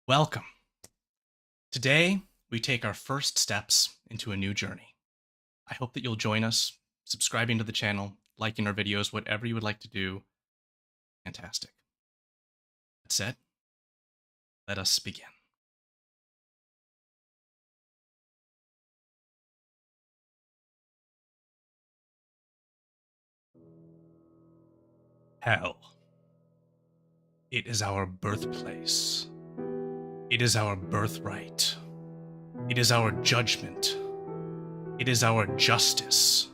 Welcome. Today, we take our first steps into a new journey. I hope that you'll join us, subscribing to the channel, liking our videos, whatever you would like to do. Fantastic. That said, let us begin. Hell. It is our birthplace. It is our birthright. It is our judgment. It is our justice.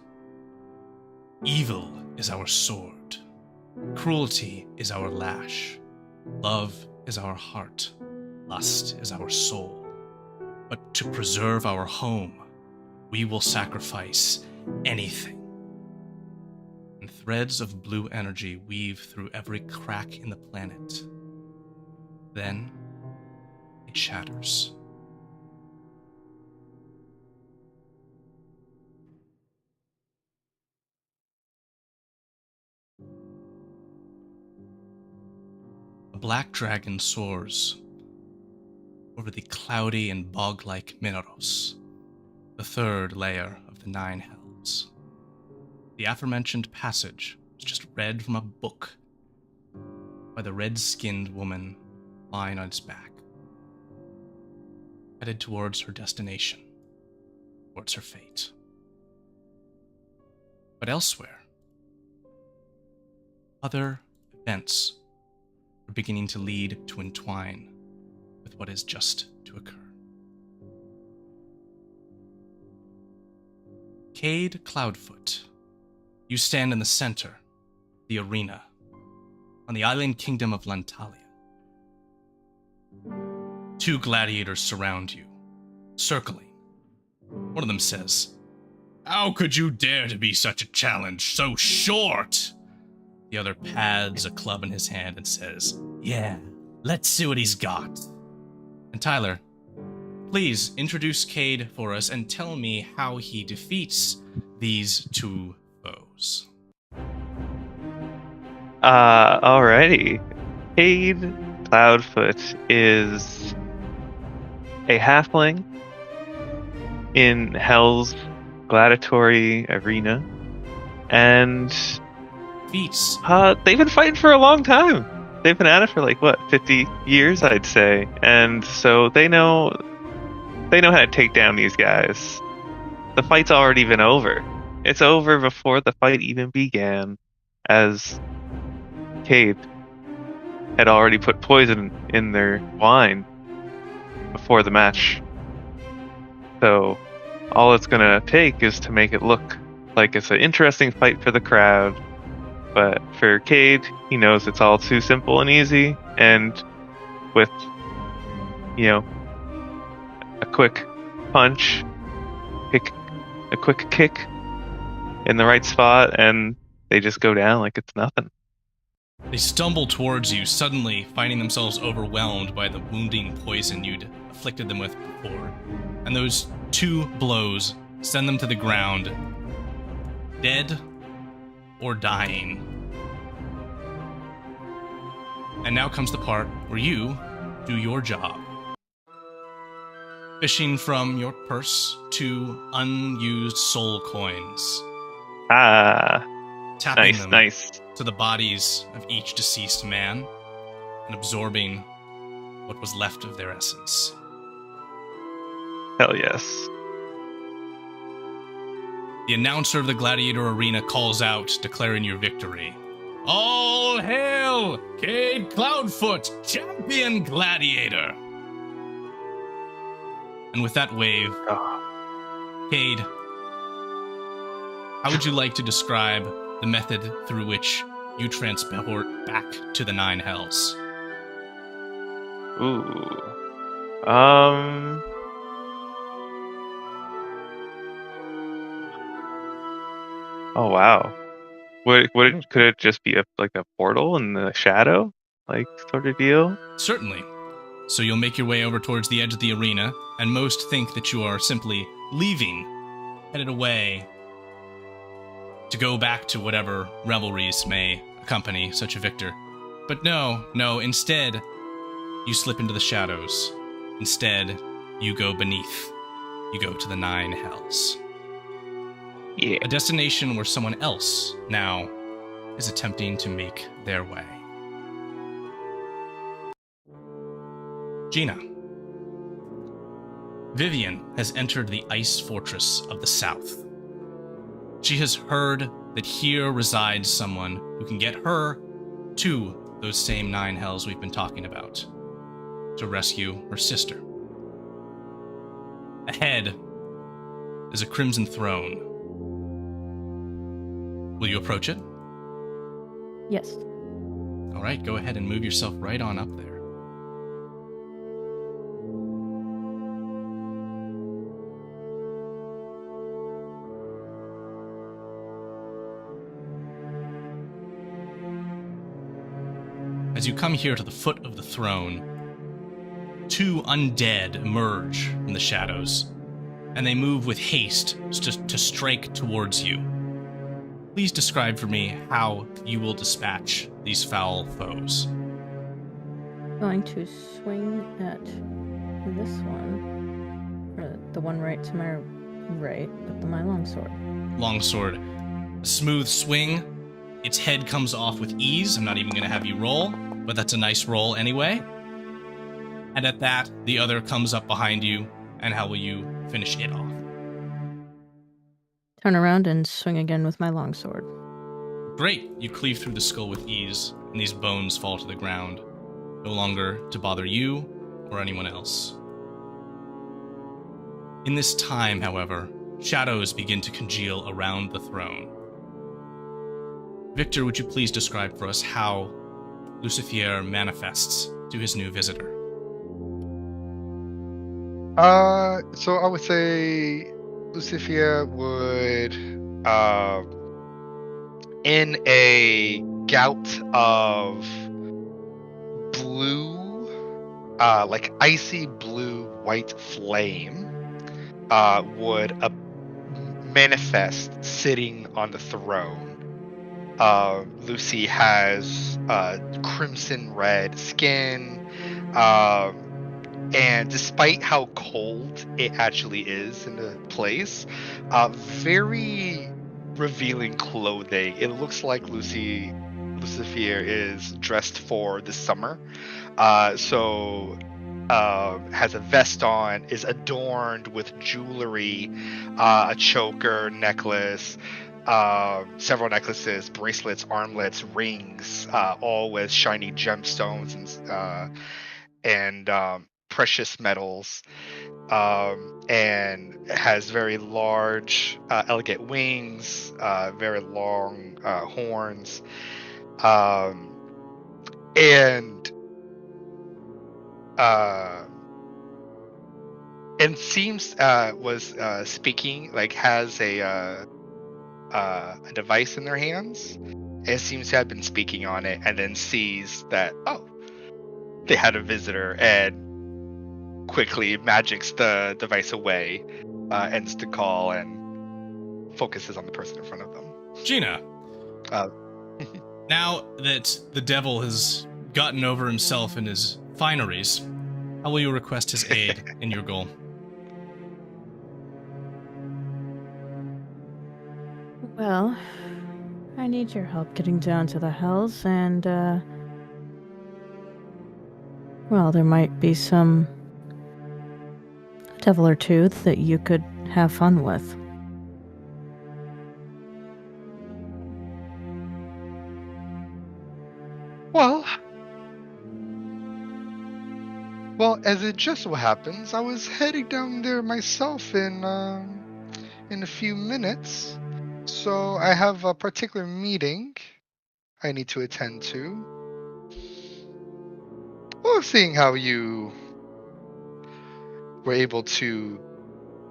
Evil is our sword. Cruelty is our lash. Love is our heart. Lust is our soul. But to preserve our home, we will sacrifice anything. And threads of blue energy weave through every crack in the planet. Then it shatters. A black dragon soars over the cloudy and bog-like Mineros, the third layer of the 9 hells. The aforementioned passage was just read from a book by the red-skinned woman lying on its back, headed towards her destination, towards her fate. But elsewhere, other events are beginning to lead to entwine with what is just to occur. Cade Cloudfoot, you stand in the center, the arena, on the island kingdom of Lantalia. 2 gladiators surround you, circling. One of them says, "How could you dare to be such a challenge, so short?" The other pads a club in his hand and says, "Yeah, let's see what he's got." And Tyler, please introduce Cade for us and tell me how he defeats these 2 foes. Alrighty. Cade Cloudfoot is a halfling in Hell's gladiatory arena, and Feats. they've been fighting for a long time. They've been at it for 50 years, I'd say, and so they know how to take down these guys. The fight's already been over. It's over before the fight even began, as Cade had already put poison in their wine before the match. So all it's gonna take is to make it look like it's an interesting fight for the crowd. But for Cade, he knows it's all too simple and easy, and with, a quick punch, a quick kick in the right spot, and they just go down like it's nothing. They stumble towards you, suddenly finding themselves overwhelmed by the wounding poison you'd afflicted them with before. And those 2 blows send them to the ground, dead or dying. And now comes the part where you do your job. Fishing from your purse 2 unused soul coins. Tapping them Nice. to the bodies of each deceased man and absorbing what was left of their essence. Hell yes. The announcer of the Gladiator Arena calls out, declaring your victory. All hail, Cade Cloudfoot, champion gladiator! And with that wave, Cade, how would you like to describe the method through which you transport back to the 9 hells? Ooh. Oh wow. Could it just be a portal in the shadow, sort of deal? Certainly. So you'll make your way over towards the edge of the arena, and most think that you are simply leaving, headed away to go back to whatever revelries may accompany such a victor. But no, instead, you slip into the shadows. Instead, you go beneath. You go to the 9 hells. Yeah. A destination where someone else now is attempting to make their way. Gina. Vivian has entered the ice fortress of the south. She has heard that here resides someone who can get her to those same 9 hells we've been talking about, to rescue her sister. Ahead is a crimson throne. Will you approach it? Yes. All right, go ahead and move yourself right on up there. As you come here to the foot of the throne, 2 undead emerge from the shadows, and they move with haste to strike towards you. Please describe for me how you will dispatch these foul foes. Going to swing at this one, or the one right to my right, with my longsword. Longsword. A smooth swing. Its head comes off with ease. I'm not even going to have you roll, but that's a nice roll anyway. And at that, the other comes up behind you, and how will you finish it off? Turn around and swing again with my longsword. Great. You cleave through the skull with ease, and these bones fall to the ground, no longer to bother you or anyone else. In this time, however, shadows begin to congeal around the throne. Victor, would you please describe for us how Lucifer manifests to his new visitor? So I would say Lucifer would, in a gout of blue, like icy blue white flame, would manifest sitting on the throne. Lucy has crimson red skin, and despite how cold it actually is in the place, very revealing clothing. It looks like Lucifer is dressed for the summer. So has a vest on, is adorned with jewelry, a choker, necklace, several necklaces, bracelets, armlets, rings, all with shiny gemstones and precious metals, and has very large, elegant wings, very long horns, and seems was speaking, like has a device in their hands, and seems to have been speaking on it, and then sees that, oh, they had a visitor, and quickly magics the device away, ends the call, and focuses on the person in front of them. Gina, now that the devil has gotten over himself and his fineries, how will you request his aid in your goal? Well, I need your help getting down to the hells, and, well, there might be some devil or two that you could have fun with. Well, as it just so happens, I was heading down there myself in a few minutes. So I have a particular meeting I need to attend to. Well, seeing how you were able to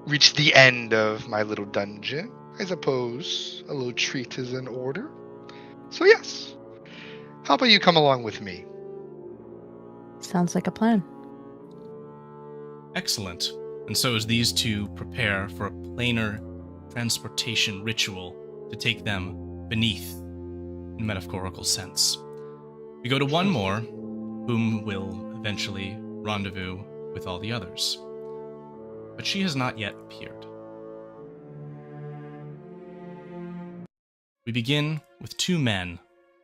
reach the end of my little dungeon, I suppose a little treat is in order. So yes, how about you come along with me? Sounds like a plan. Excellent. And so as these two prepare for a planar transportation ritual to take them beneath in metaphorical sense, we go to one more, whom will eventually rendezvous with all the others. But she has not yet appeared. We begin with two men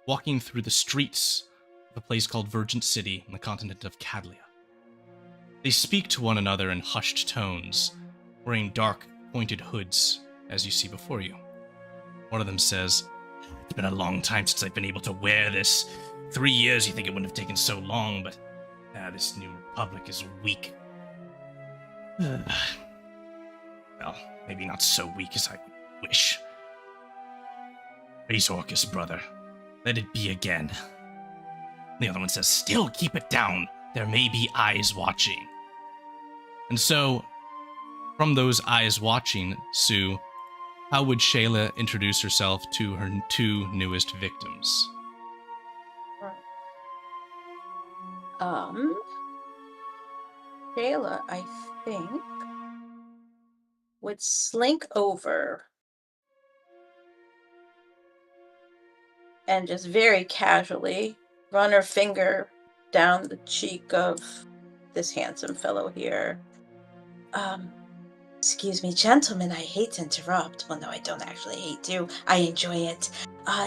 walking through the streets of a place called Virgin City on the continent of Cadlia. They speak to one another in hushed tones, wearing dark, pointed hoods, as you see before you. One of them says, "It's been a long time since I've been able to wear this. 3 years, you think it wouldn't have taken so long, but this new republic is weak." Well, maybe not so weak as I would wish. Azorcus, brother, let it be again. The other one says, "Still keep it down. There may be eyes watching." And so, from those eyes watching, Sue, how would Shayla introduce herself to her two newest victims? Shayla, I think, would slink over and just very casually run her finger down the cheek of this handsome fellow here. Excuse me, gentlemen, I hate to interrupt. Well, no, I don't actually hate to. I enjoy it.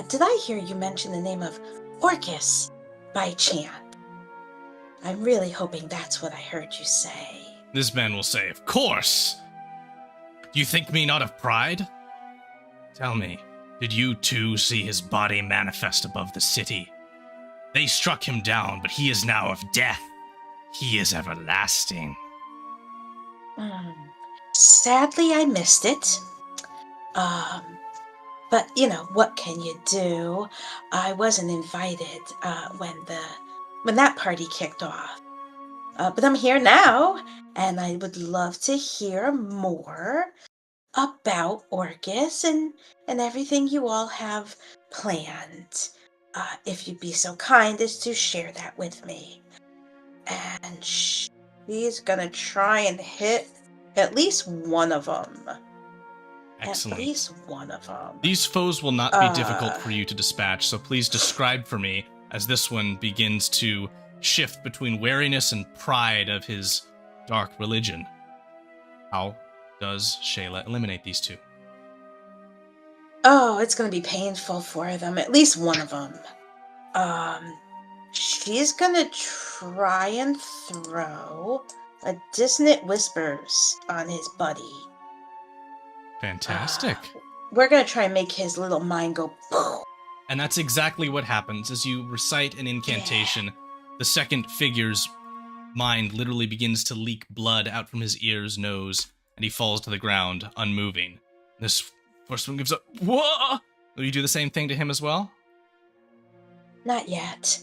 Did I hear you mention the name of Orcus by chance? I'm really hoping that's what I heard you say. This man will say, "Of course! Do you think me not of pride? Tell me, did you too see his body manifest above the city? They struck him down, but he is now of death. He is everlasting." Sadly, I missed it. But you know, what can you do? I wasn't invited when that party kicked off. But I'm here now, and I would love to hear more about Orcus and everything you all have planned. If you'd be so kind as to share that with me. And she's gonna try and hit at least one of them. Excellent. At least one of them. These foes will not be difficult for you to dispatch, so please describe for me as this one begins to shift between wariness and pride of his dark religion. How does Shayla eliminate these two? Oh, it's going to be painful for them. At least one of them. She's going to try and throw a dissonant whispers on his buddy. Fantastic. We're going to try and make his little mind go poof. And that's exactly what happens. As you recite an incantation, the second figure's mind literally begins to leak blood out from his ears, nose, and he falls to the ground, unmoving. This first one gives up. Whoa! Will you do the same thing to him as well? Not yet.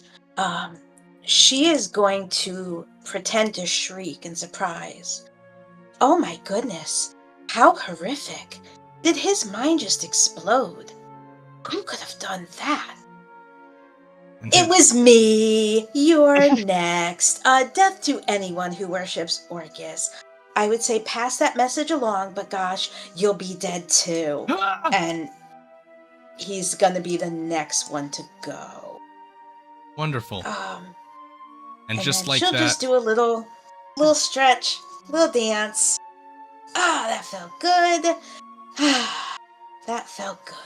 She is going to pretend to shriek in surprise. Oh my goodness. How horrific. Did his mind just explode? Who could have done that? It was me. You're next. Death to anyone who worships Orcus. I would say pass that message along, but gosh, you'll be dead too. And he's gonna be the next one to go. Wonderful. And just then like she'll that, just do a little stretch, little dance. That felt good. That felt good.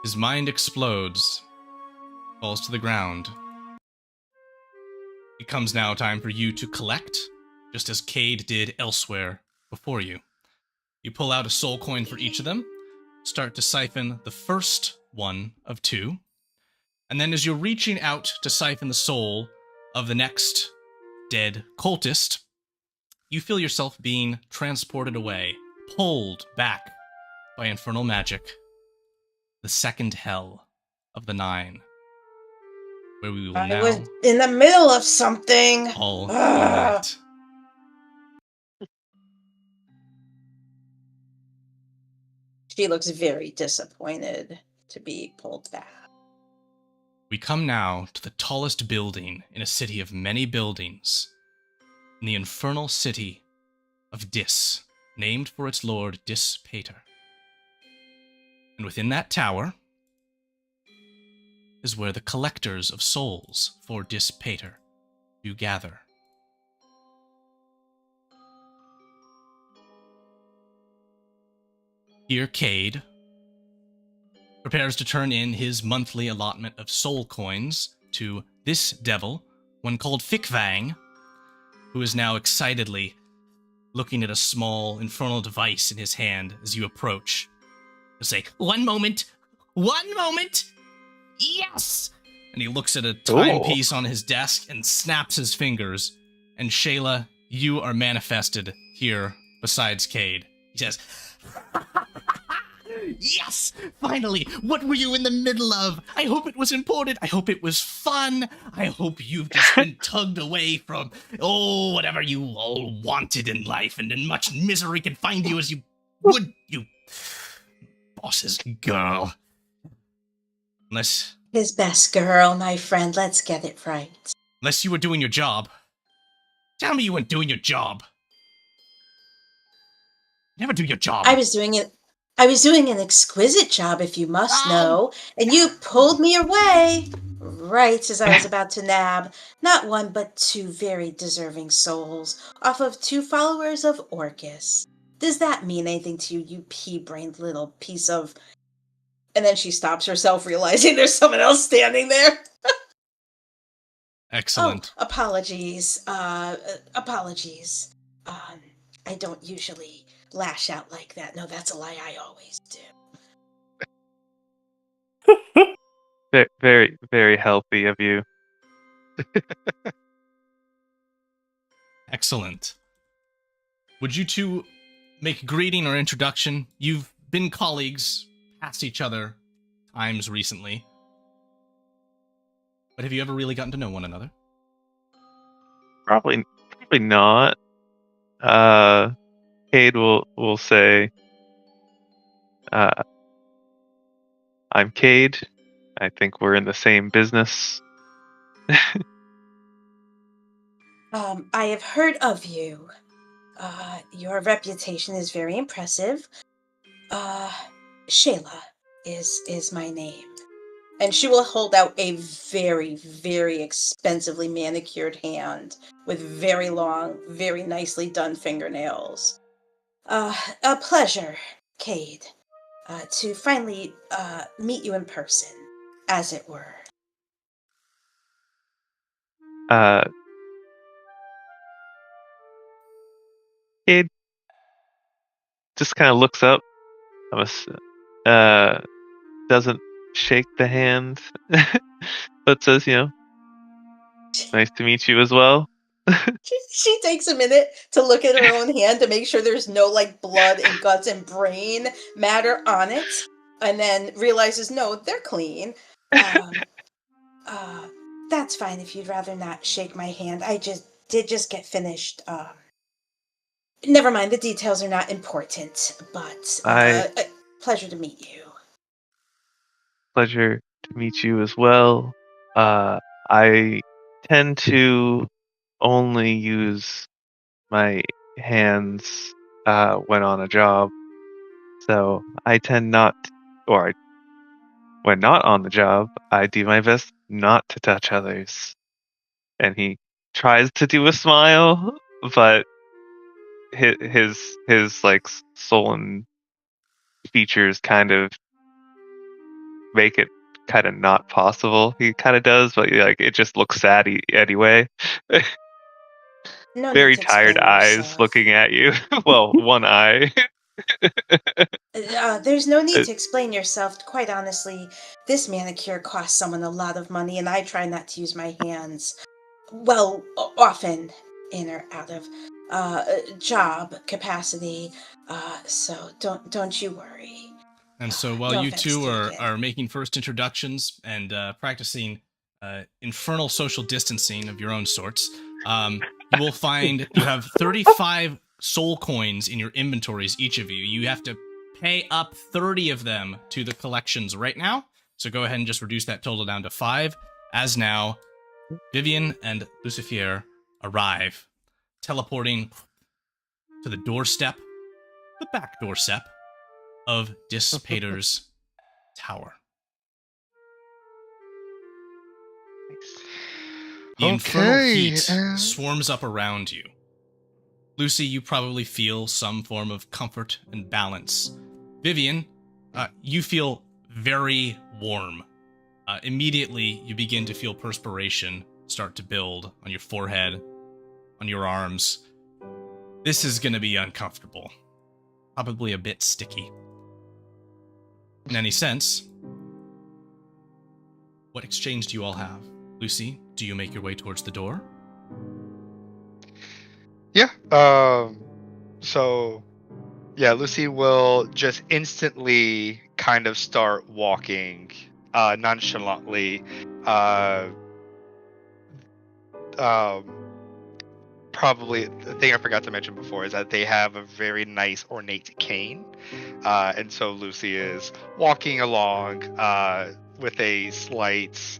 his mind explodes, falls to the ground. It comes now time for you to collect, just as Cade did elsewhere before you. You pull out a soul coin for each of them, start to siphon the first one of two, and then as you're reaching out to siphon the soul of the next dead cultist, you feel yourself being transported away, pulled back by infernal magic, the second hell of the 9, where we will I now was in the middle of something. all unite. She looks very disappointed to be pulled back. We come now to the tallest building in a city of many buildings, in the infernal city of Dis, named for its lord Dis Pater. And within that tower is where the collectors of souls for Dis Pater to gather. Here, Cade prepares to turn in his monthly allotment of soul coins to this devil, one called Fikvang, who is now excitedly looking at a small infernal device in his hand as you approach. He'll say, one moment, yes! And he looks at a timepiece on his desk and snaps his fingers. And Shayla, you are manifested here besides Cade. He says, yes! Finally! What were you in the middle of? I hope it was important. I hope it was fun. I hope you've just been tugged away from, whatever you all wanted in life, and in much misery can find you as you would, you boss's girl. His best girl, my friend. Let's get it right. Unless you were doing your job. Tell me you weren't doing your job. Never do your job. I was doing an exquisite job, if you must know, and you pulled me away right as I was about to nab not one but two very deserving souls off of two followers of Orcus. Does that mean anything to you, you pea-brained little piece of... And then she stops herself, realizing there's someone else standing there. Excellent. Oh, apologies. Apologies. I don't usually lash out like that. No, that's a lie. I always do. Very, very healthy of you. Excellent. Would you two make a greeting or introduction? You've been colleagues, passed each other times recently. But have you ever really gotten to know one another? Probably not. Cade will say, I'm Cade. I think we're in the same business. I have heard of you. Your reputation is very impressive. Shayla is my name. And she will hold out a very, very expensively manicured hand with very long, very nicely done fingernails. A pleasure, Cade, to finally meet you in person, as it were. Cade just kind of looks up, doesn't shake the hand, but says, nice to meet you as well. She takes a minute to look at her own hand to make sure there's no blood and guts and brain matter on it, and then realizes no, they're clean. That's fine if you'd rather not shake my hand. I did just get finished. Never mind, the details are not important, but pleasure to meet you. Pleasure to meet you as well. I tend to only use my hands when on a job, so I tend not, when not on the job, I do my best not to touch others. And he tries to do a smile, but his sullen features kind of make it kind of not possible. He kind of does, but it just looks sad anyway. No Very need to tired explain eyes yourself. looking at you. Well, one eye. There's no need to explain yourself. Quite honestly, this manicure costs someone a lot of money, and I try not to use my hands, well, often in or out of job capacity. So don't you worry. And so while no you offense two taken. are making first introductions and practicing infernal social distancing of your own sorts, you will find you have 35 soul coins in your inventories, each of you. You have to pay up 30 of them to the collections right now. So go ahead and just reduce that total down to 5. As now, Vivian and Lucifer arrive, teleporting to the doorstep, the back doorstep, of Dissipator's Tower. The infernal Okay, heat and- swarms up around you. Lucy, you probably feel some form of comfort and balance. Vivian, you feel very warm. Immediately, you begin to feel perspiration start to build on your forehead, on your arms. This is going to be uncomfortable. Probably a bit sticky. In any sense, what exchange do you all have? Lucy, do you make your way towards the door? Yeah. So, yeah, Lucy will just instantly kind of start walking nonchalantly. Probably the thing I forgot to mention before is that they have a very nice ornate cane, and so Lucy is walking along with a slight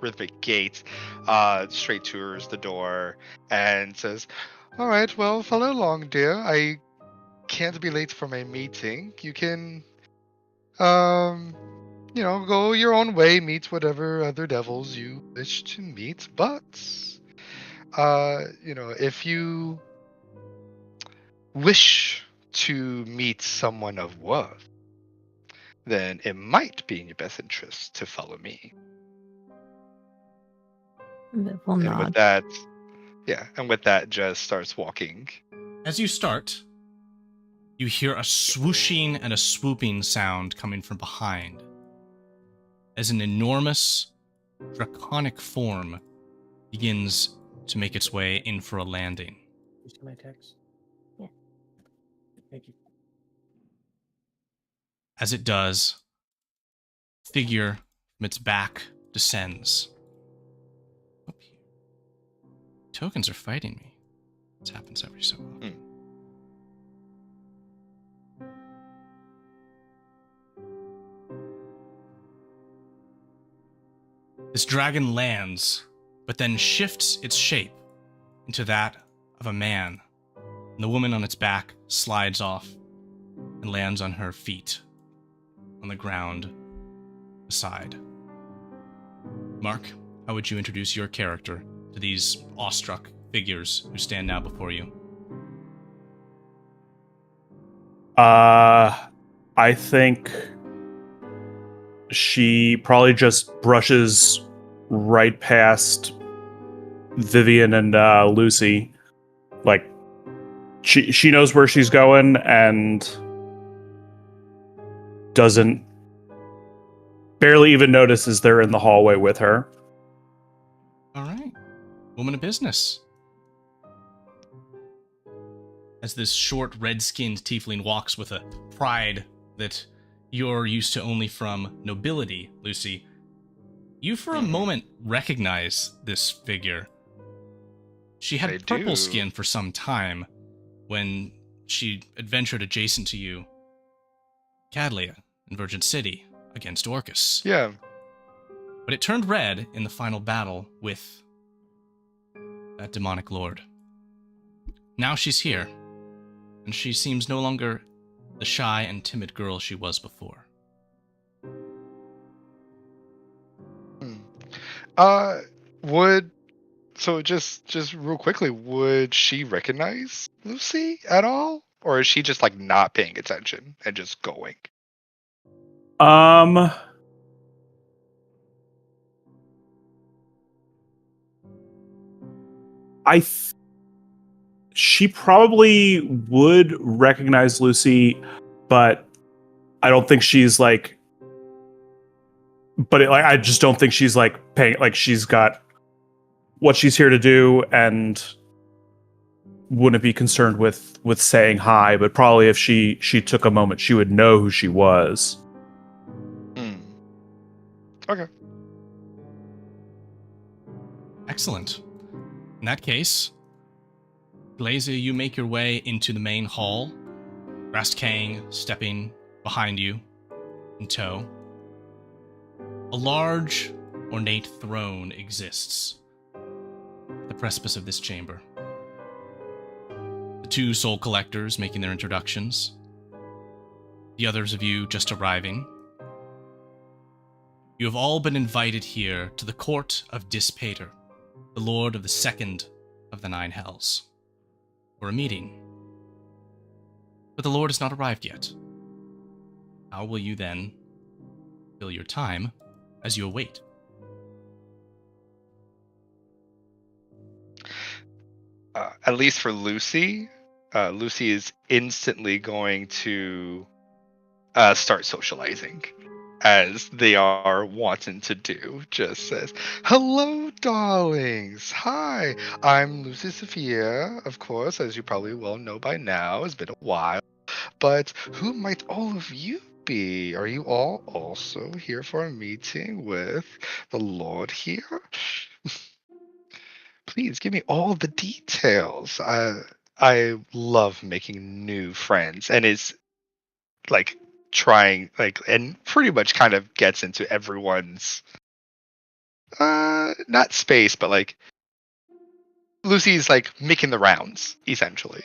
rhythmic gait straight towards the door and says, "All right, well, follow along, dear. I can't be late for my meeting. You can, go your own way, meet whatever other devils you wish to meet, but." If you wish to meet someone of worth, then it might be in your best interest to follow me. Viv will And nod. with that, just starts walking. As you start, you hear a swooshing and a swooping sound coming from behind, as an enormous, draconic form begins to make its way in for a landing. You see my text? Yeah. Thank you. As it does, figure from its back descends. Up here. Tokens are fighting me. This happens every so often. This dragon lands, but then shifts its shape into that of a man. And the woman on its back slides off and lands on her feet on the ground beside. Mark, how would you introduce your character to these awestruck figures who stand now before you? I think she probably just brushes right past Vivian and Lucy. Like, she knows where she's going and barely even notices they're in the hallway with her. All right. Woman of business. As this short, red-skinned tiefling walks with a pride that you're used to only from nobility, Lucy, you for a moment recognize this figure. She had I purple do. skin for some time when she adventured adjacent to you, Cadlia, in Virgin City, against Orcus. Yeah. But it turned red in the final battle with that demonic lord. Now she's here, and she seems no longer the shy and timid girl she was before. Just real quickly, would she recognize Lucy at all? Or is she just like not paying attention and just going? She probably would recognize Lucy, but I don't think she's like. But I just don't think she's like paying. Like, she's got what she's here to do, and wouldn't be concerned with saying hi. But probably if she took a moment, she would know who she was. Okay. Excellent. In that case, Glazer, you make your way into the main hall, Rast Kang stepping behind you in tow. A large, ornate throne exists at the precipice of this chamber. The two soul collectors making their introductions. The others of you just arriving. You have all been invited here to the court of Dispater, the lord of the second of the 9 hells, for a meeting. But the lord has not arrived yet. How will you then fill your time as you await? At least for Lucy, Lucy is instantly going to start socializing, as they are wanting to do. Just says, "Hello, darlings. Hi, I'm Lucy Sophia, of course, as you probably well know by now. It's been a while. But who might all of you be? Are you all also here for a meeting with the Lord here? Please give me all the details. I love making new friends, and it's like trying and pretty much kind of gets into everyone's not space, but like Lucy's like making the rounds essentially.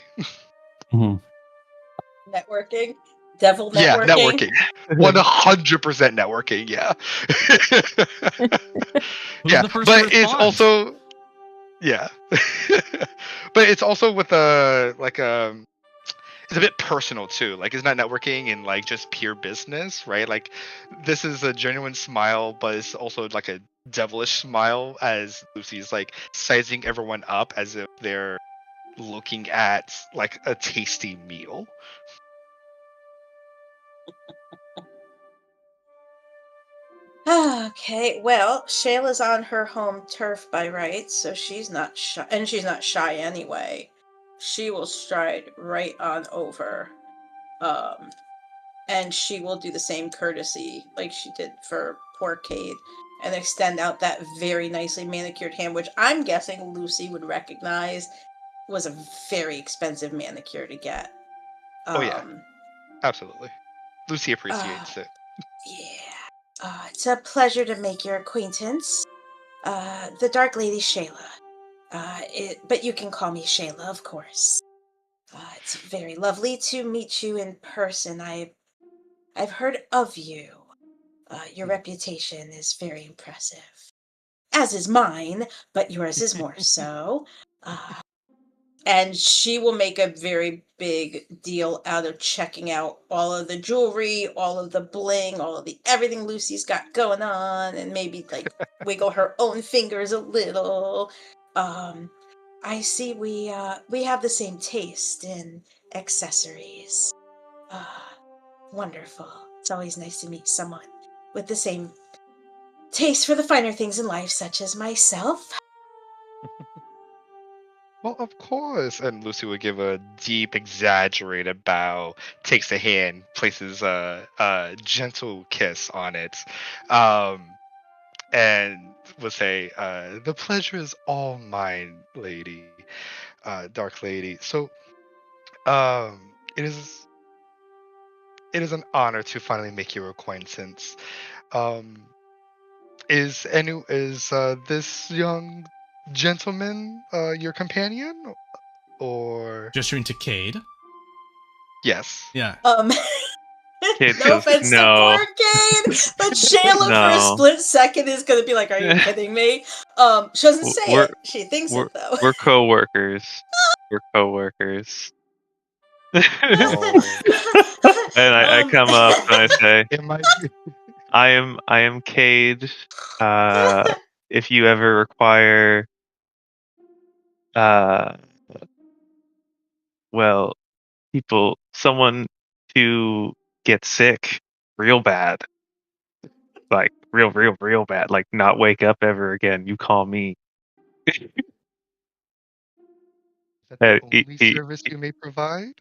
Networking. Devil Yeah, networking. networking. 100% networking, yeah. Who's Yeah, the first to but it's respond? also yeah. But it's also with it's a bit personal too. Like it's not networking and like just pure business, right? Like this is a genuine smile, but it's also like a devilish smile as Lucy's like sizing everyone up as if they're looking at like a tasty meal. Okay, well, Shayla's on her home turf by rights, so she's not shy, and she's not shy anyway. She will stride right on over, um, and she will do the same courtesy like she did for poor Cade, and extend out that very nicely manicured hand, which I'm guessing Lucy would recognize was a very expensive manicure to get. Oh yeah, Um, absolutely. Lucy uh, appreciates it. yeah. It's a pleasure to make your acquaintance. The Dark Lady Shayla. But you can call me Shayla, of course. It's very lovely to meet you in person. I've heard of you. Your reputation is very impressive, as is mine, but yours is more so. Uh, and she will make a very big deal out of checking out all of the jewelry, all of the bling, all of the everything Lucy's got going on, and maybe like wiggle her own fingers a little. Um, I see we have the same taste in accessories. Wonderful. It's always nice to meet someone with the same taste for the finer things in life, such as myself. Well, of course. And Lucy would give a deep, exaggerated bow, takes the hand, places a gentle kiss on it, um, and would say, "The pleasure is all mine, lady, dark lady. So, it is an honor to finally make your acquaintance. Um, is this young gentleman your companion, or Gesturing to Cade. yes?" Yeah. Kid No says offense to no, poor Kane, but Shayla for a no. split second is gonna be like, "Are you kidding me?" She doesn't say We're it. She thinks we're it though. we're co-workers. We're co-workers. And Oh, I um, come up and I say, it might be. I am Cade. Uh, if you ever require, uh, well, someone to get sick real bad, like real bad, like not wake up ever again, you call me. Is that the Uh, he, only he, service you may provide?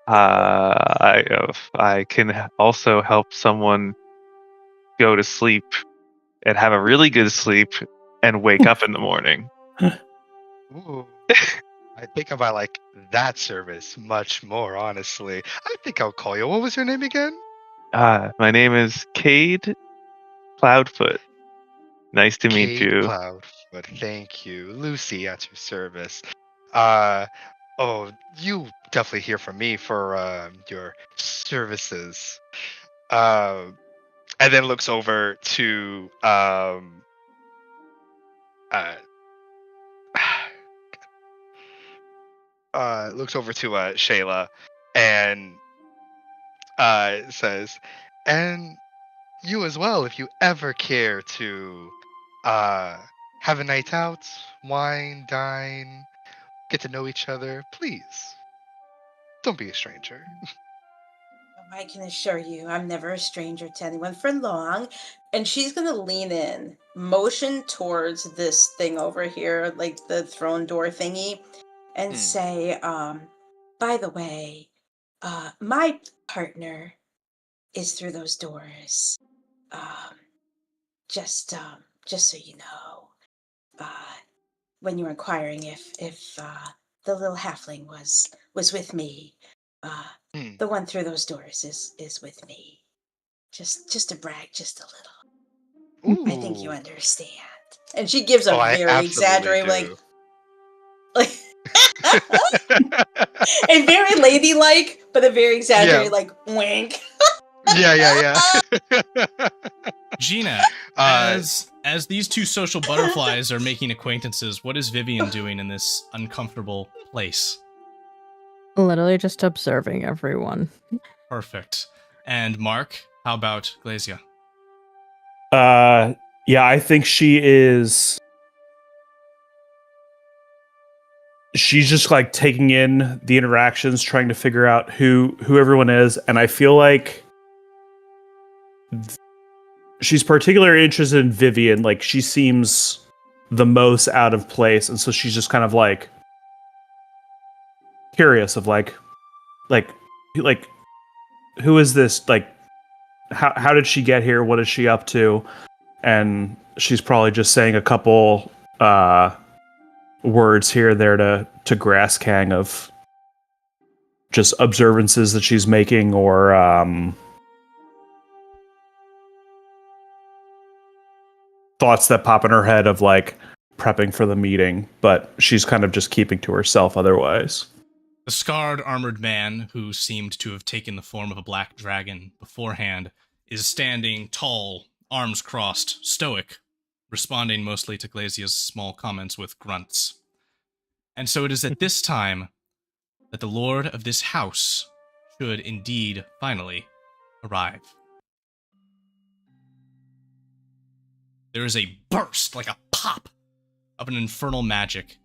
I can also help someone go to sleep and have a really good sleep and wake up in the morning. Ooh, I think about like that service much more, honestly. I think I'll call you. What was your name again? My name is Cade Cloudfoot. Nice to meet Cade you. Cloudfoot. Thank you. Lucy at your service. Uh, oh, you definitely hear from me for your services. Uh, and then looks over to uh, looks over to Shayla and says, "And you as well, if you ever care to have a night out, wine, dine, get to know each other, please don't be a stranger." I can assure you, I'm never a stranger to anyone for long. And she's gonna lean in, motion towards this thing over here, like the throne door thingy, and Hmm. say, by the way, my partner is through those doors. Um, just so you know. Uh, when you were inquiring if the little halfling was with me, uh, Hmm. the one through those doors is with me. Just to brag, just a little. I think you Ooh. understand. And she gives a Oh, I very absolutely exaggerated, do. like a very ladylike, but a very Yeah. exaggerated, like wink. Yeah. Gina, uh, as these two social butterflies are making acquaintances, what is Vivian doing in this uncomfortable place? Literally just observing everyone. Perfect. And Mark, how about Glacia? Yeah, I think she's just like taking in the interactions, trying to figure out who everyone is, and I feel like she's particularly interested in Vivian. Like, she seems the most out of place, and so she's just kind of like curious of like who is this? Like, how did she get here? What is she up to? And she's probably just saying a couple words here and there to Grasskang of just observances that she's making, or thoughts that pop in her head of like prepping for the meeting, but she's kind of just keeping to herself otherwise. The scarred, armored man, who seemed to have taken the form of a black dragon beforehand, is standing tall, arms crossed, stoic, responding mostly to Glacia's small comments with grunts. And so it is at this time that the lord of this house should indeed finally arrive. There is a burst, like a pop, of an infernal magic,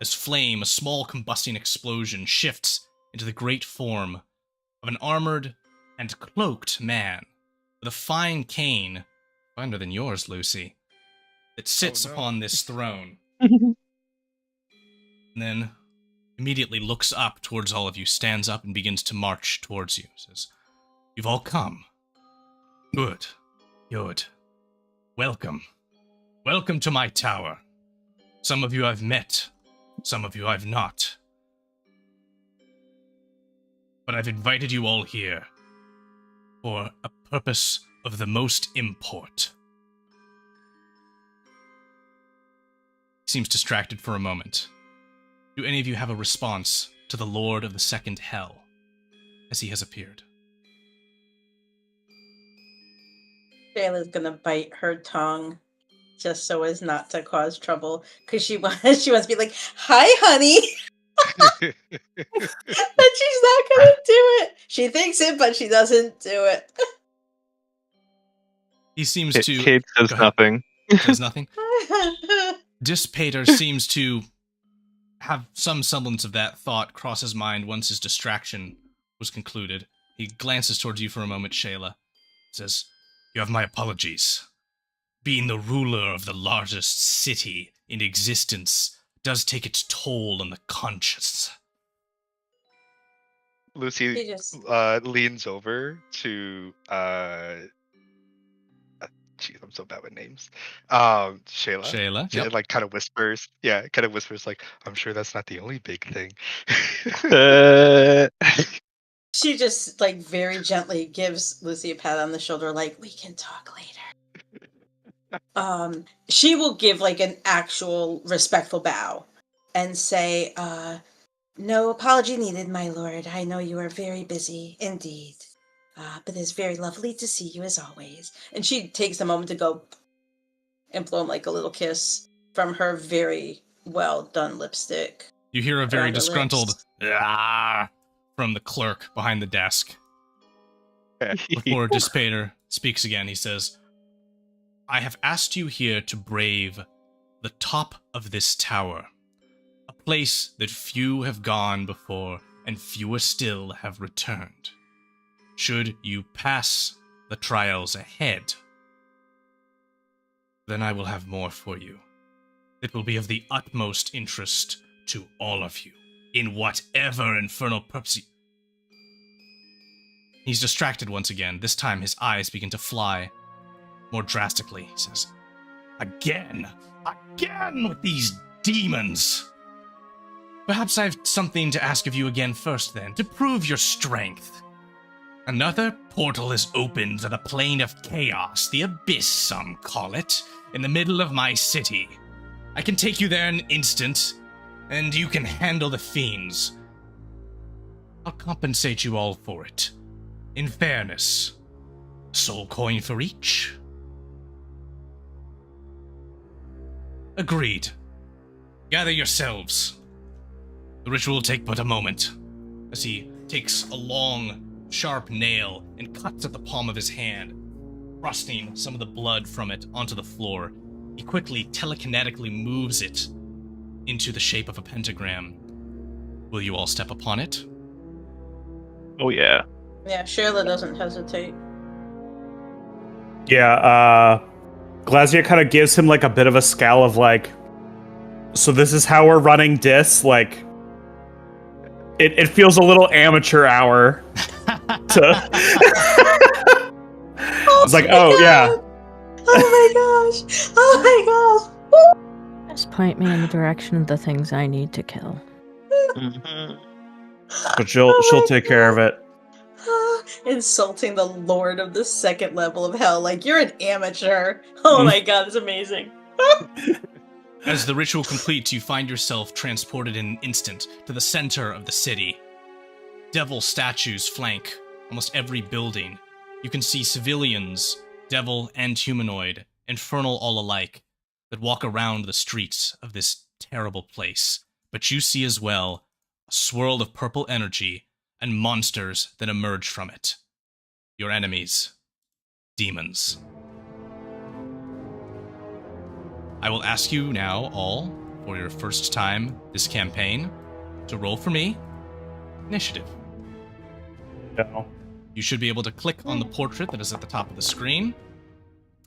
as flame, a small combusting explosion, shifts into the great form of an armored and cloaked man with a fine cane, finer than yours, Lucy, that sits upon this throne, and then immediately looks up towards all of you, stands up and begins to march towards you, says, "You've all come. Good. Good. Welcome. Welcome to my tower. Some of you I've met, some of you I've not. But I've invited you all here for a purpose of the most import." Seems distracted for a moment. Do any of you have a response to the Lord of the Second Hell as he has appeared? Shayla's gonna bite her tongue just so as not to cause trouble because she wants to be like, "Hi, honey," but she's not gonna do it. She thinks it, but she doesn't do it. He seems to... Kate does Go ahead. nothing. Does nothing? Dissipator seems to have some semblance of that thought cross his mind once his distraction was concluded. He glances towards you for a moment, Shayla. Says, "You have my apologies. Being the ruler of the largest city in existence does take its toll on the conscience." Lucy She just leans over to jeez, I'm so bad with names. Shayla. Shayla, She yep. like kind of whispers. Yeah, kind of whispers like, "I'm sure that's not the only big thing." she just like very gently gives Lucy a pat on the shoulder, like, "We can talk later." She will give like an actual respectful bow and say, "No apology needed, my lord. I know you are very busy indeed. But it's very lovely to see you as always." And she takes a moment to go and blow him like a little kiss from her very well done lipstick. You hear a very Around the disgruntled lips. "Ah" from the clerk behind the desk. Before Dissipator speaks again, he says, I have asked you here to brave the top of this tower, a place that few have gone before and fewer still have returned. Should you pass the trials ahead, then I will have more for you. It will be of the utmost interest to all of you, in whatever infernal purpose. He's distracted once again. This time his eyes begin to fly more drastically. He says, Again with these demons. Perhaps I have something to ask of you again first then, to prove your strength. Another portal has opened at a plane of chaos, the abyss some call it, in the middle of my city. I can take you there in an instant, and you can handle the fiends. I'll compensate you all for it. In fairness, a soul coin for each. Agreed. Gather yourselves. The ritual will take but a moment, as he takes a long, sharp nail and cuts at the palm of his hand, thrusting some of the blood from it onto the floor. He quickly, telekinetically moves it into the shape of a pentagram. Will you all step upon it? Oh yeah. Yeah, Shayla doesn't hesitate. Yeah, Glazia kind of gives him like a bit of a scowl of like, so this is how we're running Dis? Like, it feels a little amateur hour to... It's like, oh, yeah. Oh my gosh! Oh my gosh! Just point me in the direction of the things I need to kill. Mm-hmm. But she'll take care of it. Insulting the lord of the second level of hell, like you're an amateur. Oh my god, that's amazing. As the ritual completes, you find yourself transported in an instant to the center of the city. Devil statues flank almost every building. You can see civilians, devil and humanoid, infernal all alike, that walk around the streets of this terrible place. But you see as well a swirl of purple energy and monsters that emerge from it. Your enemies, demons. I will ask you now all, for your first time this campaign, to roll for me initiative. No. You should be able to click on the portrait that is at the top of the screen,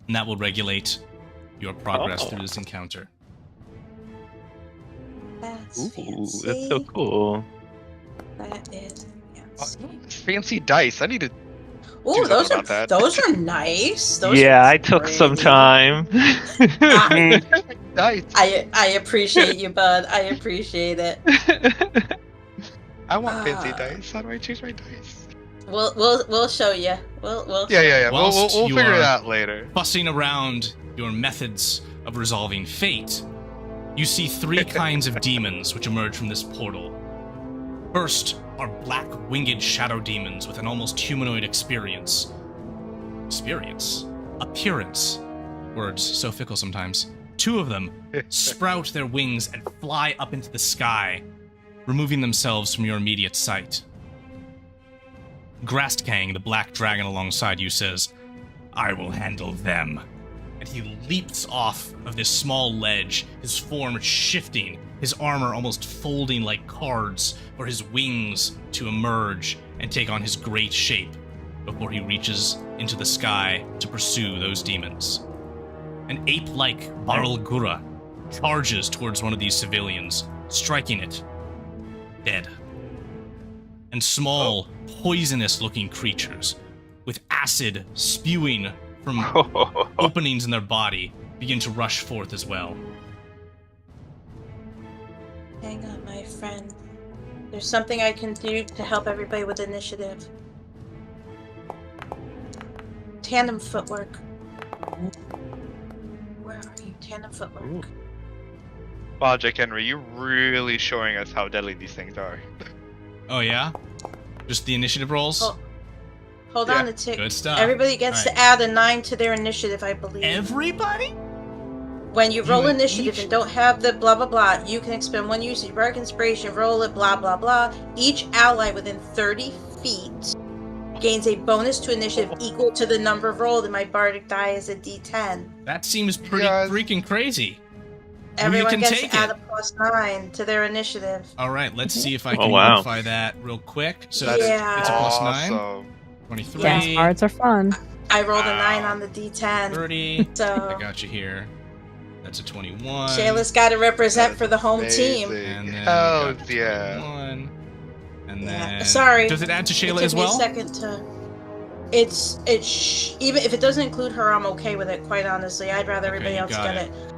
and that will regulate your progress through this encounter. That's Ooh, fancy. that's so cool. That is fancy. Fancy dice. I need to. Ooh, do those something are about that. those are nice. Those Yeah, are I took some pretty. time. Dice. I appreciate you, bud. I appreciate it. I want fancy dice. How do I choose my dice? We'll show you. We'll Yeah. Whilst We'll you figure it are out later. fussing around your methods of resolving fate, you see three kinds of demons which emerge from this portal. First are black winged shadow demons with an almost humanoid appearance. Words so fickle sometimes. Two of them sprout their wings and fly up into the sky, removing themselves from your immediate sight. Grastkang, the black dragon alongside you, says, I will handle them. And he leaps off of this small ledge, his form shifting, his armor almost folding like cards for his wings to emerge and take on his great shape before he reaches into the sky to pursue those demons. An ape-like Baralgura charges towards one of these civilians, striking it dead. And small, poisonous-looking creatures with acid spewing from openings in their body begin to rush forth as well. Hang on, my friend. There's something I can do to help everybody with initiative. Tandem footwork. Where are you? Tandem footwork. Wow, Jack Henry, you're really showing us how deadly these things are. Oh yeah? Just the initiative rolls? Oh, hold on a tick. Good stuff. Everybody gets All right. to add a 9 to their initiative, I believe. Everybody? When you roll You and initiative each- and don't have the blah blah blah, you can expend 1 use of your bardic inspiration, roll it, blah blah blah. Each ally within 30 feet gains a bonus to initiative equal to the number rolled, and my bardic die is a d10. That seems pretty Yes. freaking crazy. Everyone can gets take to add it. a +9 to their initiative. All right, let's see if I Oh, can wow. modify that real quick. So that's Yeah. it's a +9, Awesome. 23, Dance cards are fun. I rolled a Wow. 9 on the d10. 30. So I got you here. That's a 21. Shayla's got to represent That's for the home team. amazing. And then Hell we got yeah. 21. And Yeah. then Sorry. does it add to It Shayla took as me a well? second to. Even if it doesn't include her, I'm okay with it. Quite honestly, I'd rather Okay, everybody you else got get it. it.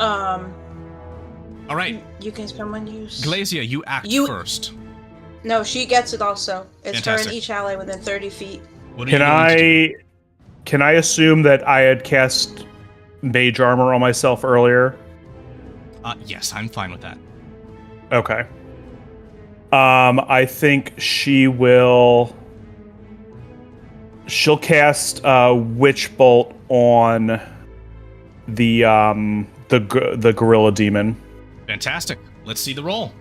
All right, You can spend 1 use. Glazia, you act You- first. No, she gets it also. It's her Fantastic. and each ally within 30 feet. What are you Can going to do? can I assume that I had cast mage armor on myself earlier? Yes, I'm fine with that. Okay. I think she'll cast Witch Bolt on the gorilla demon. Fantastic. Let's see the roll.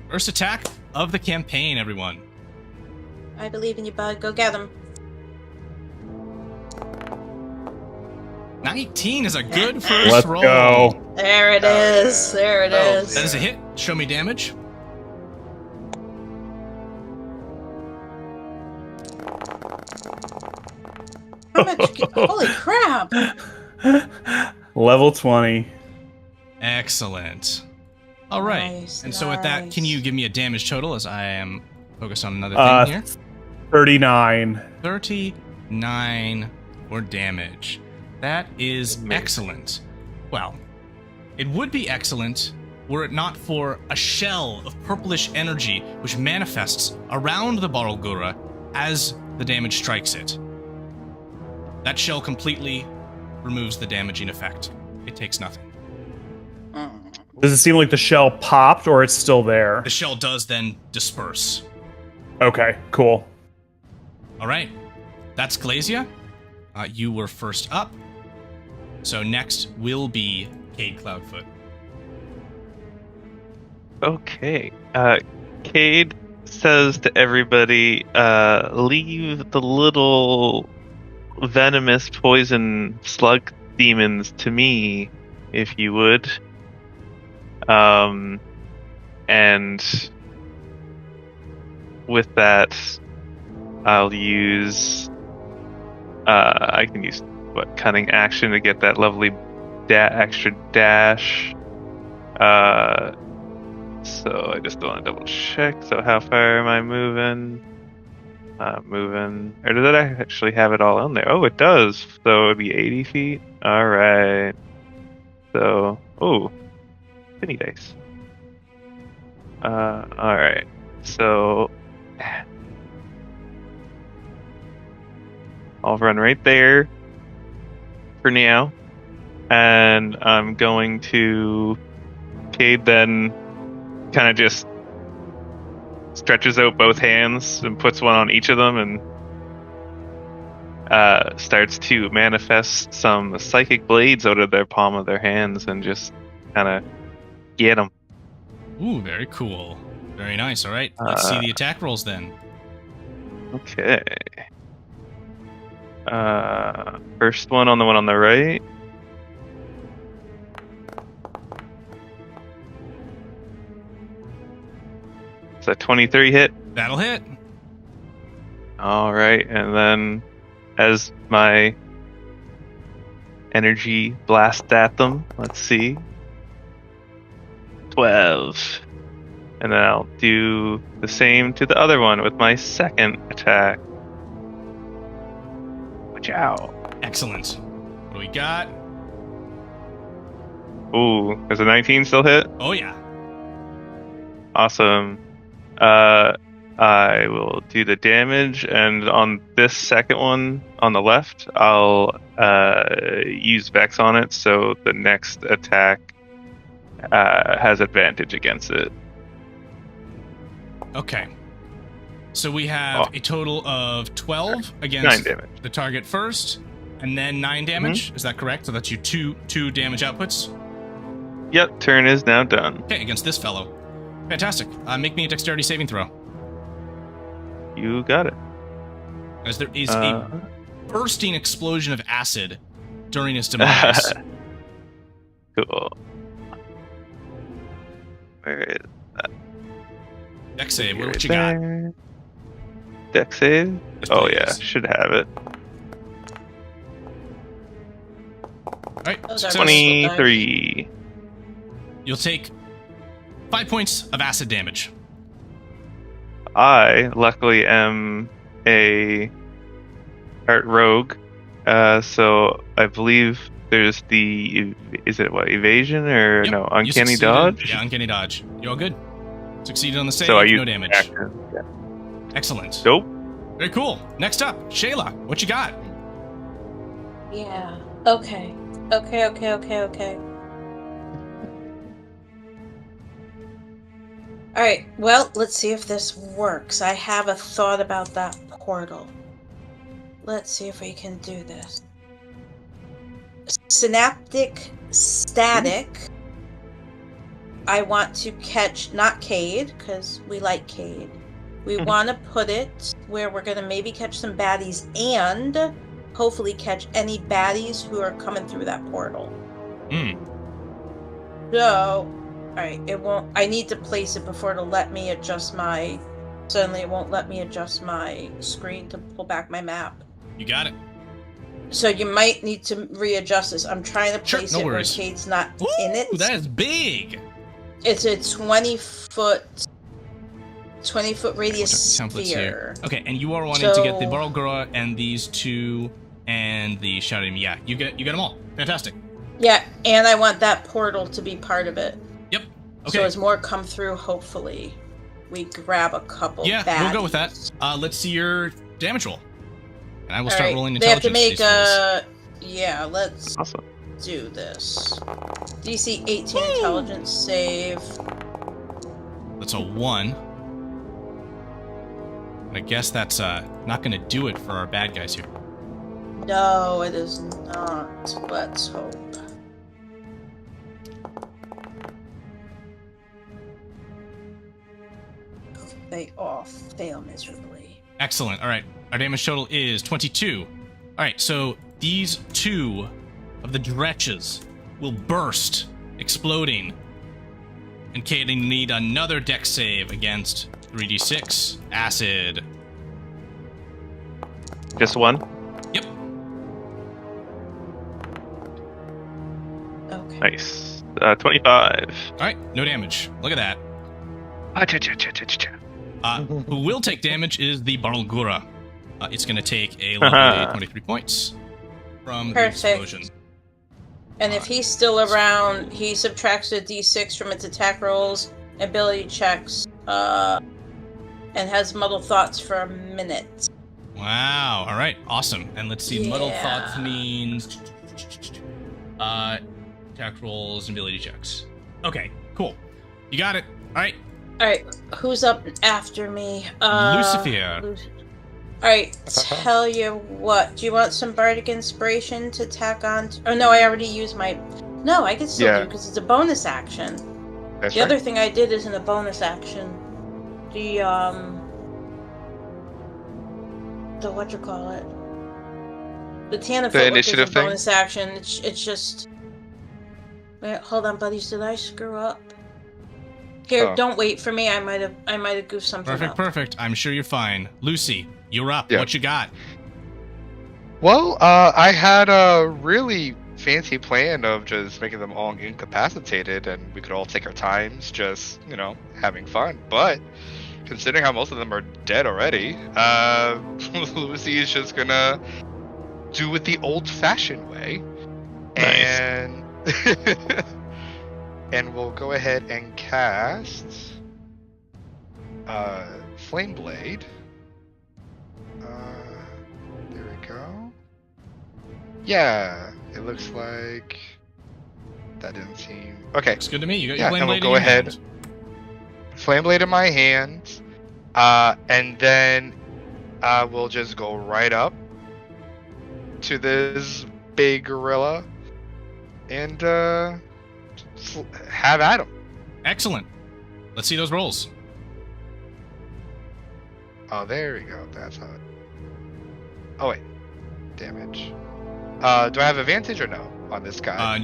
First attack of the campaign, everyone. I believe in you, bud. Go get him. 19 is a good first Let's roll. go. There it Oh, is. yeah. There it Oh, is. That is a hit. Show me damage. How much? Holy crap! Level 20. Excellent. All right. Nice, And so with that, can nice. you give me a damage total as I am focused on another Uh, thing here? 39. 39 for damage. That is Amazing. excellent. Well, it would be excellent were it not for a shell of purplish energy which manifests around the Barlgura as the damage strikes it. That shell completely removes the damaging effect. It takes nothing. Does it seem like the shell popped or it's still there? The shell does then disperse. Okay, cool. All right, that's Glazia. You were first up. So next will be Cade Cloudfoot. Okay. Cade says to everybody, leave the little venomous poison slug demons to me, if you would. And with that, I'll use I can use cunning action to get that lovely extra dash. So I just want to double check. So how far am I moving? Moving. Or did I actually have it all on there? Oh, it does. So it'd be 80 feet. All right. So, oh, penny dice. All right. So I'll run right there for now, and I'm going to. Cade then kind of just stretches out both hands and puts one on each of them and starts to manifest some psychic blades out of their palm of their hands and just kind of get them. Ooh, very cool. Very nice. All right, let's see the attack rolls then. Okay. First one on the right. It's a 23 hit. That'll hit. All right, and then as my energy blasts at them, let's see. 12. And then I'll do the same to the other one with my second attack. Watch out. Excellent. What do we got? Ooh, does a 19 still hit? Oh yeah. Awesome. I will do the damage, and on this second one on the left, I'll use Vex on it, so the next attack has advantage against it. Okay. So we have a total of 12 9 against damage. the target first, and then 9 damage. Is that correct? So that's your two damage outputs. Yep, turn is now done. Okay, against this fellow. Fantastic. Make me a dexterity saving throw. You got it. As there is a bursting explosion of acid during his demise. Cool. Where is that? Dex save, what you Right got? there. Dex save? Yes, Oh please. yeah, should have it. Alright, Those are 23. you'll take 5 points of acid damage. I luckily am a art rogue, so I believe there's the evasion or Yep, no you uncanny succeeded. dodge. Yeah, uncanny dodge. You're all good. Succeeded on the save, So I no use damage. action. Yeah. Excellent. Dope. Very cool. Next up, Shayla, what you got? Yeah. Okay. Okay. Alright, well, let's see if this works. I have a thought about that portal. Let's see if we can do this. Synaptic static. I want to catch, not Cade, because we like Cade. We want to put it where we're going to maybe catch some baddies and hopefully catch any baddies who are coming through that portal. So, alright, it won't, I need to place it before it'll let me adjust my, suddenly it won't let me adjust my screen to pull back my map. You got it. So you might need to readjust this. I'm trying to Sure, place no it worries. where Cade's not in it. Ooh, that is big. It's a 20-foot radius Templates sphere. Okay, and you are wanting to get the So- Barlgura and these two and the Shouting. Yeah, you get them all. Fantastic. Yeah, and I want that portal to be part of it. Yep. Okay. So as more come through, hopefully we grab a couple Yeah, baddies. we'll go with that. Let's see your damage roll. And I will start Alright, rolling they have intelligence. to make yeah, let's Awesome. do this. DC 18 intelligence save. That's a 1. I guess that's not going to do it for our bad guys here. No, it is not. Let's hope. They all fail miserably. Excellent. All right. Our damage total is 22. All right. So these two of the dretches will burst, exploding. And Kaden need another dex save against 3d6 acid. Just one. Yep. Okay. Nice. 25. All right. No damage. Look at that. Who will take damage is the Barlgura. It's going to take a lovely 23 points from the Perfect. explosion. And if he's still around, he subtracts a d6 from its attack rolls, ability checks, and has muddle thoughts for a minute. Wow. All right. Awesome. And let's see. Muddled Yeah. thoughts means attack rolls and ability checks. Okay. Cool. You got it. All right. Alright, who's up after me? Lucifer. Alright, tell you what. Do you want some bardic inspiration to tack on? Oh no, I already used my. No, I can still Yeah. do because it's a bonus action. That's The right. other thing I did isn't a bonus action. The what you call it? The Tana The footwork initiative is a thing? bonus action. It's just. Wait, hold on, buddies. Did I screw up? Here, Oh. don't wait for me. I might have goofed something Perfect. up. Perfect. I'm sure you're fine. Lucy, you're up. Yeah. What you got? Well, I had a really fancy plan of just making them all incapacitated and we could all take our times just, having fun. But considering how most of them are dead already, Lucy is just gonna do it the old-fashioned way. Nice. And and we'll go ahead and cast Flame Blade. There we go. Yeah, it looks like that didn't seem okay. Looks good to me. You got Yeah, your flame and we'll blade in go your ahead. hand. Flame Blade in my hand, and then we'll just go right up to this big gorilla and have at him. Excellent. Let's see those rolls. Oh, there we go. That's how it... Oh, wait. Damage. Do I have advantage or no on this guy? I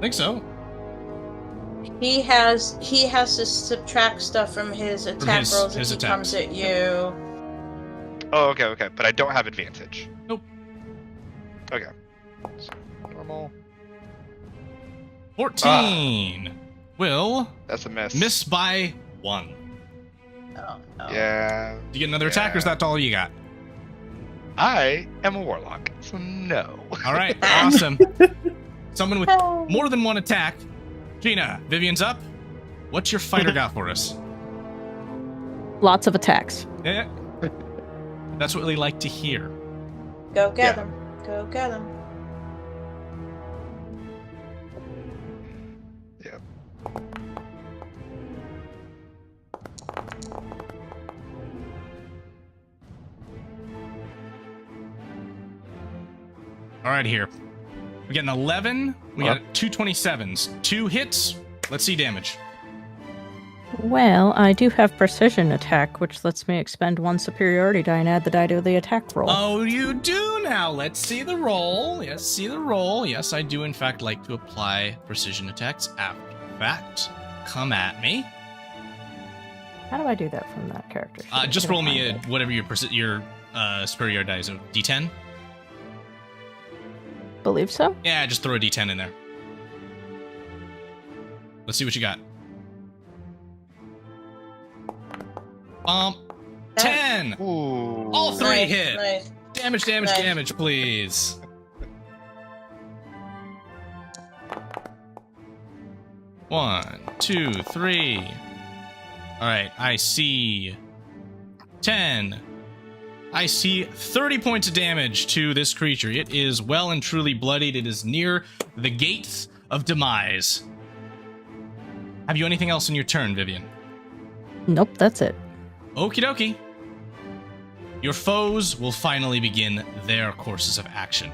think so. He has to subtract stuff from his attack rolls his if he attacks. comes at you. Oh, okay. But I don't have advantage. Nope. Okay. So, normal. 14 will That's a miss. miss by 1. Oh, no. Yeah. Do you get another attack, or is that all you got? I am a warlock, so no. All right, awesome. Someone with more than one attack. Gina, Vivian's up. What's your fighter got for us? Lots of attacks. Yeah. That's what we like to hear. Go get him. Go get him. Yeah. All right, here. We got an 11. We got 2 27s. 2 hits. Let's see damage. Well, I do have precision attack, which lets me expend 1 superiority die and add the die to the attack roll. Oh, you do now. Let's see the roll. Yes, see the roll. Yes, I do, in fact, like to apply precision attacks after the fact. Come at me. How do I do that from that character? sheet? Just I roll gotta me find it. whatever your superior die is. A D10? Believe so? Yeah, just throw a D10 in there. Let's see what you got. 10! Ooh. All 3 Nice, hit! nice. Damage, Nice. damage, please. One, 2, 3. Alright, I see 10. I see 30 points of damage to this creature. It is well and truly bloodied. It is near the gates of demise. Have you anything else in your turn, Vivian? Nope, that's it. Okie dokie. Your foes will finally begin their courses of action.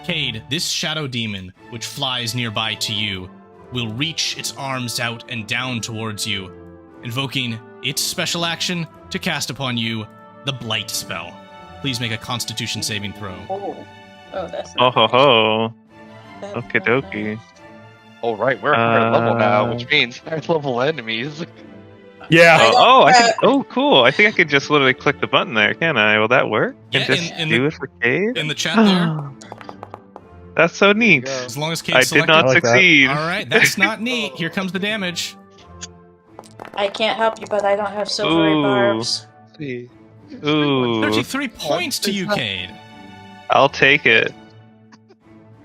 Cade, this shadow demon, which flies nearby to you, will reach its arms out and down towards you, invoking its special action to cast upon you the Blight spell. Please make a Constitution saving throw. Oh, that's Oh ho ho. that's Okie not dokie. nice. All right, we're at higher level now, which means higher level enemies. Yeah. I can. Oh, cool. I think I could just literally click the button there, can I? Will that work? Yeah, And just in do the- it for Cade? In the chat there, That's so neat. go. as long as Cade I did selected. not I like that. succeed. All right, that's not neat. Here comes the damage. I can't help you, but I don't have silvery Ooh. barbs. See. Ooh, 33 points to you, Cade. I'll take it.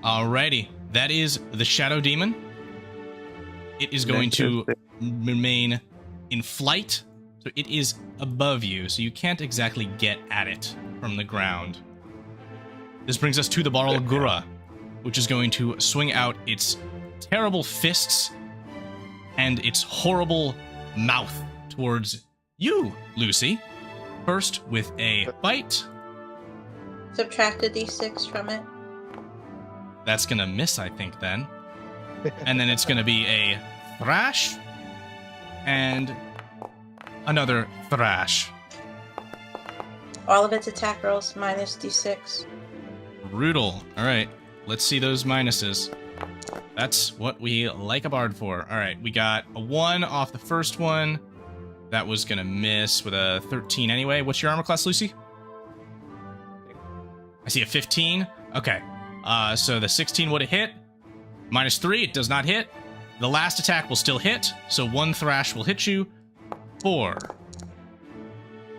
Alrighty, that is the Shadow Demon. It is going to remain in flight, so it is above you, so you can't exactly get at it from the ground. This brings us to the Barlgura, which is going to swing out its terrible fists and its horrible mouth towards you, Lucy. First with a bite. Subtract a d6 from it. That's gonna miss, I think, then. And then it's gonna be a thrash and another thrash. All of its attack rolls minus d6. Brutal. All right, let's see those minuses. That's what we like a bard for. All right, we got a 1 off the first one. That was gonna miss with a 13 anyway. What's your armor class, Lucy? I see a 15. Okay. So the 16 would have hit. Minus 3, it does not hit. The last attack will still hit, so 1 thrash will hit you. 4.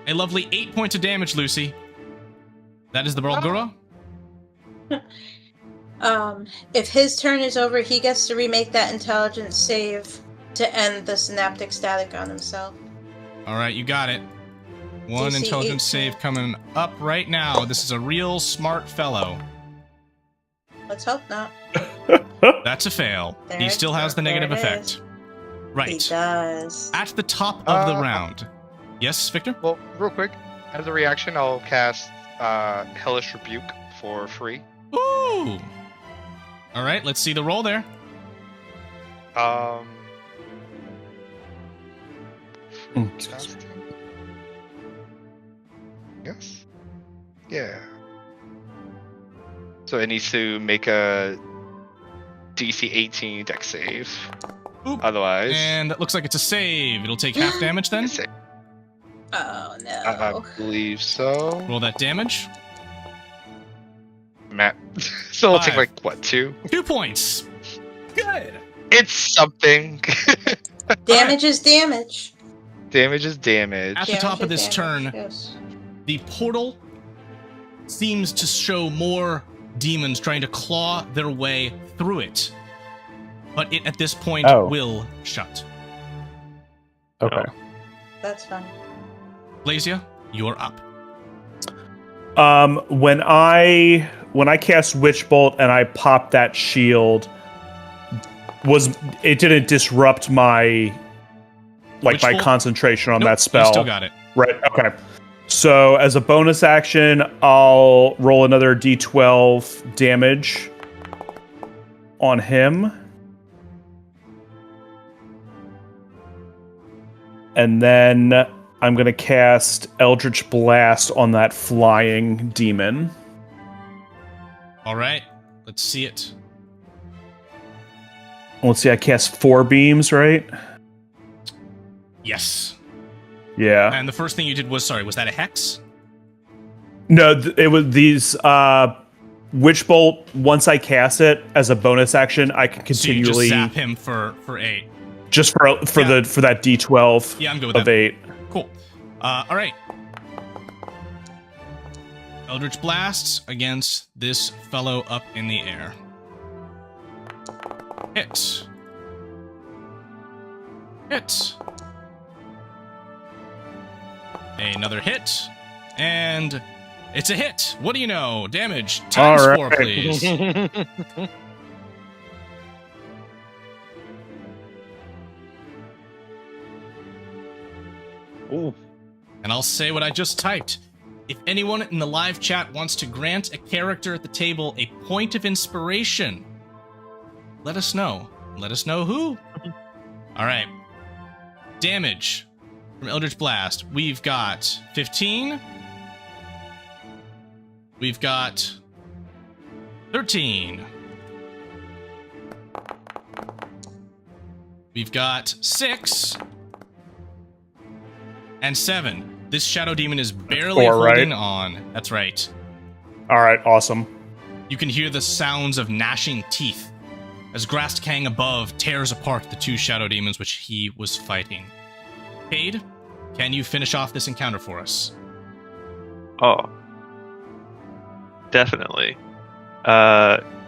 A lovely 8 points of damage, Lucy. That is the Barlgura. If his turn is over, he gets to remake that intelligence save to end the synaptic static on himself. All right, you got it. 1 DC intelligence 18. save coming up right now. This is a real smart fellow. Let's hope not. That's a fail. There He it- still has the there negative it effect. He Right. does. At the top of the Uh, round. Yes, Victor? Well, real quick, as a reaction, I'll cast Hellish Rebuke for free. Ooh. All right, let's see the roll there. Casting. Yes. Yeah. So it needs to make a DC 18 dex save. Oop. Otherwise, And it looks like it's a save. It'll take half damage then. it's a- Oh no. I believe so. Roll that damage. Matt. So it'll take 5. like what, 2? 2 points. Good. It's something. Damage is damage. Damage is damage. At the Damage top of is this damage, turn, yes. the portal seems to show more demons trying to claw their way through it. But it, at this point, Oh. will shut. Okay. That's fine. Blazia, you're up. When I cast Witch Bolt and I popped that shield, it didn't disrupt my Witch my Bolt? concentration on Nope, that spell. You still got it. Right. Okay. So as a bonus action, I'll roll another D12 damage on him. And then I'm going to cast Eldritch Blast on that flying demon. All right, let's see it. Let's see, I cast 4 beams, right? Yes. Yeah. And the first thing you did was, was that a hex? No, it was these Witch Bolt. Once I cast it as a bonus action, I can continually So you just zap him for 8. just for Yeah. for that D12 Yeah, I'm good with of that. 8. Cool. All right. Eldritch blasts against this fellow up in the air. Hit. Hit. Another hit. And it's a hit. What do you know? Damage times All 4, right. please. Ooh. And I'll say what I just typed. If anyone in the live chat wants to grant a character at the table a point of inspiration, let us know. Let us know who. All right. Damage from Eldritch Blast. We've got 15. We've got 13. We've got 6. And 7. This shadow demon is barely 4, right? holding on. That's right. All right, awesome. You can hear the sounds of gnashing teeth as Grast Kang above tears apart the 2 shadow demons which he was fighting. Cade, can you finish off this encounter for us? Oh. Definitely.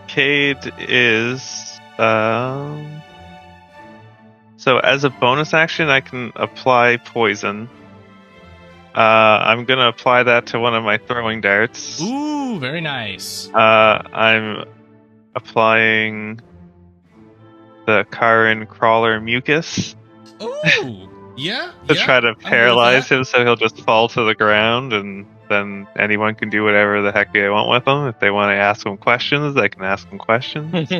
Cade is... So as a bonus action, I can apply poison. I'm going to apply that to one of my throwing darts. Ooh, very nice. I'm applying the Karin Crawler Mucus Ooh, yeah. to yeah, try to I'm good with paralyze that. him so he'll just fall to the ground, and then anyone can do whatever the heck they want with him. If they want to ask him questions, they can ask him questions.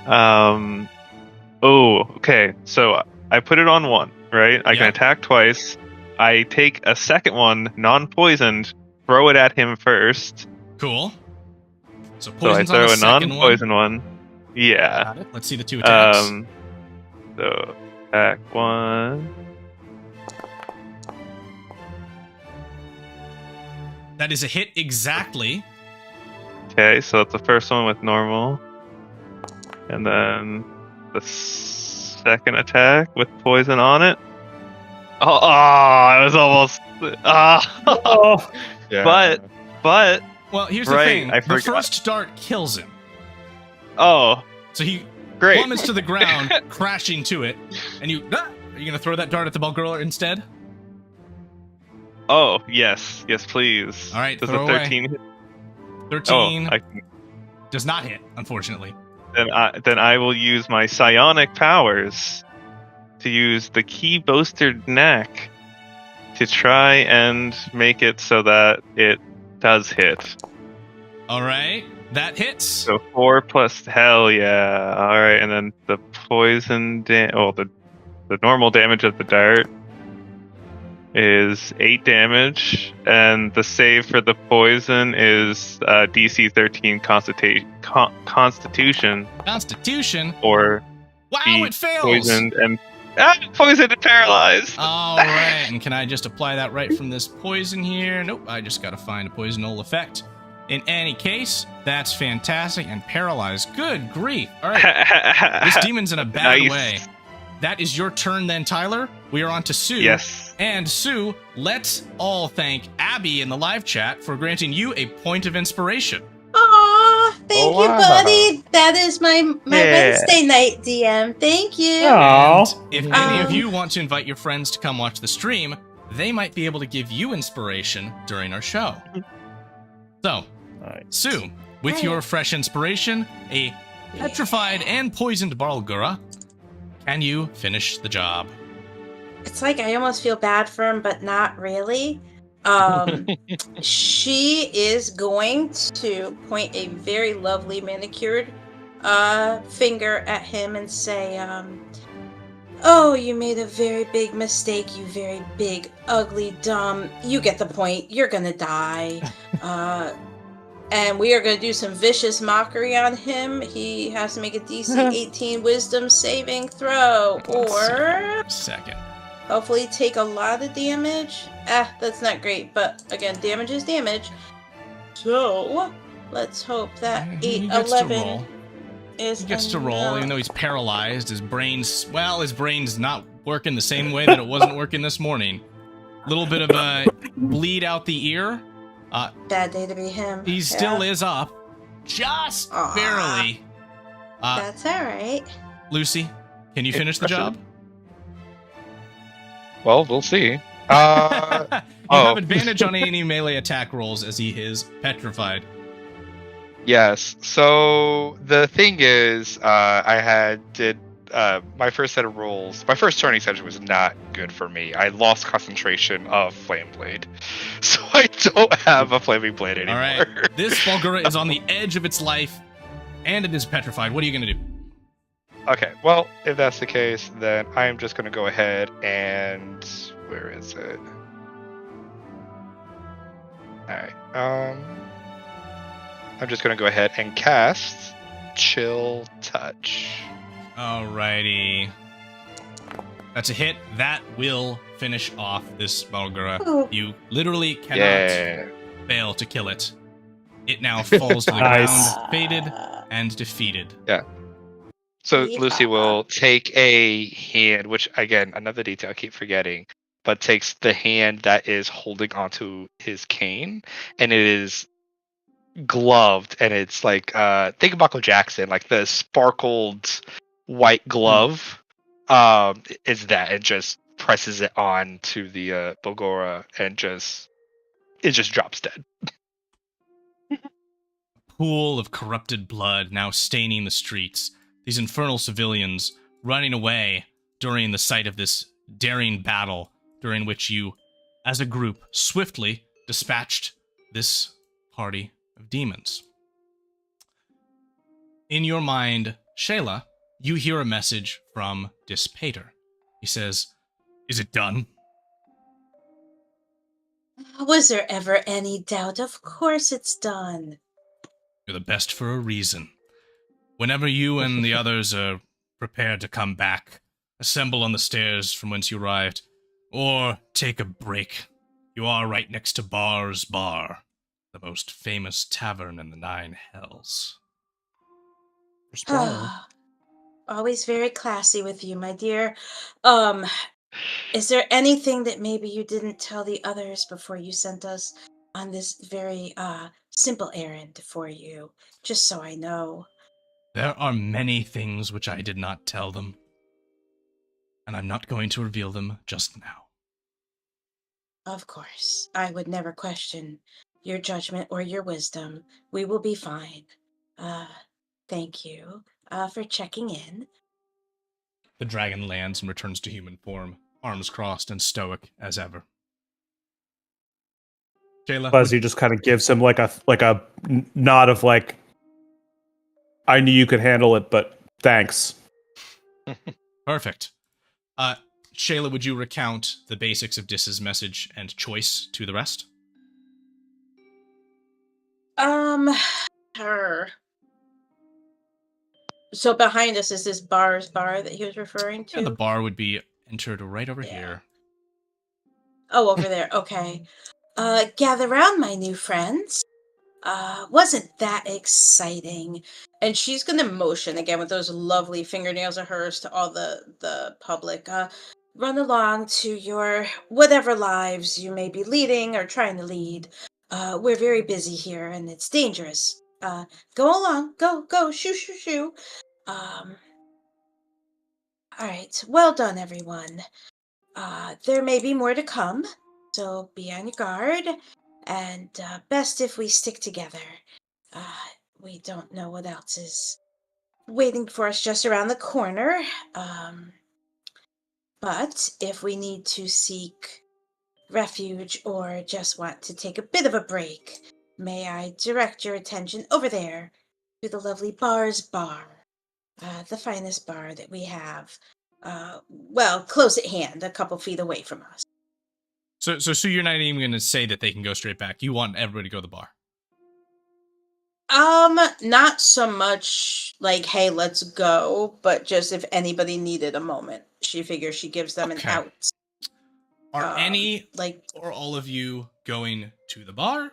Oh, okay. So I put it on 1, right? I can Yeah. attack twice. I take a second one, non-poisoned, throw it at him first. Cool. So So I poison's on throw the a second non-poison one. Yeah. Got it. Let's see the 2 attacks. So attack 1. That is a hit exactly. Okay, so that's the first one with normal. And then the second attack with poison on it. Oh, I was almost... Oh, But, Well, here's Right, the thing. I The forgot. first dart kills him. oh, So he great. plummets to the ground, crashing to it. And you... Ah! Are you going to throw that dart at the Bulgurler instead? Oh, yes. Yes, please. All right, Does throw a away. 13 hit? 13 Oh, does not hit, unfortunately. then I will use my psionic powers to use the key boasted neck to try and make it so that it does hit. All right, that hits. So 4 plus, hell yeah. All right, and then the poison, the normal damage of the dart is 8 damage, and the save for the poison is DC 13 Constitution. Constitution. Or Wow, be it fails. poisoned and paralyzed. All right, and can I just apply that right from this poison here? Nope, I just got to find a poisonal effect. In any case, that's fantastic, and paralyzed. Good grief. All right, this demon's in a bad Nice. way. That is your turn then, Tyler. We are on to Sue. Yes. And Sue, let's all thank Abby in the live chat for granting you a point of inspiration. Aw, thank you, wow. buddy. That is my Yeah. Wednesday night DM. Thank you. Aw. And if any of Um, you want to invite your friends to come watch the stream, they might be able to give you inspiration during our show. So, Nice. Sue, with your fresh inspiration, a petrified and poisoned Barlgura, can you finish the job? It's like I almost feel bad for him, but not really. She is going to point a very lovely manicured finger at him and say, oh, you made a very big mistake, you very big, ugly, dumb. You get the point. You're gonna die. And we are going to do some vicious mockery on him. He has to make a DC 18 wisdom saving throw, or Second. hopefully take a lot of damage. That's not great, but again, damage is damage. So, let's hope that He 8, gets to 11 roll. is He gets to roll, enough. even though he's paralyzed. His brain's not working the same way that it wasn't working this morning. Little bit of a bleed out the ear. Bad day to be him. He still is up, just Aw. barely. That's alright. Lucy, can you finish the job? Well, we'll see. You Oh. have advantage on any melee attack rolls as he is petrified. Yes. So the thing is, I did my first set of rolls. My first turning session was not good for me. I lost concentration of Flame Blade, so I don't have a Flaming Blade anymore. All right, this Barlgura is on the edge of its life, and it is petrified. What are you gonna do? Okay. Well, if that's the case, then I'm just gonna go ahead and where is it? All right. I'm just gonna go ahead and cast Chill Touch. Alrighty. That's a hit. That will finish off this Barlgura. Oh. You literally cannot Yeah. fail to kill it. It now falls to the Nice. ground, faded and defeated. So Yeah. Lucy will take a hand, which again, another detail I keep forgetting, but takes the hand that is holding onto his cane, and it is gloved, and it's like think of Michael Jackson, like the sparkled white glove. Is that it just presses it on to the Bogora and it just drops dead. Pool of corrupted blood now staining the streets. These infernal civilians running away during the sight of this daring battle, during which you, as a group, swiftly dispatched this party of demons. In your mind, Shayla, you hear a message from Dispater. He says, "Is it done?" Was there ever any doubt? Of course it's done. You're the best for a reason. Whenever you and the others are prepared to come back, assemble on the stairs from whence you arrived, or take a break. You are right next to Bar's Bar, the most famous tavern in the 9 hells. Always very classy with you, my dear. Is there anything that maybe you didn't tell the others before you sent us on this very simple errand for you? Just so I know. There are many things which I did not tell them, and I'm not going to reveal them just now. Of course, I would never question your judgment or your wisdom. We will be fine. Thank you for checking in. The dragon lands and returns to human form, arms crossed and stoic as ever. Shayla? Fuzzy just kind of gives him like a nod of like, I knew you could handle it, but thanks. Perfect. Shayla, would you recount the basics of Dis's message and choice to the rest? Her. So behind us is this bar that he was referring to? Yeah, the bar would be entered right over Yeah. here. Oh, over there. Okay. Gather round, my new friends. Wasn't that exciting? And she's gonna motion again with those lovely fingernails of hers to all the public. Run along to your whatever lives you may be leading or trying to lead. We're very busy here and it's dangerous. Go along. Go. Shoo. All right. Well done, everyone. There may be more to come, so be on your guard. And best if we stick together. We don't know what else is waiting for us just around the corner. But if we need to seek refuge or just want to take a bit of a break, may I direct your attention over there to the lovely Bar's Bar, the finest bar that we have. Well, close at hand, a couple feet away from us. So you're not even going to say that they can go straight back. You want everybody to go to the bar. Not so much like, hey, let's go, but just if anybody needed a moment. She figures she gives them an out. Are any, like, or all of you going to the bar?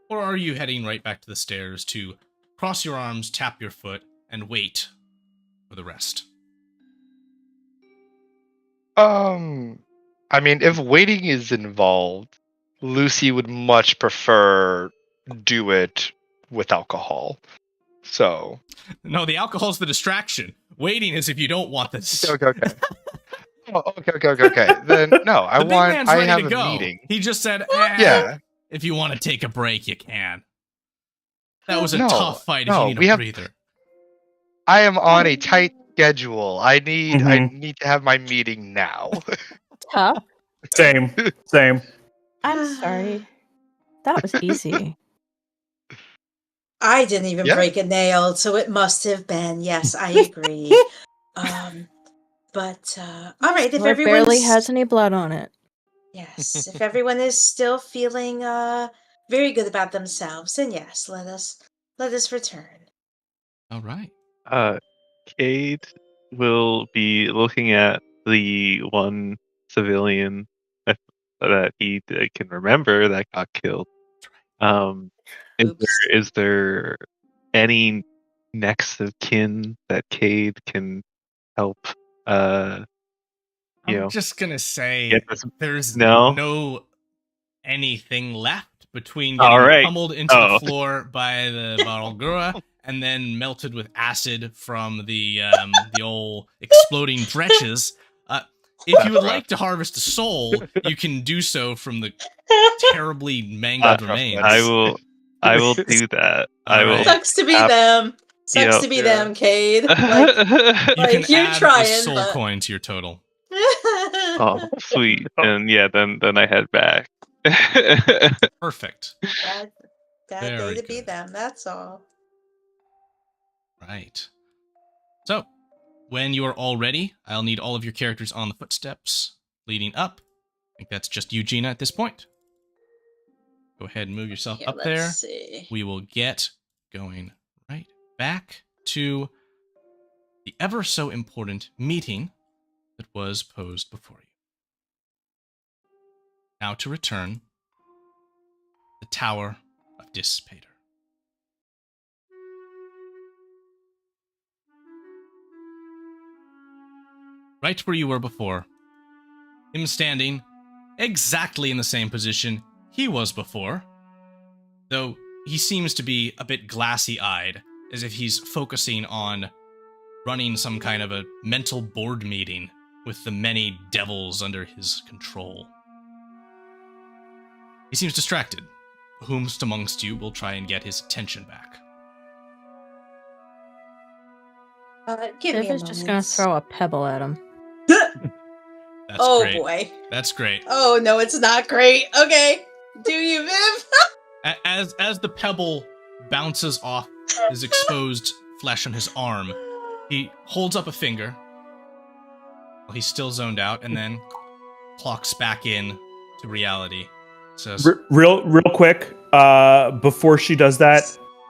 Or are you heading right back to the stairs to cross your arms, tap your foot, and wait for the rest? I mean, if waiting is involved, Lucy would much prefer do it with alcohol. So. No, the alcohol's the distraction. Waiting is if you don't want this. Okay. Okay. Then no, I have a meeting. He just said, yeah. If you want to take a break, you can. That was a tough fight if you need a breather. I am on a tight schedule. I need to have my meeting now. Tough. Same. I'm sorry. That was easy. I didn't even break a nail, so it must have been. Yes, I agree. But all right, if everyone barely has any blood on it. Yes, if everyone is still feeling very good about themselves, then yes, let us return. All right. Cade will be looking at the one civilian that he can remember that got killed. Is there any next of kin that Cade can help? I'm just gonna say there's no anything left between getting pummeled into the floor by the Baralgura and then melted with acid from the old exploding dretches. If you would like to harvest a soul, you can do so from the terribly mangled remains. I will do that. I will. Sucks to be them. Sucks to be them, Cade. Like you you're can trying, add a soul but... coin to your total. Oh, sweet. And then I head back. Perfect. Bad day to be them, that's all. Right. So, when you are all ready, I'll need all of your characters on the footsteps leading up. I think that's just you, Gina, at this point. Go ahead and move yourself up there. See. We will get going right back to the ever so important meeting that was posed before you. Now to return, the Tower of Dissipator. Right where you were before. Him standing exactly in the same position he was before, though he seems to be a bit glassy-eyed, as if he's focusing on running some kind of a mental board meeting with the many devils under his control. He seems distracted. Whomst amongst you will try and get his attention back? Give me a Viv is moment. just gonna throw a pebble at him. That's great. Boy. That's great. Oh no, it's not great. Okay. Do you, Viv? As the pebble bounces off his exposed flesh on his arm, he holds up a finger. Well, he's still zoned out, and then clocks back in to reality. Says, Real quick, before she does that,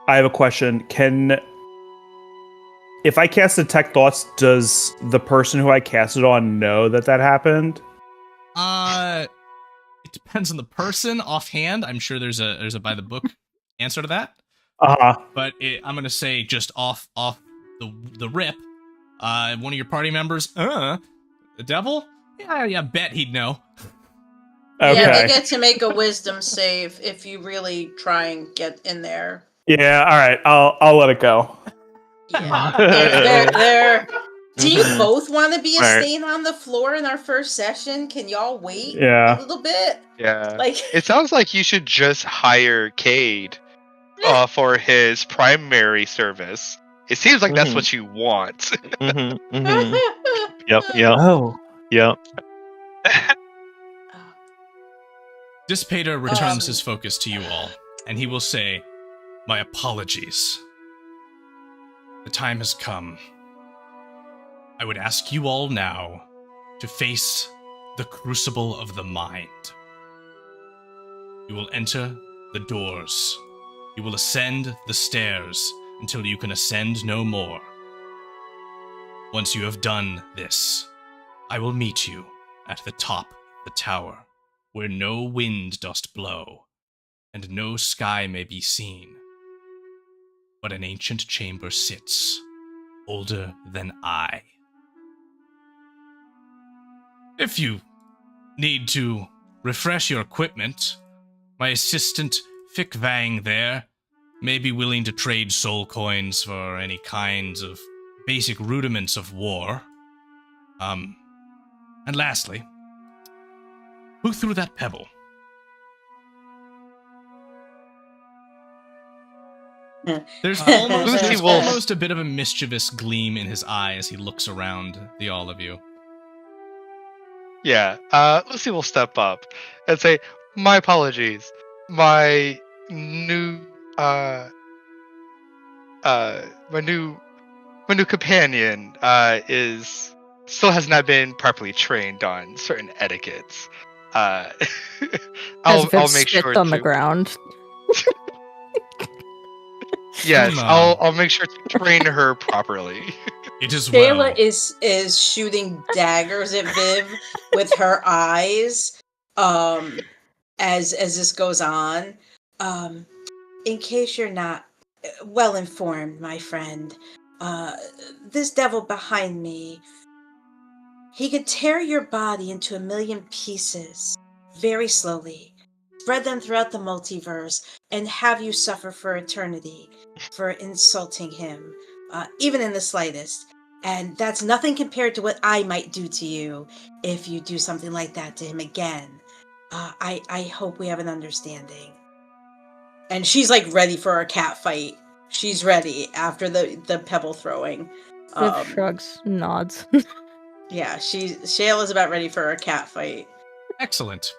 I have a question. If I cast Detect Thoughts, does the person who I cast it on know that happened? it depends on the person. Offhand, I'm sure there's a by the book answer to that. But I'm gonna say just off the rip. One of your party members, the devil? Yeah, bet he'd know. Okay. Yeah, they get to make a wisdom save if you really try and get in there. Yeah, all right. I'll let it go. Yeah. They're Do you both want to be a stain on the floor in our first session? Can y'all wait a little bit? Yeah. Like, it sounds like you should just hire Cade for his primary service. It seems like that's what you want. Yep. Oh. Yep. Dissipator returns his focus to you all, and he will say, "My apologies. The time has come. I would ask you all now to face the crucible of the mind. You will enter the doors. You will ascend the stairs until you can ascend no more. Once you have done this, I will meet you at the top of the tower, where no wind doth blow, and no sky may be seen. But an ancient chamber sits, older than I. If you need to refresh your equipment, my assistant Fick Vang there may be willing to trade soul coins for any kinds of basic rudiments of war. And lastly, who threw that pebble? There's almost a bit of a mischievous gleam in his eye as he looks around the all of you. Yeah, Lucy will step up and say, "My apologies. My new companion still has not been properly trained on certain etiquettes. I'll make sure on the ground. Yes, I'll make sure to train her properly." It is well. Shayla is shooting daggers at Viv with her eyes as this goes on. In case you're not well informed, my friend, this devil behind me, he could tear your body into 1,000,000 pieces very slowly, spread them throughout the multiverse, and have you suffer for eternity for insulting him, even in the slightest. And that's nothing compared to what I might do to you if you do something like that to him again. I hope we have an understanding. And she's like ready for a cat fight. She's ready after the pebble throwing. Viv shrugs, nods. Yeah, Shayla's about ready for a cat fight. Excellent.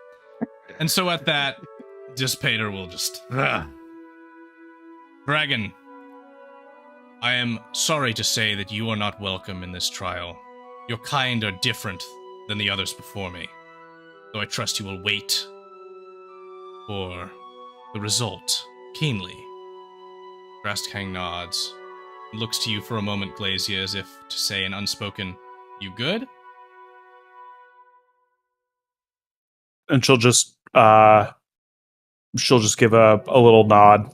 And so at that, Dissipator will just... Dragon, I am sorry to say that you are not welcome in this trial. Your kind are different than the others before me, though I trust you will wait for the result keenly. Grasthang nods, looks to you for a moment, Glacia, as if to say an unspoken, "You good?" And she'll just give a little nod.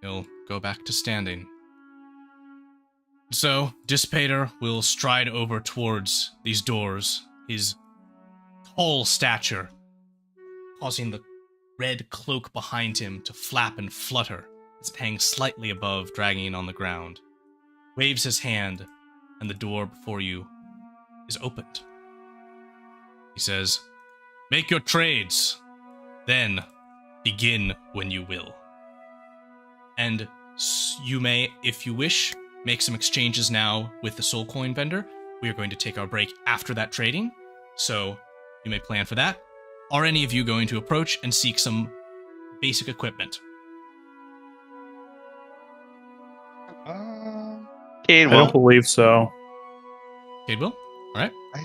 He'll go back to standing. So, Dissipator will stride over towards these doors, his tall stature causing the red cloak behind him to flap and flutter as it hangs slightly above, dragging on the ground. Waves his hand, and the door before you is opened. He says, "Make your trades, then begin when you will. And you may, if you wish, make some exchanges now with the soul coin vendor. We are going to take our break after that trading, so you may plan for that. are any of you going to approach and seek some basic equipment? Cade I don't won't. believe so. Cade will? Alright. I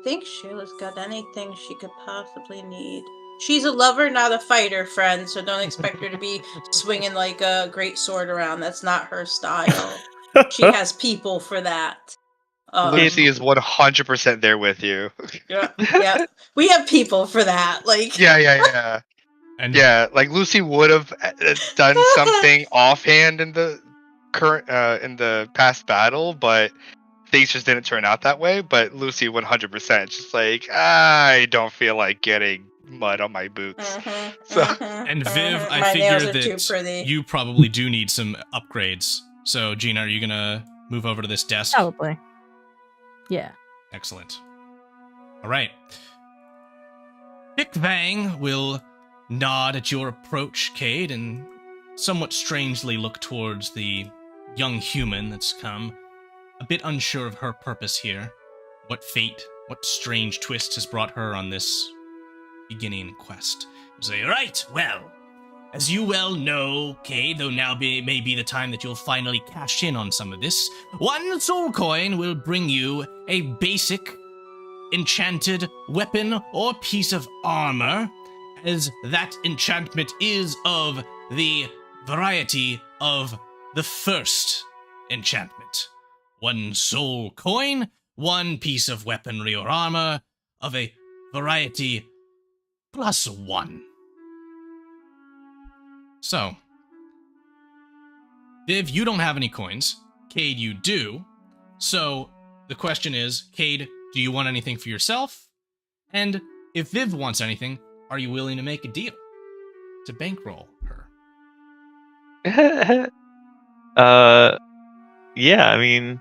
think Shayla's got anything she could possibly need. She's a lover, not a fighter, friend, so don't expect her to be swinging like a great sword around. That's not her style. She has people for that. Lucy is 100% there with you. Yeah. We have people for that. Like, Yeah. And Yeah, like Lucy would have done something offhand in the in the past battle, but things just didn't turn out that way. But Lucy 100% just like, I don't feel like getting mud on my boots. and Viv, I My nails figure are too that pretty. you probably do need some upgrades. So, Gina, are you gonna move over to this desk? Probably. Yeah. Excellent. All right. Big Bang will nod at your approach, Cade, and somewhat strangely look towards the young human that's come, a bit unsure of her purpose here. What fate, what strange twist has brought her on this beginning quest. You'll say, right, well, as you well know, Cade, though now may be the time that you'll finally cash in on some of this, one soul coin will bring you a basic enchanted weapon or piece of armor, as that enchantment is of the variety of the first enchantment. One soul coin, one piece of weaponry or armor of a variety +1. So, Viv, you don't have any coins. Cade, you do. So, the question is, Cade, do you want anything for yourself? And if Viv wants anything, are you willing to make a deal to bankroll her? Yeah, I mean,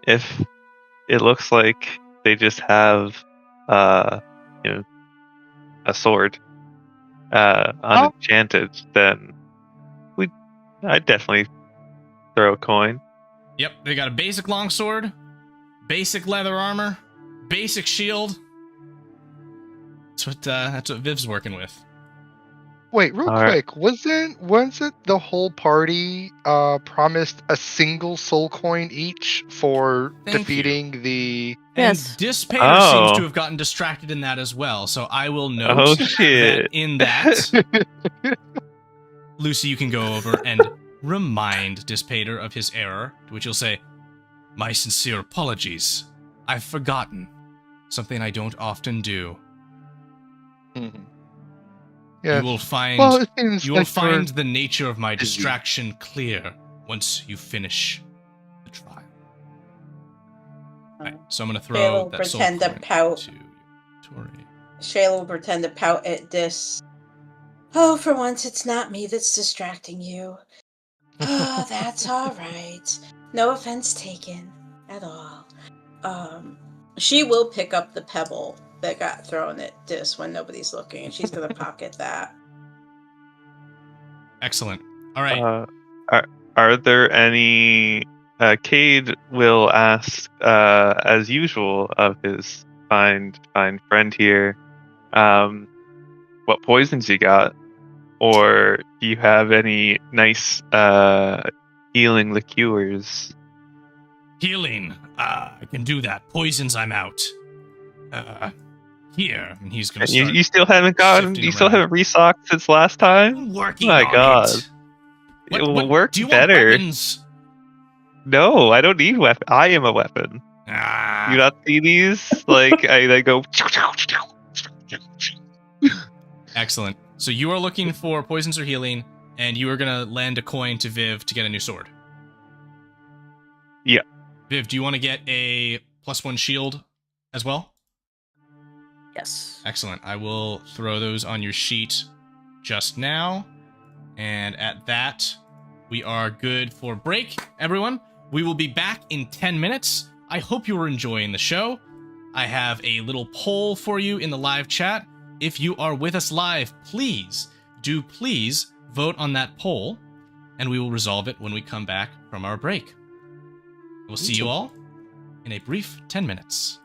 if it looks like they just have, a sword, unenchanted, then I'd definitely throw a coin. Yep, they got a basic longsword, basic leather armor, basic shield. That's what Viv's working with. Wait, real quick, wasn't the whole party promised a single soul coin each for defeating the? And Yes. Dissipator seems to have gotten distracted in that as well, so I will note Oh, shit. that in that, Lucy, you can go over and remind Dissipator of his error, to which you'll say, my sincere apologies. I've forgotten. Something I don't often do. Mm-hmm. Yeah. You will find the nature of my distraction clear once you finish the trial. Right, so I'm going to throw that soul pretend to coin pout. to Tori. Shayla will pretend to pout at Dis. Oh, for once it's not me that's distracting you. Oh, that's all right. No offense taken at all. She will pick up the pebble that got thrown at Dis when nobody's looking, and she's gonna pocket that. Excellent. All right. Are there any? Cade will ask, as usual, of his fine friend here, what poisons you got, or do you have any nice healing liqueurs? Healing. I can do that. Poisons, I'm out. Here. And he's going to start. You still haven't gotten. sifting You still around. haven't restocked since last time. I'm working My on God. it. It will work do you better. Want weapons? No, I don't need weapon. I am a weapon. You not see these? Like I go. Excellent. So you are looking for poisons or healing, and you are going to lend a coin to Viv to get a new sword. Yeah. Viv, do you want to get a +1 shield as well? Yes. Excellent. I will throw those on your sheet just now. And at that, we are good for break, everyone. We will be back in 10 minutes. I hope you are enjoying the show. I have a little poll for you in the live chat. If you are with us live, please vote on that poll, and we will resolve it when we come back from our break. We'll see you all in a brief 10 minutes.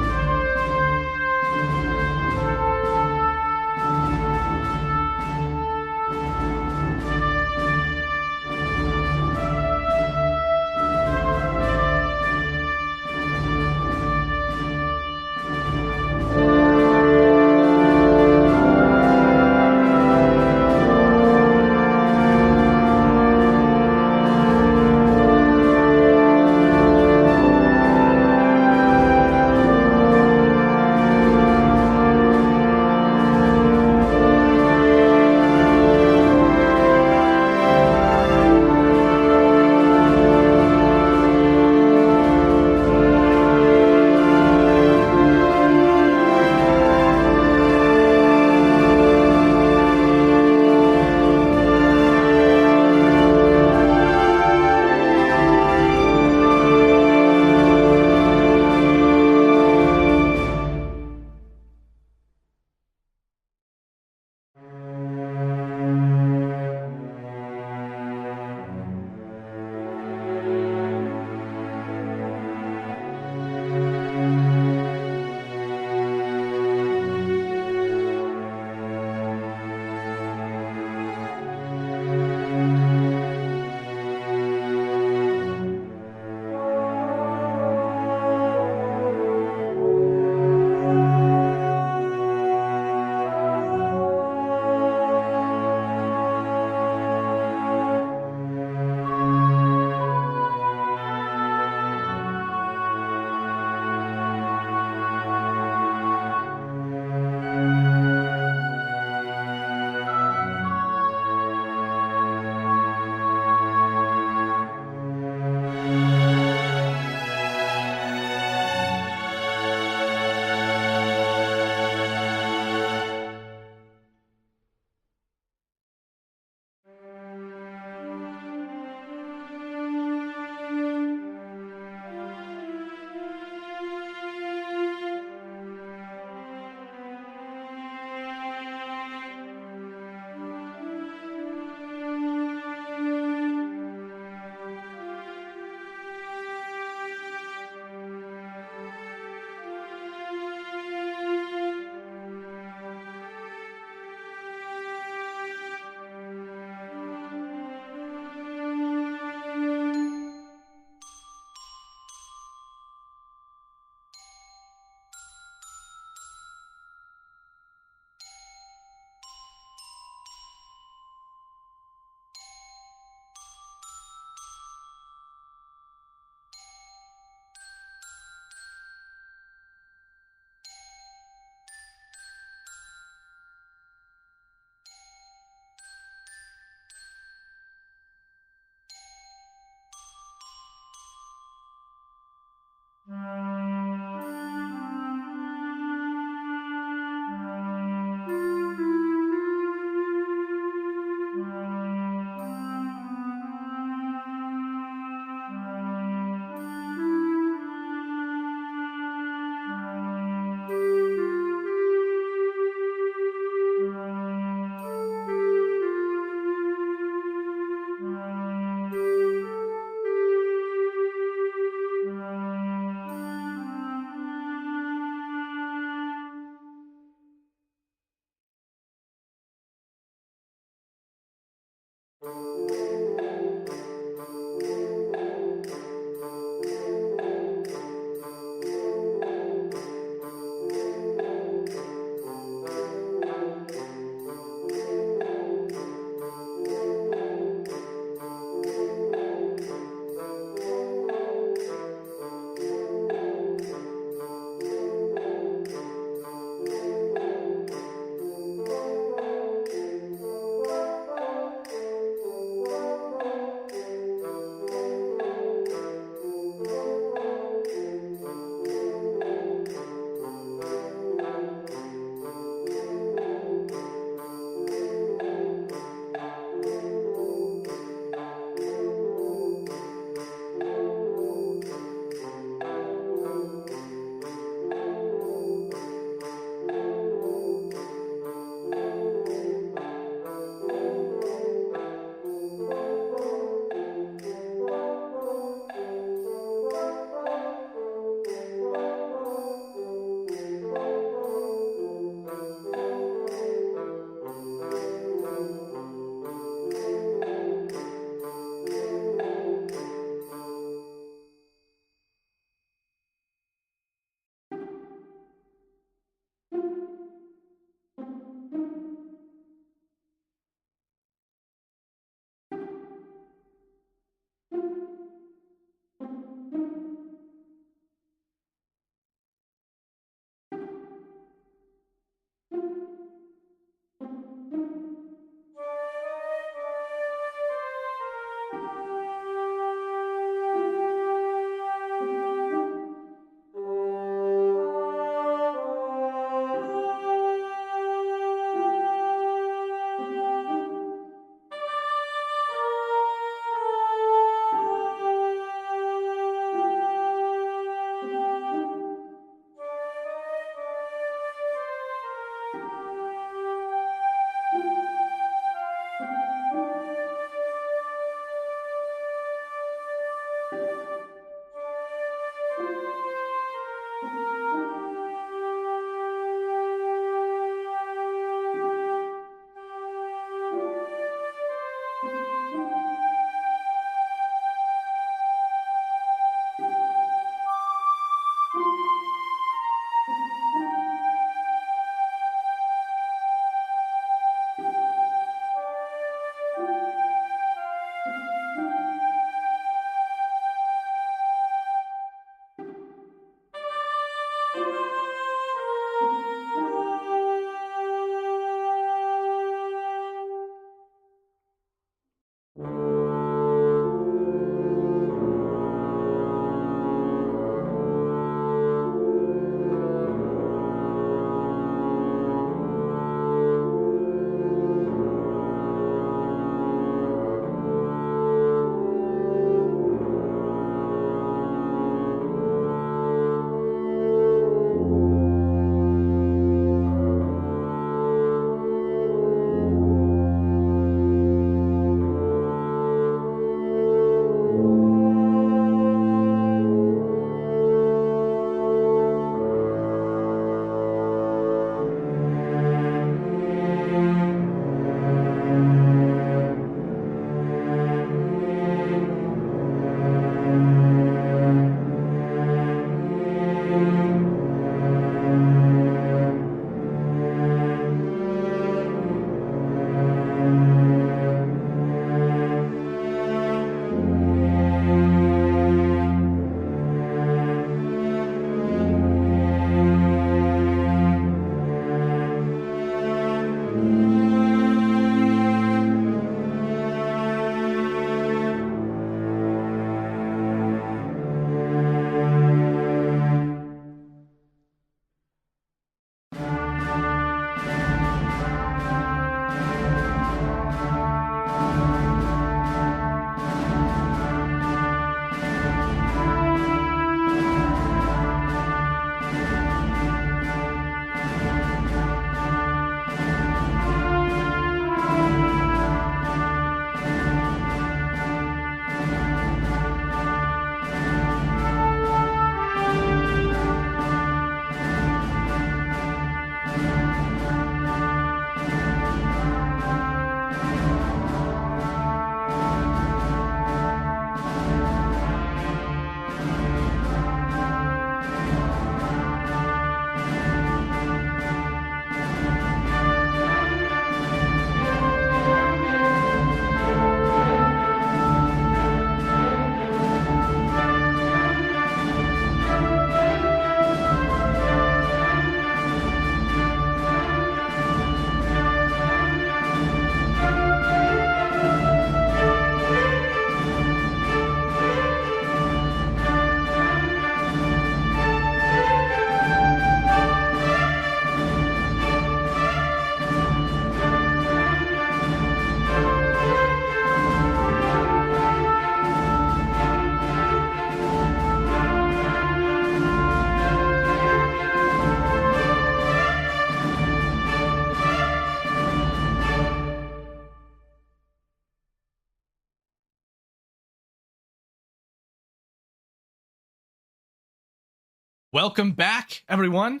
Welcome back, everyone.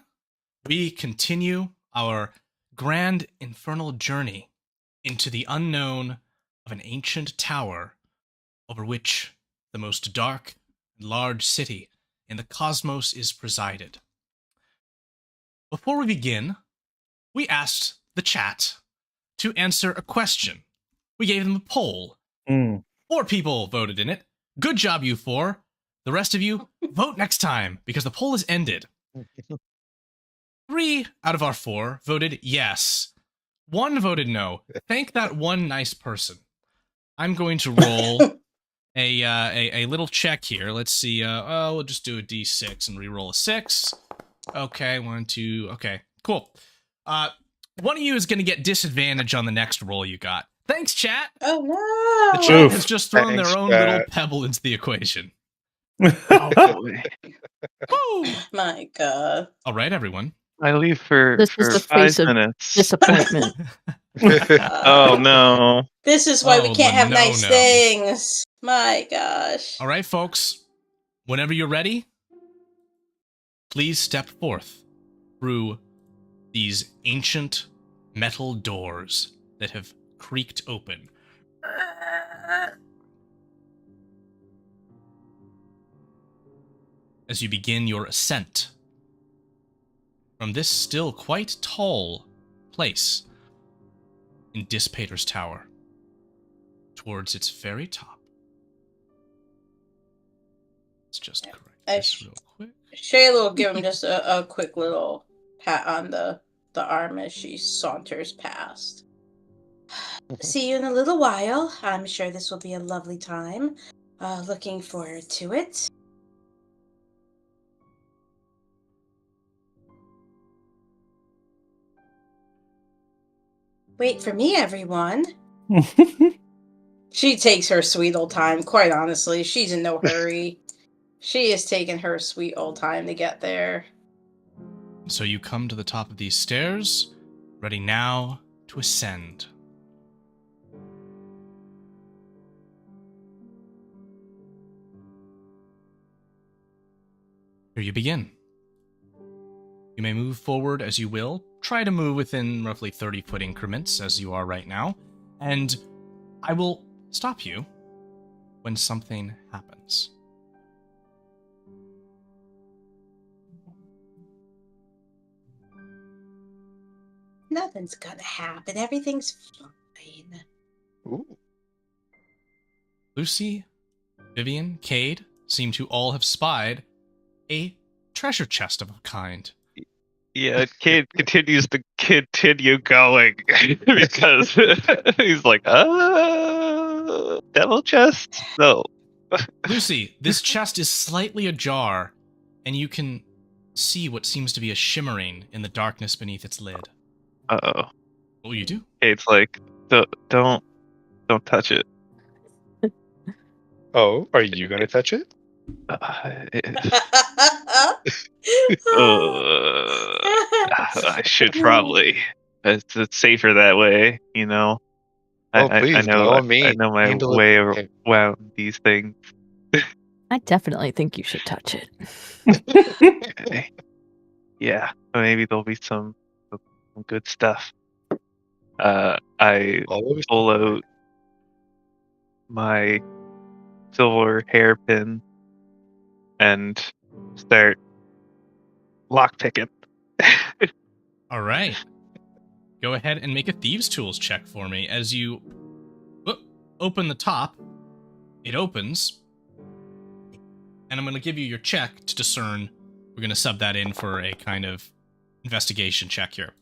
We continue our grand infernal journey into the unknown of an ancient tower over which the most dark and large city in the cosmos is presided. Before we begin, we asked the chat to answer a question. We gave them a poll. 4 people voted in it. Good job, you 4. The rest of you, vote next time, because the poll is ended. 3 out of our 4 voted yes. 1 voted no. Thank that one nice person. I'm going to roll a little check here. Let's see. We'll just do a d6 and re-roll a 6. Okay, 1, 2. Okay, cool. One of you is going to get disadvantage on the next roll you got. Thanks, chat. Oh no! The chat has just thrown Thanks, their own chat. little pebble into the equation. Oh, Woo! My God. All right, everyone. I leave for This is the 5 face of minutes. disappointment. Oh no. This is why we Oh, can't have no, nice no. things. My gosh. All right, folks. Whenever you're ready, please step forth through these ancient metal doors that have creaked open. As you begin your ascent from this still quite tall place in Dissipator's Tower towards its very top. Let's just correct this real quick. Shayla will give him just a quick little pat on the arm as she saunters past. See you in a little while. I'm sure this will be a lovely time. Looking forward to it. Wait for me, everyone. She takes her sweet old time, quite honestly. She's in no hurry. She is taking her sweet old time to get there. So you come to the top of these stairs, ready now to ascend. Here you begin. You may move forward as you will. Try to move within roughly 30-foot increments as you are right now. And I will stop you when something happens. Nothing's gonna happen. Everything's fine. Ooh. Lucy, Vivian, Cade seem to all have spied a treasure chest of a kind. Yeah, kid continues to continue going because he's like, devil chest? No. Lucy, this chest is slightly ajar, and you can see what seems to be a shimmering in the darkness beneath its lid. Uh-oh. What will you do? Kate's like, don't touch it. Oh, are you gonna touch it? I should probably. It's safer that way, you know. Oh, please, I know. by all means, I know my handle it. way around these things. I definitely think you should touch it. Okay. Yeah, maybe there'll be some good stuff. I Always. pull out my silver hairpin and start lockpicking. All right. Go ahead and make a Thieves' Tools check for me. As you open the top, it opens. And I'm going to give you your check to discern. We're going to sub that in for a kind of investigation check here.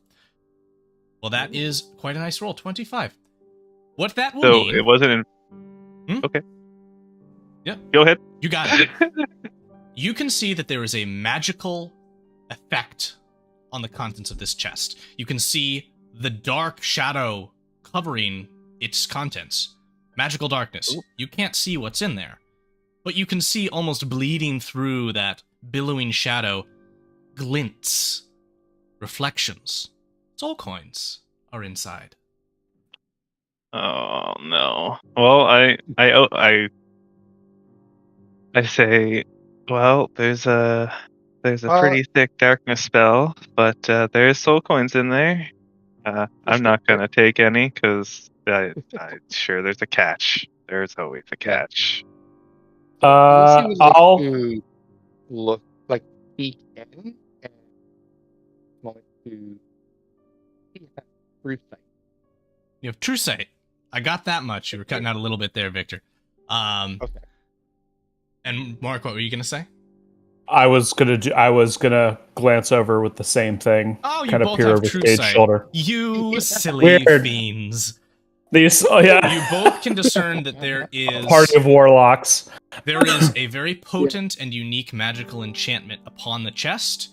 Well, that is quite a nice roll, 25. What that will mean... So it wasn't in... Okay. Yeah. Go ahead. You got it. You can see that there is a magical effect on the contents of this chest. You can see the dark shadow covering its contents. Magical darkness. Ooh. You can't see what's in there. But you can see almost bleeding through that billowing shadow glints, reflections. Soul coins are inside. Oh no. Well, I say, well, there's there's a pretty thick darkness spell, but there's soul coins in there. I'm not gonna take any because I'm sure there's a catch. There's always a catch. Lucy would like I'll to look like peek in and want to see that through sight. You have true sight. I got that much. You were cutting out a little bit there, Victor. Okay. And Mark, what were you gonna say? I was gonna glance over with the same thing. Oh, you kind of both peer have over true Cade's sight. shoulder. You silly Weird. fiends. These, oh yeah, You both can discern that there is a party of warlocks. there is a very potent and unique magical enchantment upon the chest,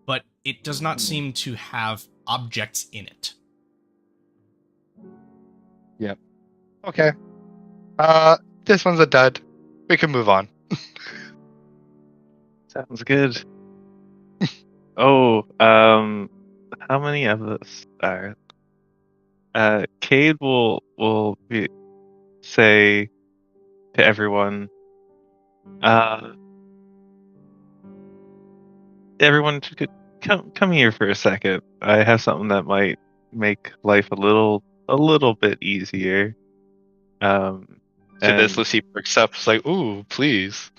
but it does not seem to have objects in it. Okay. This one's a dud. We can move on. Sounds good. How many of us are? Cade will say to everyone, everyone come here for a second. I have something that might make life a little bit easier. To this, And Lucy perks up. It's like, ooh, please.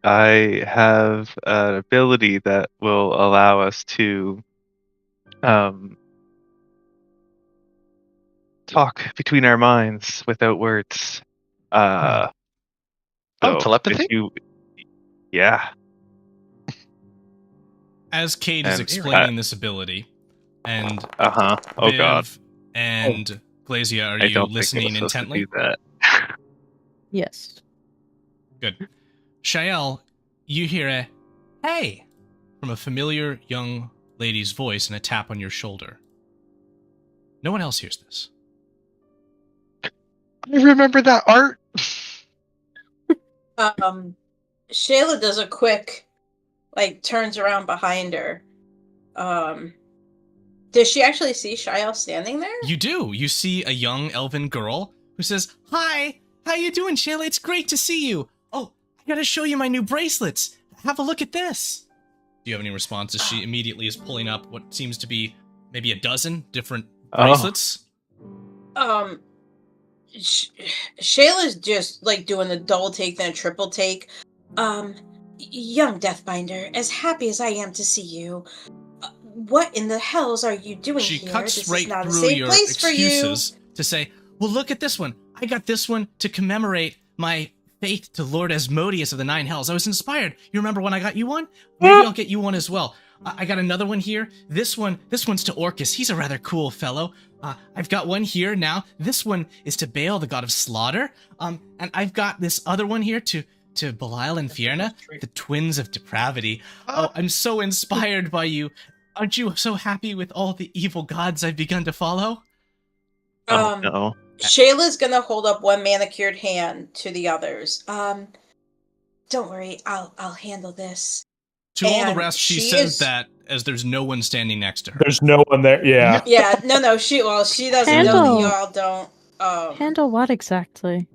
I have an ability that will allow us to talk between our minds without words. So Telepathy? Yeah. As Cade is And- explaining this ability, and Oh Viv god. and Glazia, are I you don't listening think we're supposed intently? to do that. Yes. Good. Shael, you hear a "Hey" from a familiar young lady's voice and a tap on your shoulder. No one else hears this. I remember that art. Shayla does a quick, turns around behind her. Does she actually see Shael standing there? You do. You see a young elven girl who says, "Hi, how you doing, Shayla? It's great to see you. Oh, I gotta show you my new bracelets. Have a look at this." Do you have any responses? She immediately is pulling up what seems to be maybe a dozen different bracelets. Shayla's just doing the double take, then a triple take. Young Deathbinder, as happy as I am to see you, what in the hells are you doing She here? cuts This right is not a through safe your place for you. excuses to say, "Well, look at this one. I got this one to commemorate my faith to Lord Asmodeus of the Nine Hells. I was inspired. You remember when I got you one? Maybe I'll get you one as well. I got another one here. This one's to Orcus. He's a rather cool fellow. I've got one here now. This one is to Baal, the god of slaughter. And I've got this other one here to Belial and Fierna, the twins of depravity. Oh, I'm so inspired by you. Aren't you so happy with all the evil gods I've begun to follow?" Oh no. Shayla's gonna hold up one manicured hand to the others. Don't worry, I'll handle this. To all the And rest, she she says is- that as there's no one standing next to her. There's no one there. Yeah. Yeah, no, she doesn't know that Handle. y'all don't. Handle what exactly?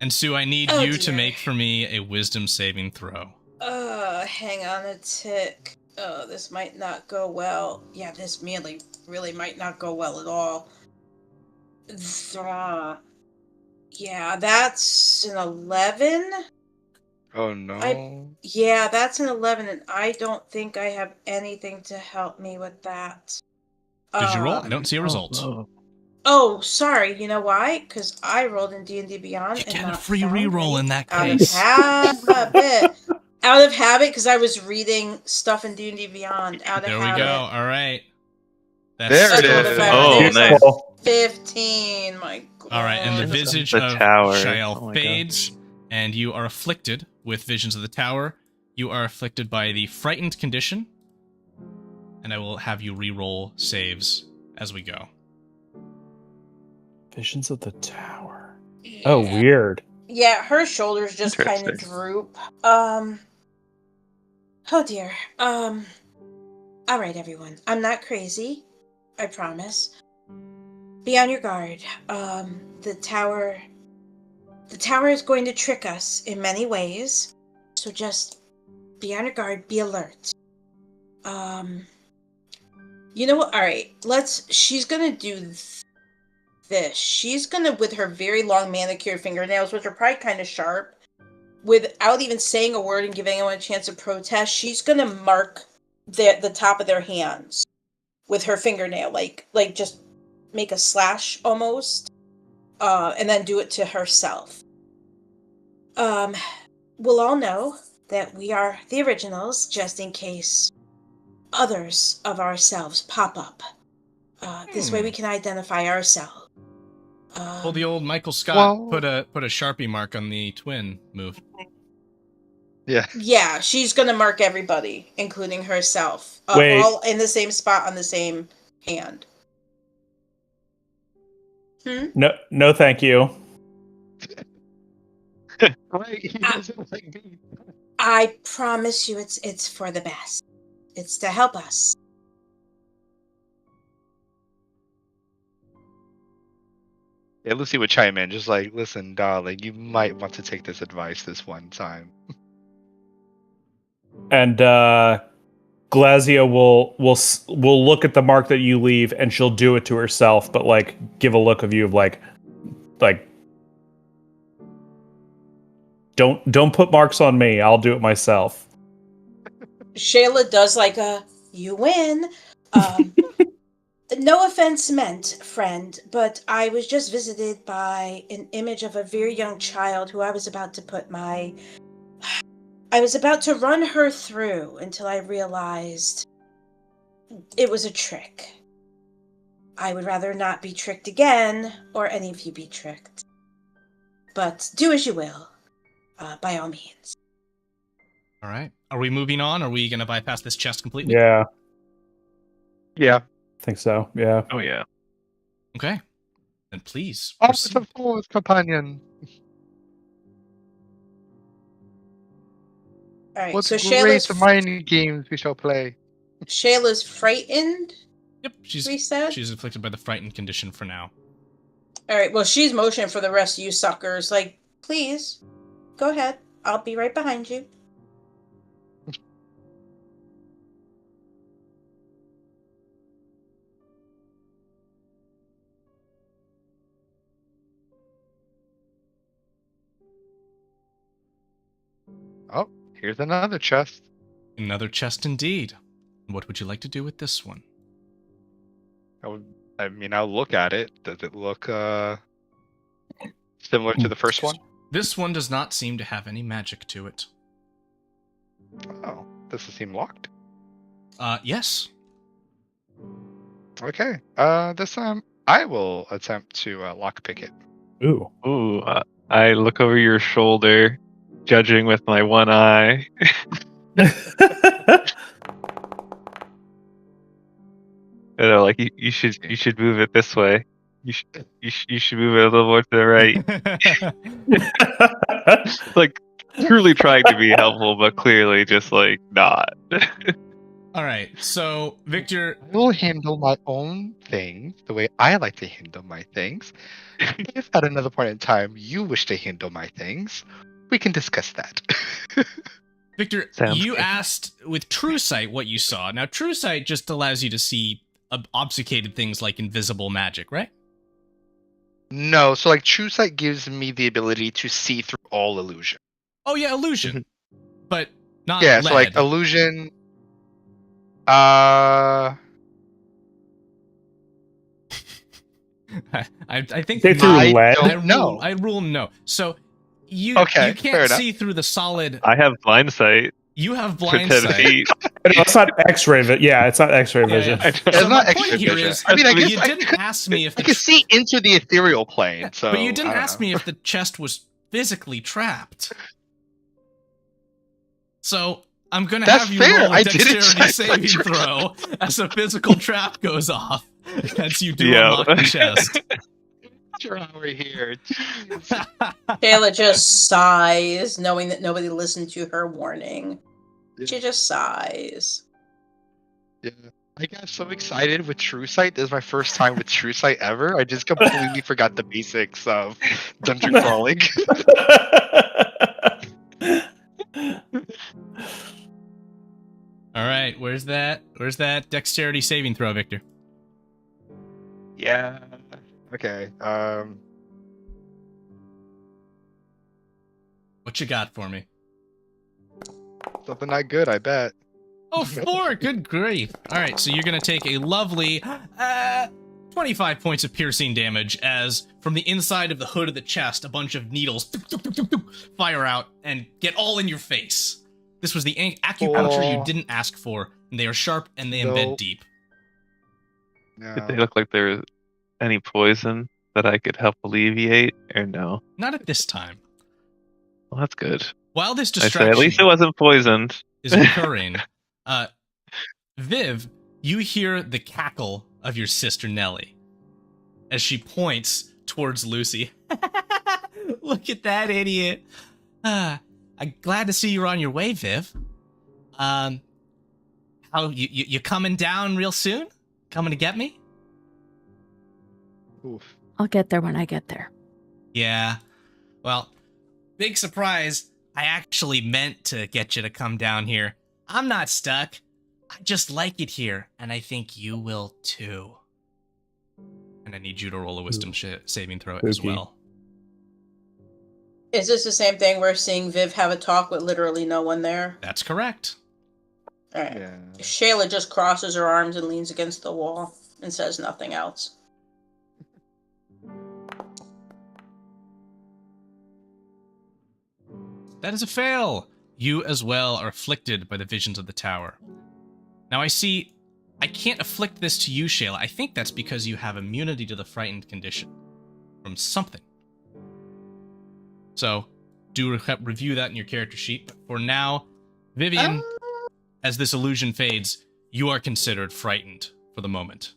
And Sue, I need Oh, you to dear. make for me a wisdom saving throw. Hang on a tick. This might not go well. Yeah, this really might not go well at all. Yeah, that's an 11. Oh no. Yeah, that's an 11, and I don't think I have anything to help me with that. Did you roll? I don't see a result. Oh, sorry. You know why? Because I rolled in D&D Beyond. You and get a not free Foundry. reroll in that Out case. of habit. Out of habit, because I was reading stuff in D&D Beyond. Out of There we habit. go. All right. That's There it That's is. what Oh, There's nice. a 15. My God. All right, and the Visions of visage the of tower. Shael Oh my fades, and you are afflicted with visions of the tower. You are afflicted by the frightened condition, and I will have you re-roll saves as we go. Visions of the tower. Oh, weird. Yeah, her shoulders just kind of Interesting. droop. Oh dear. All right, everyone. I'm not crazy. I promise. Be on your guard. The tower is going to trick us in many ways. So just Be on your guard. Be alert. You know what? All right. She's gonna do this. She's gonna, with her very long manicured fingernails, which are probably kind of sharp, without even saying a word and giving anyone a chance to protest, she's gonna mark the top of their hands with her fingernail, like just make a slash almost, and then do it to herself. We'll all know that we are the originals, just in case others of ourselves pop up. This way we can identify ourselves. Well, the old Michael Scott well- put a Sharpie mark on the twin move. Yeah. Yeah, she's gonna mark everybody, including herself. Wait. All in the same spot on the same hand. No, thank you. Right. He doesn't like me. I promise you it's for the best. It's to help us. Yeah, Lucy would chime in, just like, listen, darling, you might want to take this advice this one time. And Glazia will look at the mark that you leave, and she'll do it to herself, but like give a look of you of like don't put marks on me. I'll do it myself. Shayla does like a you win. No offense meant, friend, but I was just visited by an image of a very young child who I was about to run her through until I realized it was a trick. I would rather not be tricked again, or any of you be tricked. But do as you will, by all means. All right. Are we moving on? Are we going to bypass this chest completely? Yeah, Yeah. I think so. Yeah. Oh yeah. Okay. Then please Opposite proceed. force, companion. All right, What so great mind games we shall play. Shayla's frightened. Yep, We said. she's afflicted by the frightened condition for now. All right, well, she's motioning for the rest of you suckers. Like, please, go ahead. I'll be right behind you. Oh, here's another chest. Another chest indeed. What would you like to do with this one? I'll look at it. Does it look similar to the first one? This one does not seem to have any magic to it. Oh, does it seem locked? Yes. Okay. This time I will attempt to lockpick it. Ooh. Ooh, I look over your shoulder, judging with my one eye. And they're like, you should move it this way. You should move it a little more to the right. Like truly trying to be helpful, but clearly just like not. All right. So, Victor, I will handle my own things the way I like to handle my things. If at another point in time you wish to handle my things, we can discuss that. Victor, Sounds you good. asked with True Sight what you saw. Now, True Sight just allows you to see obfuscated things like invisible magic, right? No, so like True Sight gives me the ability to see through all illusion. Oh yeah, illusion, but not Yeah, lead. so like illusion. I think They threw I, lead? I don't know. I rule no. So you Okay, you fair can't enough. see through the solid. I have blind sight You have for blind 10 sight. feet. It's not X-ray. Yeah, it's not X-ray Yeah, vision. yeah. It's So not my extra point here vision. is, I mean, I guess you didn't ask me if I the can see into the ethereal plane. So, but you didn't I don't ask know. me if the chest was physically trapped. So I'm gonna That's have you fair. roll a I didn't dexterity check saving the throw as a physical trap goes off as you do Yeah. unlock the chest. Sure, we're here. Shayla just sighs, knowing that nobody listened to her warning. She just sighs. Yeah. I got so excited with True Sight. This is my first time with True Sight ever. I just completely forgot the basics of dungeon crawling. All right, where's that dexterity saving throw, Victor? Yeah. Okay. What you got for me? Something not good, I bet. Oh, 4! Good grief. All right, so you're going to take a lovely 25 points of piercing damage as from the inside of the hood of the chest, a bunch of needles fire out and get all in your face. This was the acupuncture you didn't ask for, and they are sharp and they embed deep. No. Did they look like there was any poison that I could help alleviate, or no? Not at this time. Well, that's good. While this I say, distraction at least it wasn't poisoned. is occurring, Viv, you hear the cackle of your sister Nellie as she points towards Lucy. Look at that idiot. I'm glad to see you're on your way, Viv. How you coming down real soon? Coming to get me? Oof. I'll get there when I get there. Yeah. Well, big surprise. I actually meant to get you to come down here. I'm not stuck. I just like it here, and I think you will too. And I need you to roll a wisdom saving throw as Spooky. well. Is this the same thing we're seeing Viv have a talk with literally no one there? That's correct. All right. Yeah. Shayla just crosses her arms and leans against the wall and says nothing else. That is a fail. You as well are afflicted by the visions of the tower. Now I see, I can't afflict this to you, Shayla. I think that's because you have immunity to the frightened condition from something. So, do review that in your character sheet. But for now, Vivian, as this illusion fades, you are considered frightened for the moment.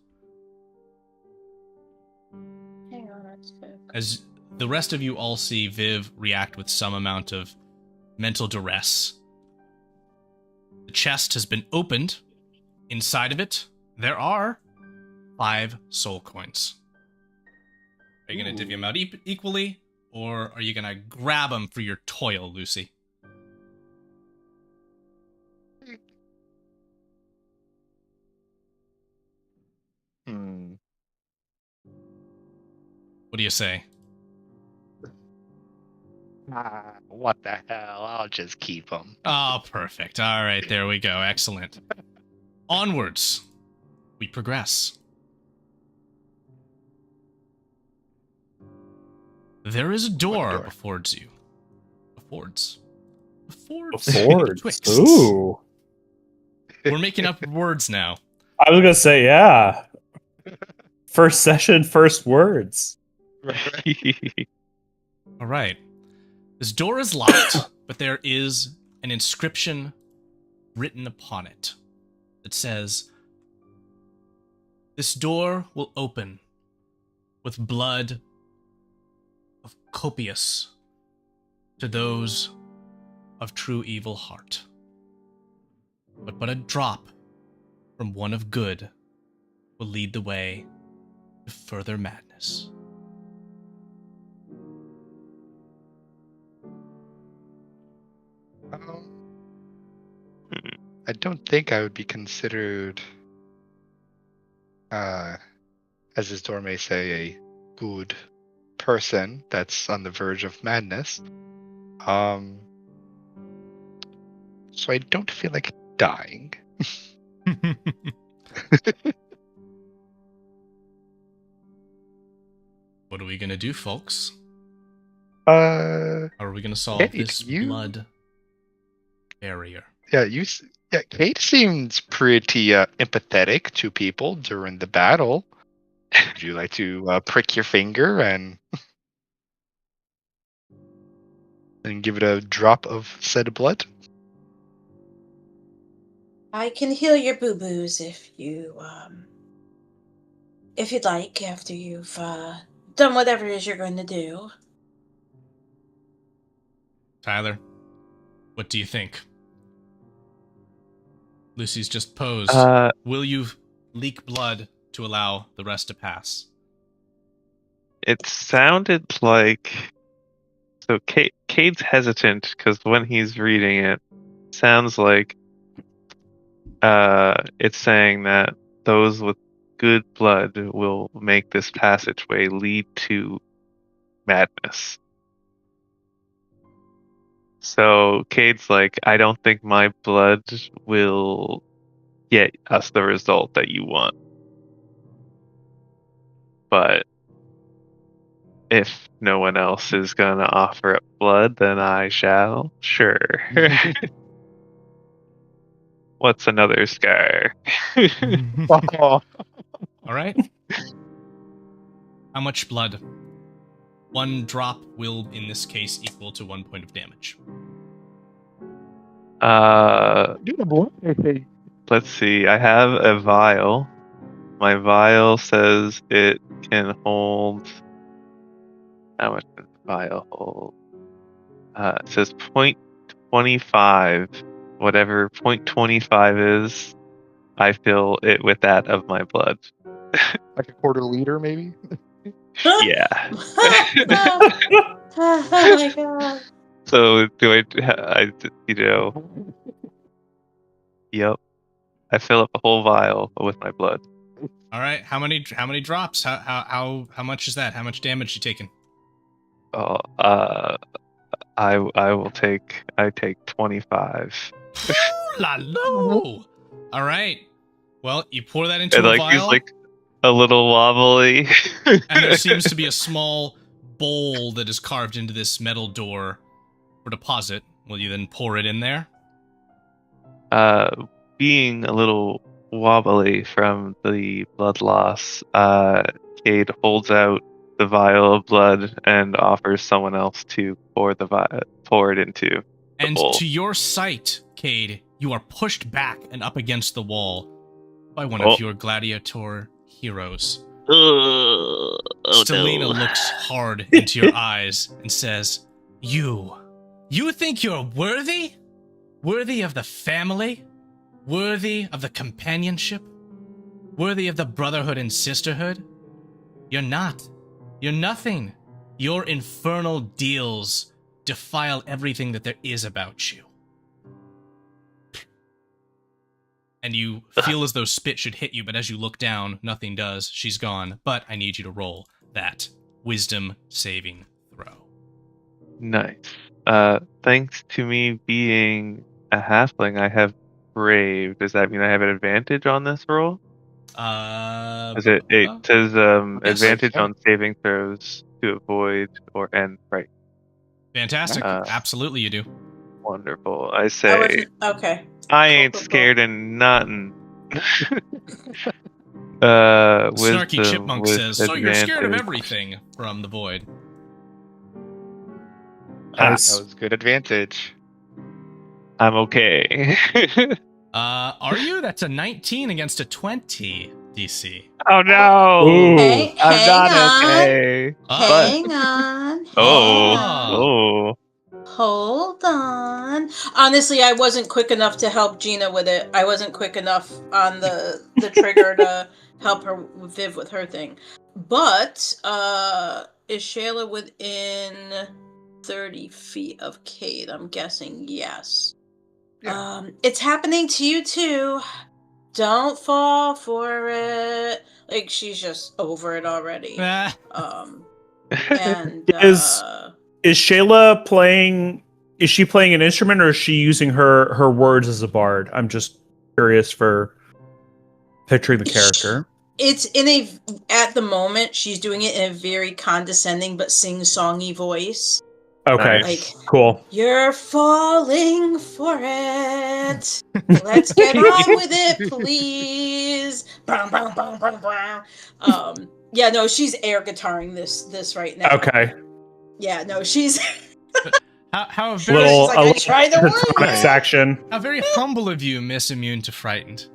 Hang on, that's good. As the rest of you all see Viv react with some amount of mental duress. The chest has been opened. Inside of it, there are 5 soul coins. Are you going to divvy them out equally, or are you going to grab them for your toil, Lucy? What do you say? What the hell? I'll just keep them. Oh, perfect. All right, there we go. Excellent. Onwards, we progress. There is a door before you. Affords. Twixt. Ooh. We're making up words now. I was gonna say, yeah. First session, first words. All right. This door is locked, but there is an inscription written upon it that says, "This door will open with blood of copious to those of true evil heart. But a drop from one of good will lead the way to further madness." I don't think I would be considered, as this door may say, a good person that's on the verge of madness. So I don't feel like dying. What are we gonna do, folks? Uh, How are we gonna solve Hey, this you- blood barrier? yeah, Kate seems pretty empathetic to people during the battle. Would you like to prick your finger and give it a drop of said blood? I can heal your boo-boos if you'd like, after you've done whatever it is you're going to do. Tyler, what do you think? Lucy's just posed. Will you leak blood to allow the rest to pass? It sounded like... So Cade's hesitant because when he's reading it, sounds like it's saying that those with good blood will make this passageway lead to madness. So Cade's like, I don't think my blood will get us the result that you want. But if no one else is gonna offer up blood, then I shall. Sure. What's another scar? Oh, All right. How much blood? 1 drop will, in this case, equal to 1 point of damage. Let's see. I have a vial. My vial says it can hold. How much does the vial hold? It says 0.25. Whatever 0.25 is, I fill it with that of my blood. like a quarter liter, maybe. Yeah. Oh my god. So do Yep. I fill up a whole vial with my blood. All right. How many drops? How much is that? How much damage you taking? Oh, I take 25. La lo. All right. Well, you pour that into And a like vial, he's like a little wobbly. and there seems to be a small bowl that is carved into this metal door for deposit. Will you then pour it in there? Being a little wobbly from the blood loss, Cade holds out the vial of blood and offers someone else to pour it into the And bowl. to your sight, Cade, you are pushed back and up against the wall by one Oh. of your gladiator heroes. Oh, Stelina no. looks hard into your eyes and says, You think you're worthy? Worthy of the family? Worthy of the companionship? Worthy of the brotherhood and sisterhood? You're not. You're nothing. Your infernal deals defile everything that there is about you. And you feel as though spit should hit you, but as you look down, nothing does. She's gone. But I need you to roll that wisdom saving throw. Nice. Thanks to me being a halfling, I have brave. Does that mean I have an advantage on this roll? It says advantage yeah. on saving throws to avoid or end fright. Fantastic. Absolutely you do. Wonderful. I I say wasn't okay. I ain't Cool. scared of nothing. Snarky Wisdom Chipmunk with says, So you're scared of advantage. everything from the void. That Nice. was good advantage. I'm okay. Are you? That's a 19 against a 20 DC. Oh no! Ooh. Hang I'm not on. okay. Hang on. Oh, Hang on. oh. Hold on. Honestly, I wasn't quick enough to help Gina with it. I wasn't quick enough on the trigger to help her Viv with her thing. But is Shayla within 30 feet of Cade? I'm guessing yes. Yeah. It's happening to you too. Don't fall for it. Like she's just over it already. Ah, And Is Shayla playing? Is she playing an instrument, or is she using her words as a bard? I'm just curious for picturing the character. it's at the moment she's doing it in a very condescending but sing-songy voice. Okay, Nice. Like, cool. you're falling for it. Let's get on with it, please. Brown, brown, brown, brown, brown. Yeah, no, she's air guitaring this right now. Okay, Yeah, no, she's how very, little like, a I little tried to warn Tectonics you. action. how very humble of you, Miss Immune to Frightened.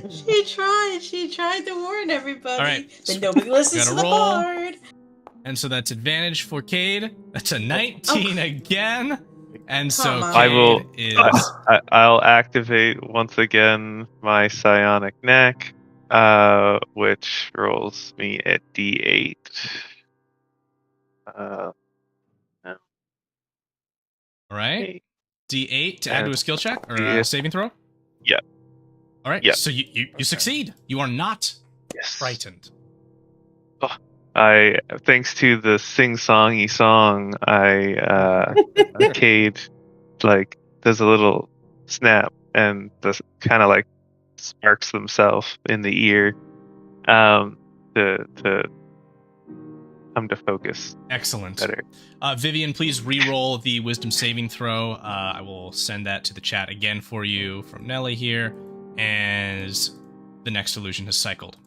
She tried to warn everybody. All right, But nobody listens to gotta the roll. bard. And so that's advantage for Cade. That's a 19 again. And so Come on. I will- Cade is... I'll activate once again my psionic neck, which rolls me at D8. All right. Eight. D8 to add to a skill check or Yeah. a saving throw? Yep. All right. Yep. So you succeed. You are not Yes. frightened. Thanks to the sing-songy song, Cade like does a little snap and does kind of like sparks themselves in the ear, to come to focus Excellent. better. Vivian, please re-roll the wisdom saving throw. I will send that to the chat again for you from Nelly here, as the next illusion has cycled.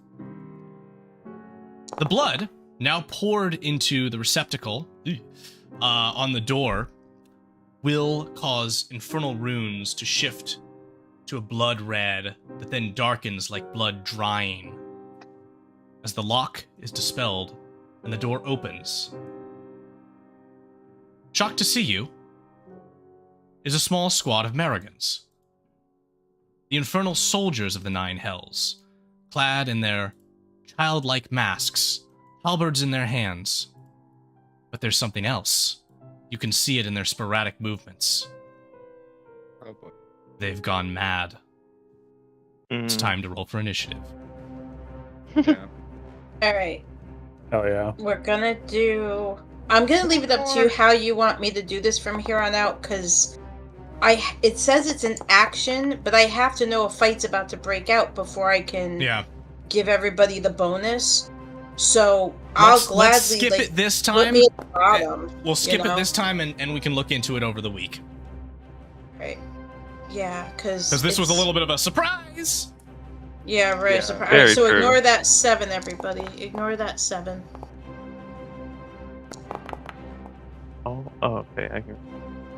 The blood, now poured into the receptacle on the door, will cause infernal runes to shift to a blood red that then darkens like blood drying. As the lock is dispelled and the door opens, shocked to see you is a small squad of Merrigans. The infernal soldiers of the Nine Hells, clad in their childlike masks, halberds in their hands. But there's something else. You can see it in their sporadic movements. Oh boy. They've gone mad. It's time to roll for initiative. Yeah. All right. Hell yeah. We're gonna do. I'm gonna leave it up to you how you want me to do this from here on out, because it says it's an action, but I have to know a fight's about to break out before I can give everybody the bonus. So I'll gladly let's skip it this time. Put me at the bottom, We'll skip it this time, and we can look into it over the week. Right. Yeah, because this was a little bit of a surprise. Yeah, right. Yeah, Surprise. very So true. ignore that 7, everybody. Ignore that 7. Oh, okay. I can.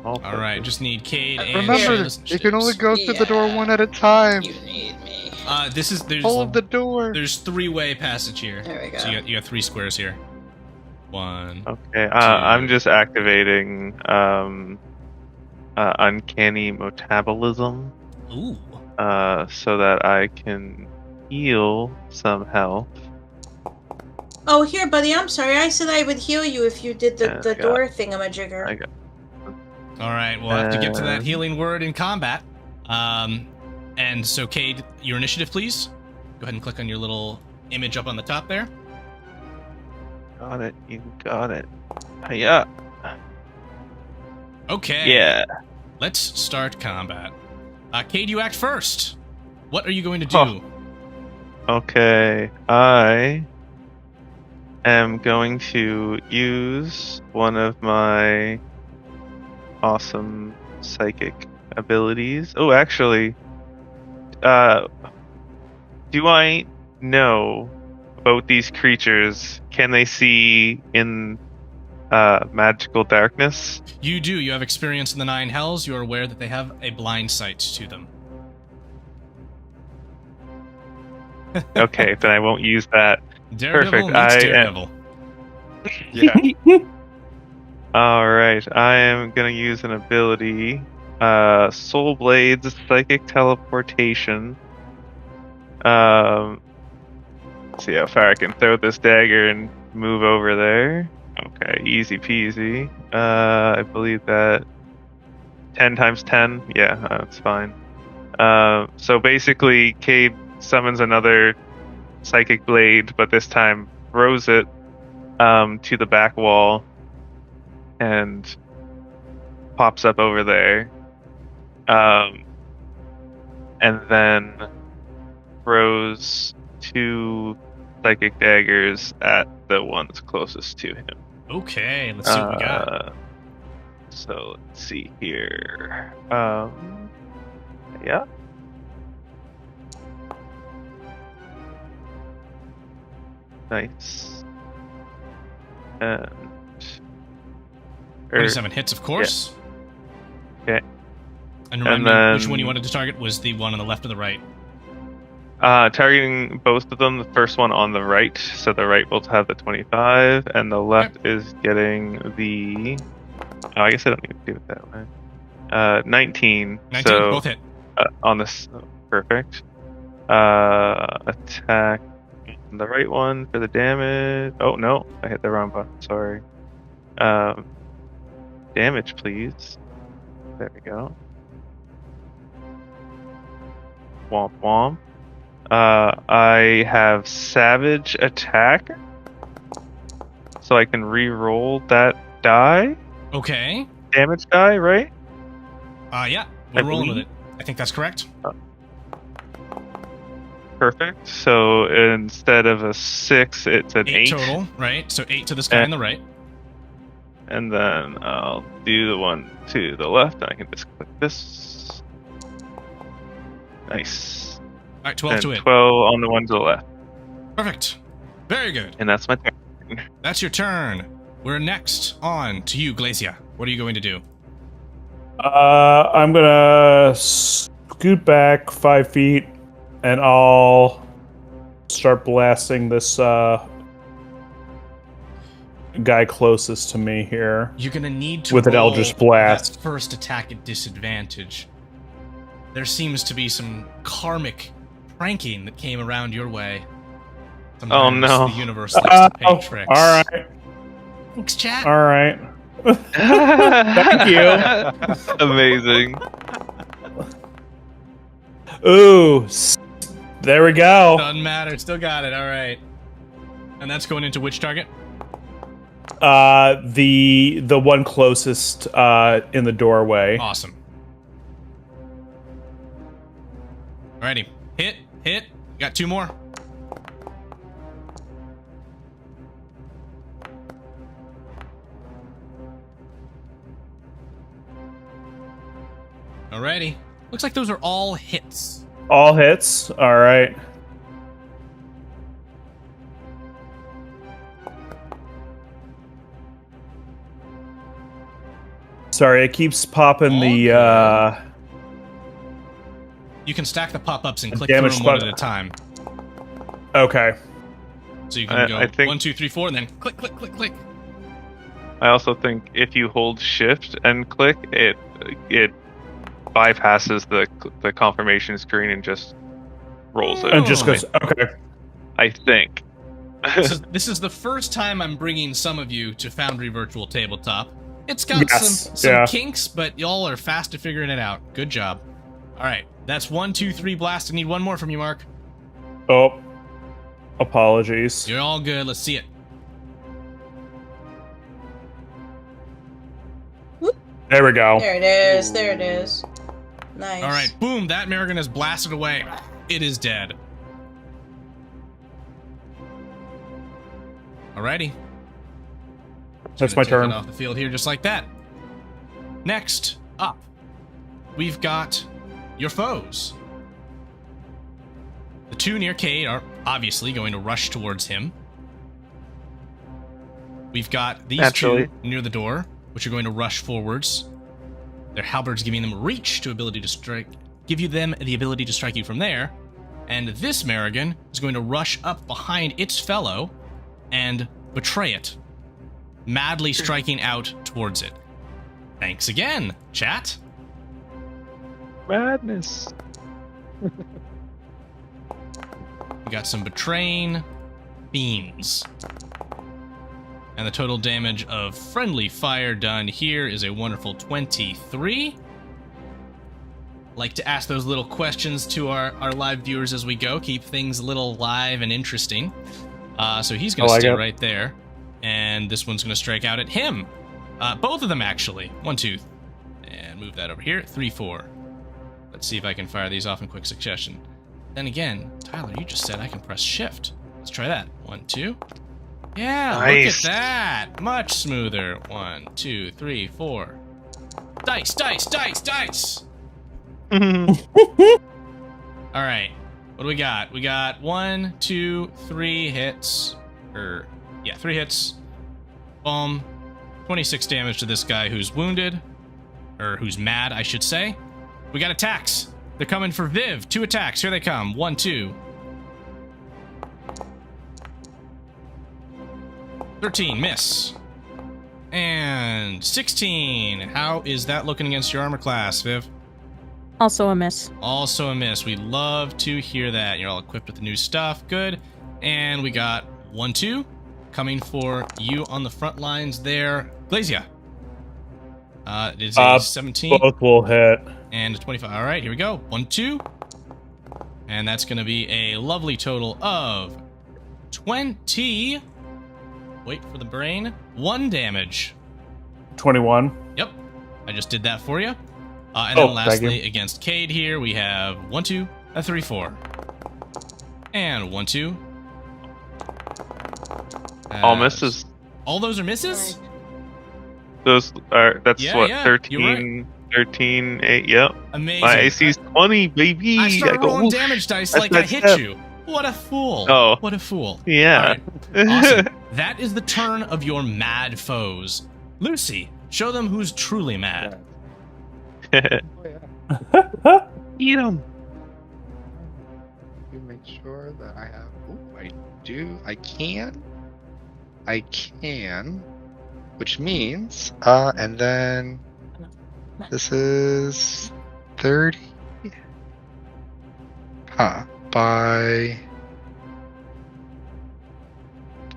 All right, just need Cade and Remember, Shayla's you can only initiatives. go through the door one at a time. You need me. Hold the door. There's 3-way passage here. There we go. So you got 3 squares here. 1. Okay. I'm just activating uncanny metabolism, Ooh. so that I can heal some health. Oh, here, buddy. I'm sorry. I said I would heal you if you did the Yeah, door thingamajigger. I got. All right, we'll have to get to that healing word in combat. And so, Cade, your initiative, please. Go ahead and click on your little image up on the top there. Got it. You got it. Yeah. Okay. Yeah. Let's start combat. Cade, you act first. What are you going to do? Oh. Okay. I am going to use one of my awesome psychic abilities. Oh, actually, do I know about these creatures? Can they see in magical darkness? You do. You have experience in the Nine Hells. You are aware that they have a blind sight to them. Okay, then I won't use that. Daredevil Perfect, meets I am- Daredevil. Yeah. Alright, I am gonna use an ability. Soul Blades, Psychic Teleportation. Let's see how far I can throw this dagger and move over there. Okay, easy peasy. I believe that 10 times 10? Yeah, that's fine. So basically, Cade summons another Psychic Blade, but this time throws it to the back wall and pops up over there. And then throws 2 Psychic Daggers at the ones closest to him. Okay, let's see what we got. So let's see here. Yeah. Nice. And 27 hits, of course. Okay. And remind And me then- which one you wanted to target was the one on the left or the right. Targeting both of them, the first one on the right, so the right will have the 25, and the left is getting the... Oh, I guess I don't need to do it that way. 19. 19, so, both hit. on this... Perfect. Attack the right one for the damage. Oh, no, I hit the wrong button, sorry. Damage, please. There we go. Womp womp. I have Savage Attack, so I can re-roll that die, Okay. damage die, right? Yeah, we're I rolling with it. believe. I think that's correct. Perfect. So instead of a 6, it's an 8. Total, right? So 8 to this guy on the right. And then I'll do the one to the left. I can just click this. Nice. All right, 12 and to it. 12 on the one to the left. Perfect. Very good. And that's my turn. That's your turn. We're next on to you, Glacia. What are you going to do? I'm gonna scoot back 5 feet, and I'll start blasting this guy closest to me here. You're going to need to with an roll Eldritch Blast. that first attack at disadvantage. There seems to be some karmic pranking that came around your way. Sometimes no. The universe likes to play tricks. All right. Thanks, chat. All right. Thank you. Amazing. Ooh, there we go. Doesn't matter. Still got it. All right. And that's going into which target? The one closest in the doorway. Awesome. Alrighty. Hit. Got 2 more. Alrighty. Looks like those are all hits. All hits. All right. Sorry, it keeps popping the You can stack the pop-ups and click through damage them one at button. a time. Okay. So you can go I think- 1, 2, 3, 4, and then click, click, click, click. I also think if you hold shift and click, it bypasses the confirmation screen and just rolls it. And just goes. Okay. I think. This is the first time I'm bringing some of you to Foundry Virtual Tabletop. It's got Yes, some yeah. kinks, but y'all are fast at figuring it out. Good job. All right, that's 1, 2, 3 blast. I need one more from you, Mark. Oh, apologies. You're all good. Let's see it. There we go. There it is. There it is. Nice. All right, boom! That Merrigan is blasted away. It is dead. Alrighty. That's Gonna my take turn. it off the field here, just like that. Next up, we've got your foes. The 2 near Cade are obviously going to rush towards him. We've got these Naturally. 2 near the door, which are going to rush forwards. Their halberds giving them reach to ability to strike, give you them the ability to strike you from there. And this Merrigan is going to rush up behind its fellow and betray it, madly striking out towards it. Thanks again, chat. Madness. We got some betraying beams. And the total damage of friendly fire done here is a wonderful 23. Like to ask those little questions to our live viewers as we go. Keep things a little live and interesting. So he's going to stay right there. And this one's going to strike out at him. Both of them, actually. 1, 2. And move that over here. 3, 4. Let's see if I can fire these off in quick succession. Then again, Tyler, you just said I can press shift. Let's try that. 1, 2. Yeah, Nice. Look at that. Much smoother. 1, 2, 3, 4. Dice, dice, dice, dice. All right. What do we got? We got 1, 2, 3 hits. 3 hits. Boom. 26 damage to this guy who's wounded. Or who's mad, I should say. We got attacks. They're coming for Viv. 2 attacks. Here they come. 1, 2. 13, miss. And 16. How is that looking against your armor class, Viv? Also a miss. Also a miss. We love to hear that. You're all equipped with the new stuff. Good. And we got 1, 2 coming for you on the front lines there. Glacia. It is a 17 Both will hit. and a 25. All right, here we go. 1, 2. And that's going to be a lovely total of 20. Wait for the brain. 1 damage. 21. Yep. I just did that for you. And Oh, then thank lastly, you. against Cade here, we have 1, 2, 3, 4. And 1, 2. All misses. All those are misses? Those are, that's Yeah, what, yeah, 13, 13, 8, yep. Amazing. My AC's 20, baby. I started go, rolling "Oof." damage dice That's like I messed hit up. you. What a fool. Oh. What a fool. Yeah. All right. Awesome. That is the turn of your mad foes. Lucy, show them who's truly mad. Eat them. You make sure that I have. Ooh, I do. I can. Which means, and then this is 30. By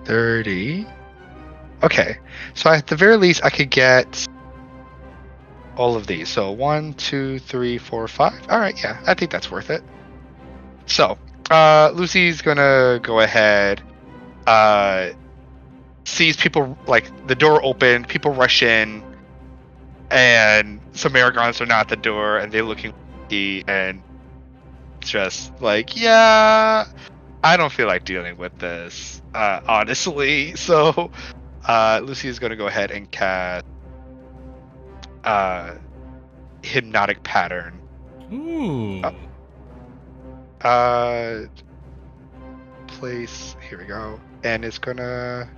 30. Okay, so at the very least, I could get all of these. So 1, 2, 3, 4, 5. All right, yeah, I think that's worth it. So, Lucy's gonna go ahead. Sees people, like, the door open, people rush in, and some Aragons are not at the door, and they're looking and just like, yeah, I don't feel like dealing with this, honestly. So, Lucy is gonna go ahead and cast Hypnotic Pattern. Ooh. Place, here we go, and it's gonna.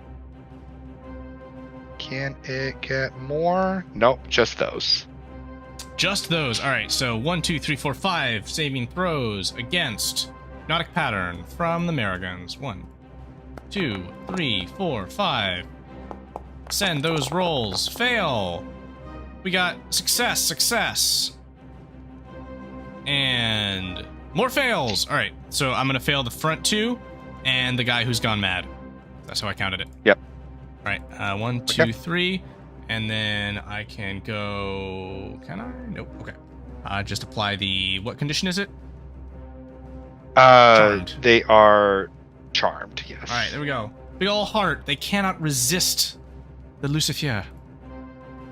Can it get more? Nope, just those. Just those. All right, so 1, 2, 3, 4, 5 saving throws against Hypnotic Pattern from the Marigons. 1, 2, 3, 4, 5. Send those rolls. Fail. We got success. And more fails. All right, so I'm going to fail the front 2 and the guy who's gone mad. That's how I counted it. Yep. All right, 1, 2, Okay. 3. And then I can go... Can I? Nope. Okay. Just apply the... What condition is it? Charmed. They are charmed, yes. All right, there we go. Big ol' heart. They cannot resist the Lucifer.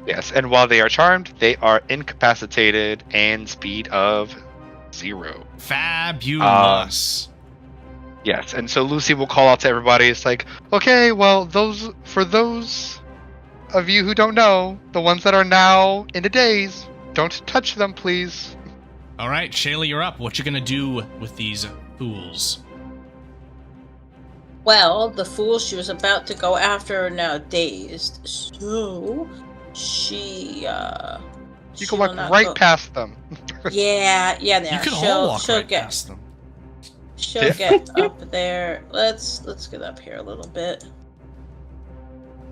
Yes, and while they are charmed, they are incapacitated and speed of 0. Fabulous. Yes, and so Lucy will call out to everybody. It's like, okay, well, for those of you who don't know, the ones that are now in the daze, don't touch them, please. All right, Shayla, you're up. What you gonna do with these fools? Well, the fool she was about to go after are now dazed, so she You can walk right past them. Yeah, You now can she'll all walk right get past them. she'll get up there. Let's get up here a little bit.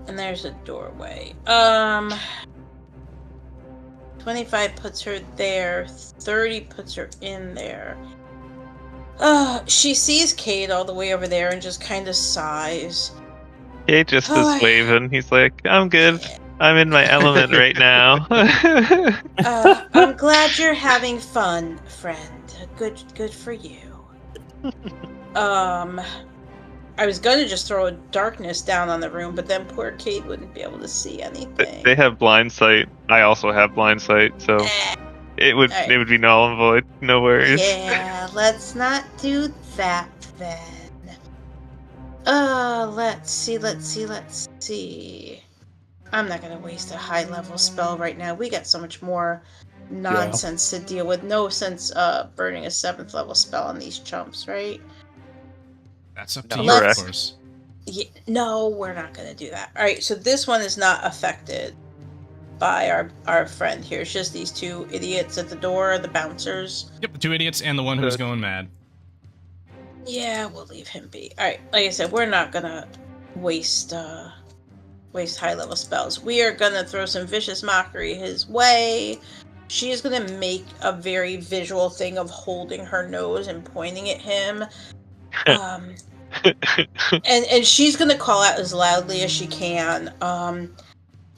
And there's a doorway. 25 puts her there, 30 puts her in there. She sees Cade all the way over there and just kind of sighs. He just is waving. He's like, I'm good. I'm in my element right now. I'm glad you're having fun, friend. Good for you. I was gonna just throw darkness down on the room, but then poor Cade wouldn't be able to see anything. They have blind sight. I also have blind sight, so it would be null and void. No worries. Yeah, let's not do that then. Let's see. I'm not gonna waste a high level spell right now. We got so much more nonsense to deal with. No sense burning a 7th level spell on these chumps, right? That's up to No, you, of correct. course. Yeah, no, we're not gonna do that. Alright, so this one is not affected by our friend here. It's just these 2 idiots at the door, the bouncers. Yep, the 2 idiots and the one who's Good. going mad. Yeah, we'll leave him be. Alright, like I said, we're not gonna waste high level spells. We are gonna throw some vicious mockery his way. She is gonna make a very visual thing of holding her nose and pointing at him. And she's gonna call out as loudly as she can.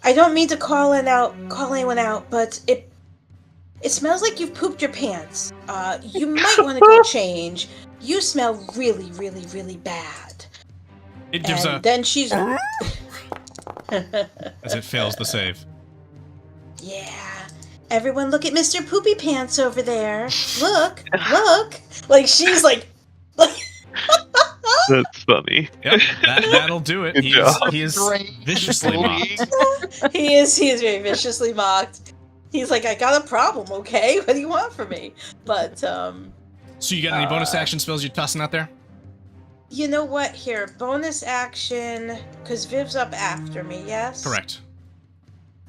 I don't mean to call anyone out, but It smells like you've pooped your pants. You might want to go change. You smell really, really, really bad. It gives And then she's... as it fails the save. Yeah. Everyone look at Mr. Poopy Pants over there. Look, look. Like, she's like... That's funny. Yep, that'll do it. Good job. He is Great. viciously mocked. he is very viciously mocked. He's like, I got a problem, okay? What do you want from me? But, So you got any bonus action spells you're tossing out there? you know what? Here, bonus action, because Viv's up after me, yes? Correct.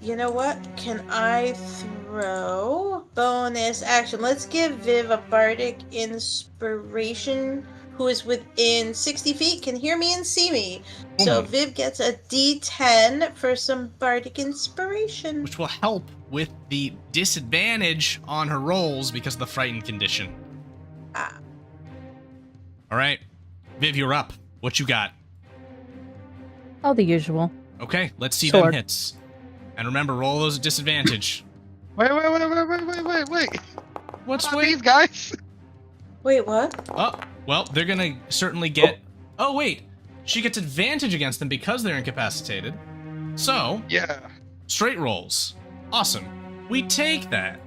You know what? Can I throw bonus action? Let's give Viv a bardic inspiration, who is within 60 feet, can hear me and see me. So Viv gets a D10 for some bardic inspiration. Which will help with the disadvantage on her rolls because of the frightened condition. Ah. All right. Viv, you're up. What you got? Oh, the usual. Okay, let's see them Sword. hits. And remember, roll those at disadvantage. Wait. What's Not wait? these guys? Wait, what? Oh, well, they're gonna certainly get... Oh, wait. She gets advantage against them because they're incapacitated. So, Yeah. straight rolls. Awesome. We take that.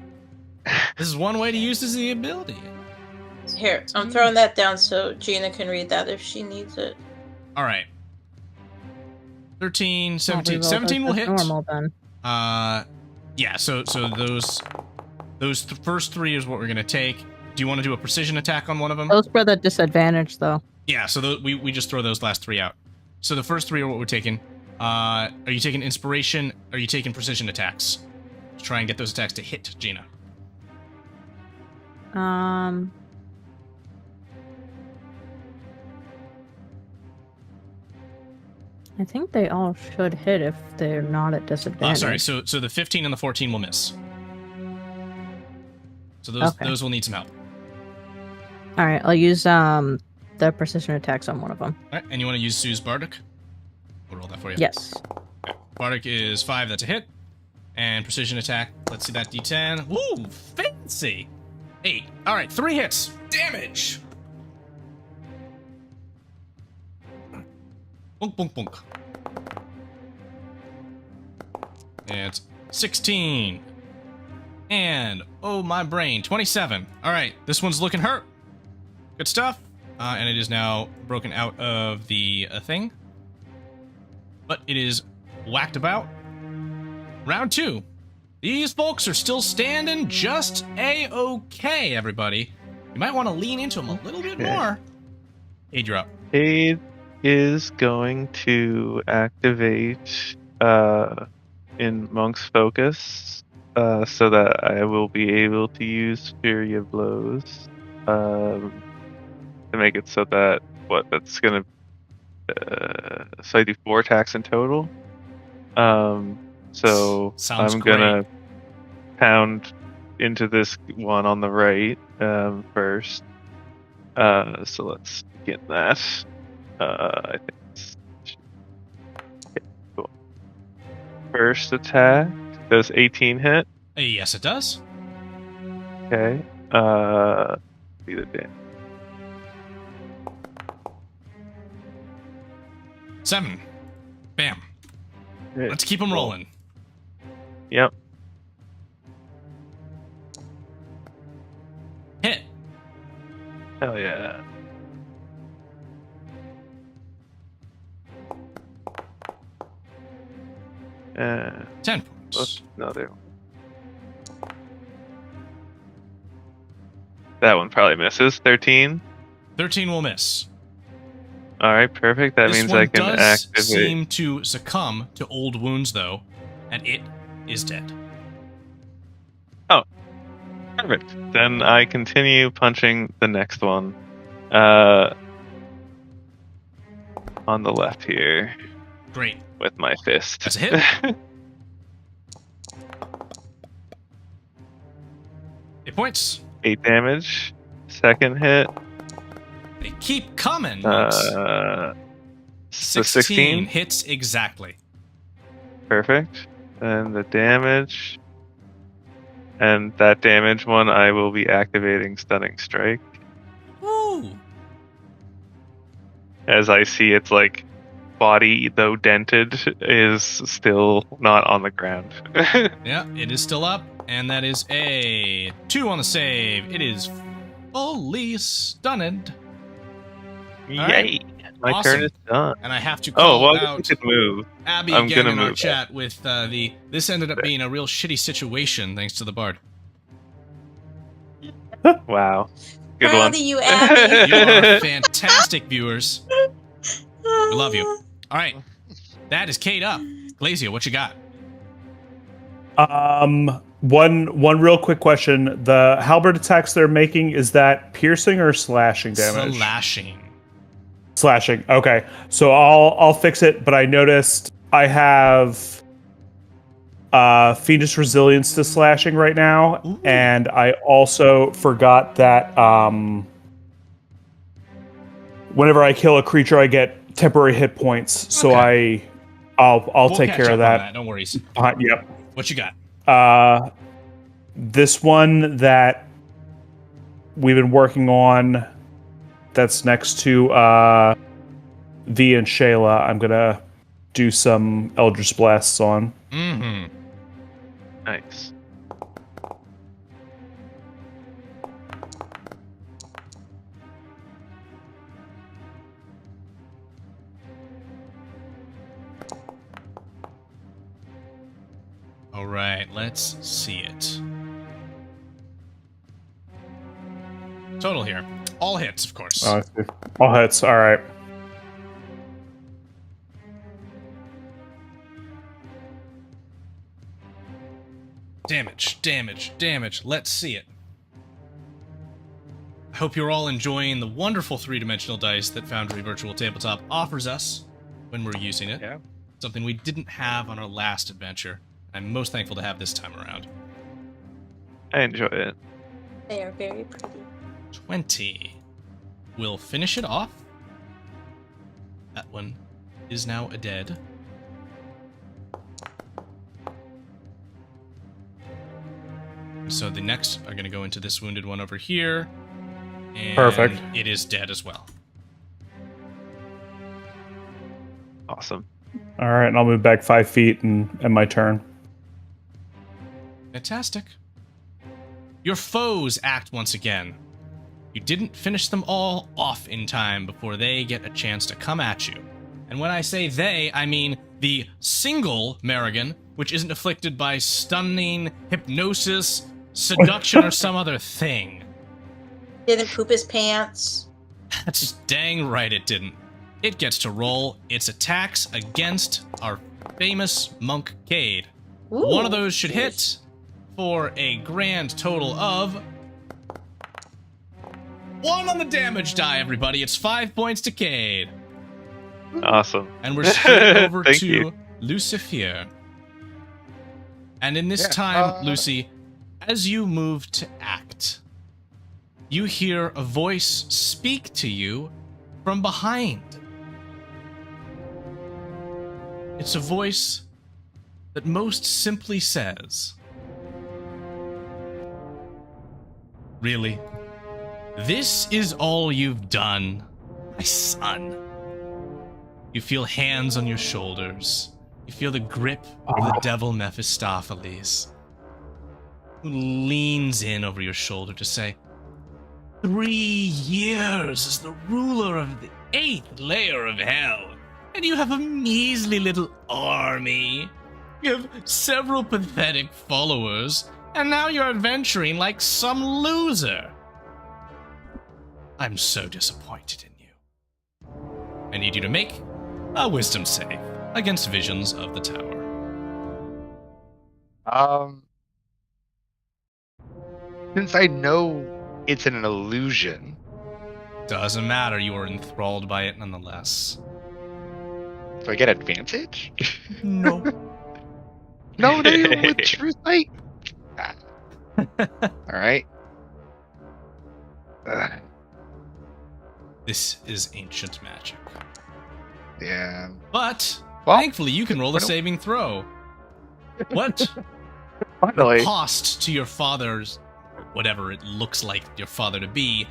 This is one way to use this as the ability. Here, I'm throwing that down so Gina can read that if she needs it. All right. 13, 17. Well, we rolled 17 will like hit. Normal then. Yeah, so those first three is what we're going to take. Do you want to do a precision attack on one of them? Those were the disadvantage, though. Yeah, so we just throw those last three out. So the first three are what we're taking. Are you taking inspiration? Are you taking precision attacks? To try and get those attacks to hit Gina. I think they all should hit if they're not at disadvantage. Sorry, so the 15 and the 14 will miss. So those will need some help. All right, I'll use the precision attacks on one of them. All right, and you want to use Sue's Bardic? We'll roll that for you. Yes. Okay. Bardic is 5, that's a hit. And precision attack, let's see that D10. Woo, fancy! 8. All right, 3 hits. Damage! Bunk, bunk, bunk. And 16. And, oh my brain, 27. All right, this one's looking hurt. Good stuff. And it is now broken out of the thing. But it is whacked about. Round 2. These folks are still standing just A-okay, everybody. You might want to lean into them a little bit more. Aid, you're up. Aid is going to activate in Monk's Focus so that I will be able to use Fury of Blows to make it so that that's gonna so I do 4 attacks in total. So Sounds I'm great. gonna pound into this one on the right first. So let's get that. I think it's okay, cool. First attack does 18 hit. Yes, it does. Okay. See the damage. 7. Bam. Hit. Let's keep them rolling. Yep. Hit. Hell yeah. Uh, 10 points. oops, no, there. That one probably misses. 13. 13 will miss. All right, perfect. That This means one I can does activate. seem to succumb to old wounds, though, and it is dead. Perfect. Then I continue punching the next one. On the left here Great. with my fist. That's a hit. 8 points. 8 damage. Second hit. They keep coming. Monks. The 16 16. hits exactly. Perfect. And the damage And that damage one, I will be activating Stunning Strike. Ooh. As I see its like body, though dented, is still not on the ground. Yeah, it is still up, and that is a 2 on the save. It is fully stunned. Yay! right. My Awesome. turn is done. And I have to Oh, call well, I out could move. Abby I'm again gonna in our move chat with this ended up being a real shitty situation thanks to the bard. Wow. Good Proud one. of you, Abby. You are fantastic viewers. We love you. All right. That is Kate up. Glazio, what you got? One real quick question. The halberd attacks they're making, is that piercing or slashing damage? Slashing. Okay. So I'll fix it, but I noticed I have Fiendish Resilience to slashing right now. Ooh. And I also forgot that whenever I kill a creature I get temporary hit points. So Okay. I'll We'll take catch care up of on that. Don't worry. Yep. What you got? This one that we've been working on that's next to V and Shayla, I'm gonna do some Eldritch Blasts on. Mm-hmm. Nice. All right, let's see it. Total here. All hits, of course. I see. All hits. All right. Damage, damage, damage. Let's see it. I hope you're all enjoying the wonderful three-dimensional dice that Foundry Virtual Tabletop offers us when we're using it. Yeah. Something we didn't have on our last adventure. I'm most thankful to have this time around. I enjoy it. They are very pretty. 20. We'll finish it off. That one is now a dead. So the next are going to go into this wounded one over here. And Perfect. it is dead as well. Awesome. All right, and I'll move back 5 feet and my turn. Fantastic. Your foes act once again. You didn't finish them all off in time before they get a chance to come at you. And when I say they, I mean the single Merrigan, which isn't afflicted by stunning, hypnosis, seduction, or some other thing. Didn't poop his pants. That's dang right it didn't. It gets to roll its attacks against our famous monk Cade. Ooh, One of those should geez. hit for a grand total of 1 on the damage die, everybody. It's 5 points to Cade. Awesome. And we're straight over Thank to you. Lucifer. And in this Yeah, time, Lucy, as you move to act, you hear a voice speak to you from behind. It's a voice that most simply says, "Really? This is all you've done, my son?" You feel hands on your shoulders. You feel the grip of the devil Mephistopheles, who leans in over your shoulder to say, 3 years as the ruler of the 8th layer of hell, and you have a measly little army. You have several pathetic followers, and now you're adventuring like some loser. I'm so disappointed in you. I need you to make a wisdom save against visions of the tower. Since I know it's an illusion, Doesn't matter, you are enthralled by it nonetheless. do I get advantage? No. No, with truth light. All right. This is ancient magic. Yeah. But Well, thankfully you can roll a saving throw. What Finally. riposte to your father's, whatever it looks like your father to be,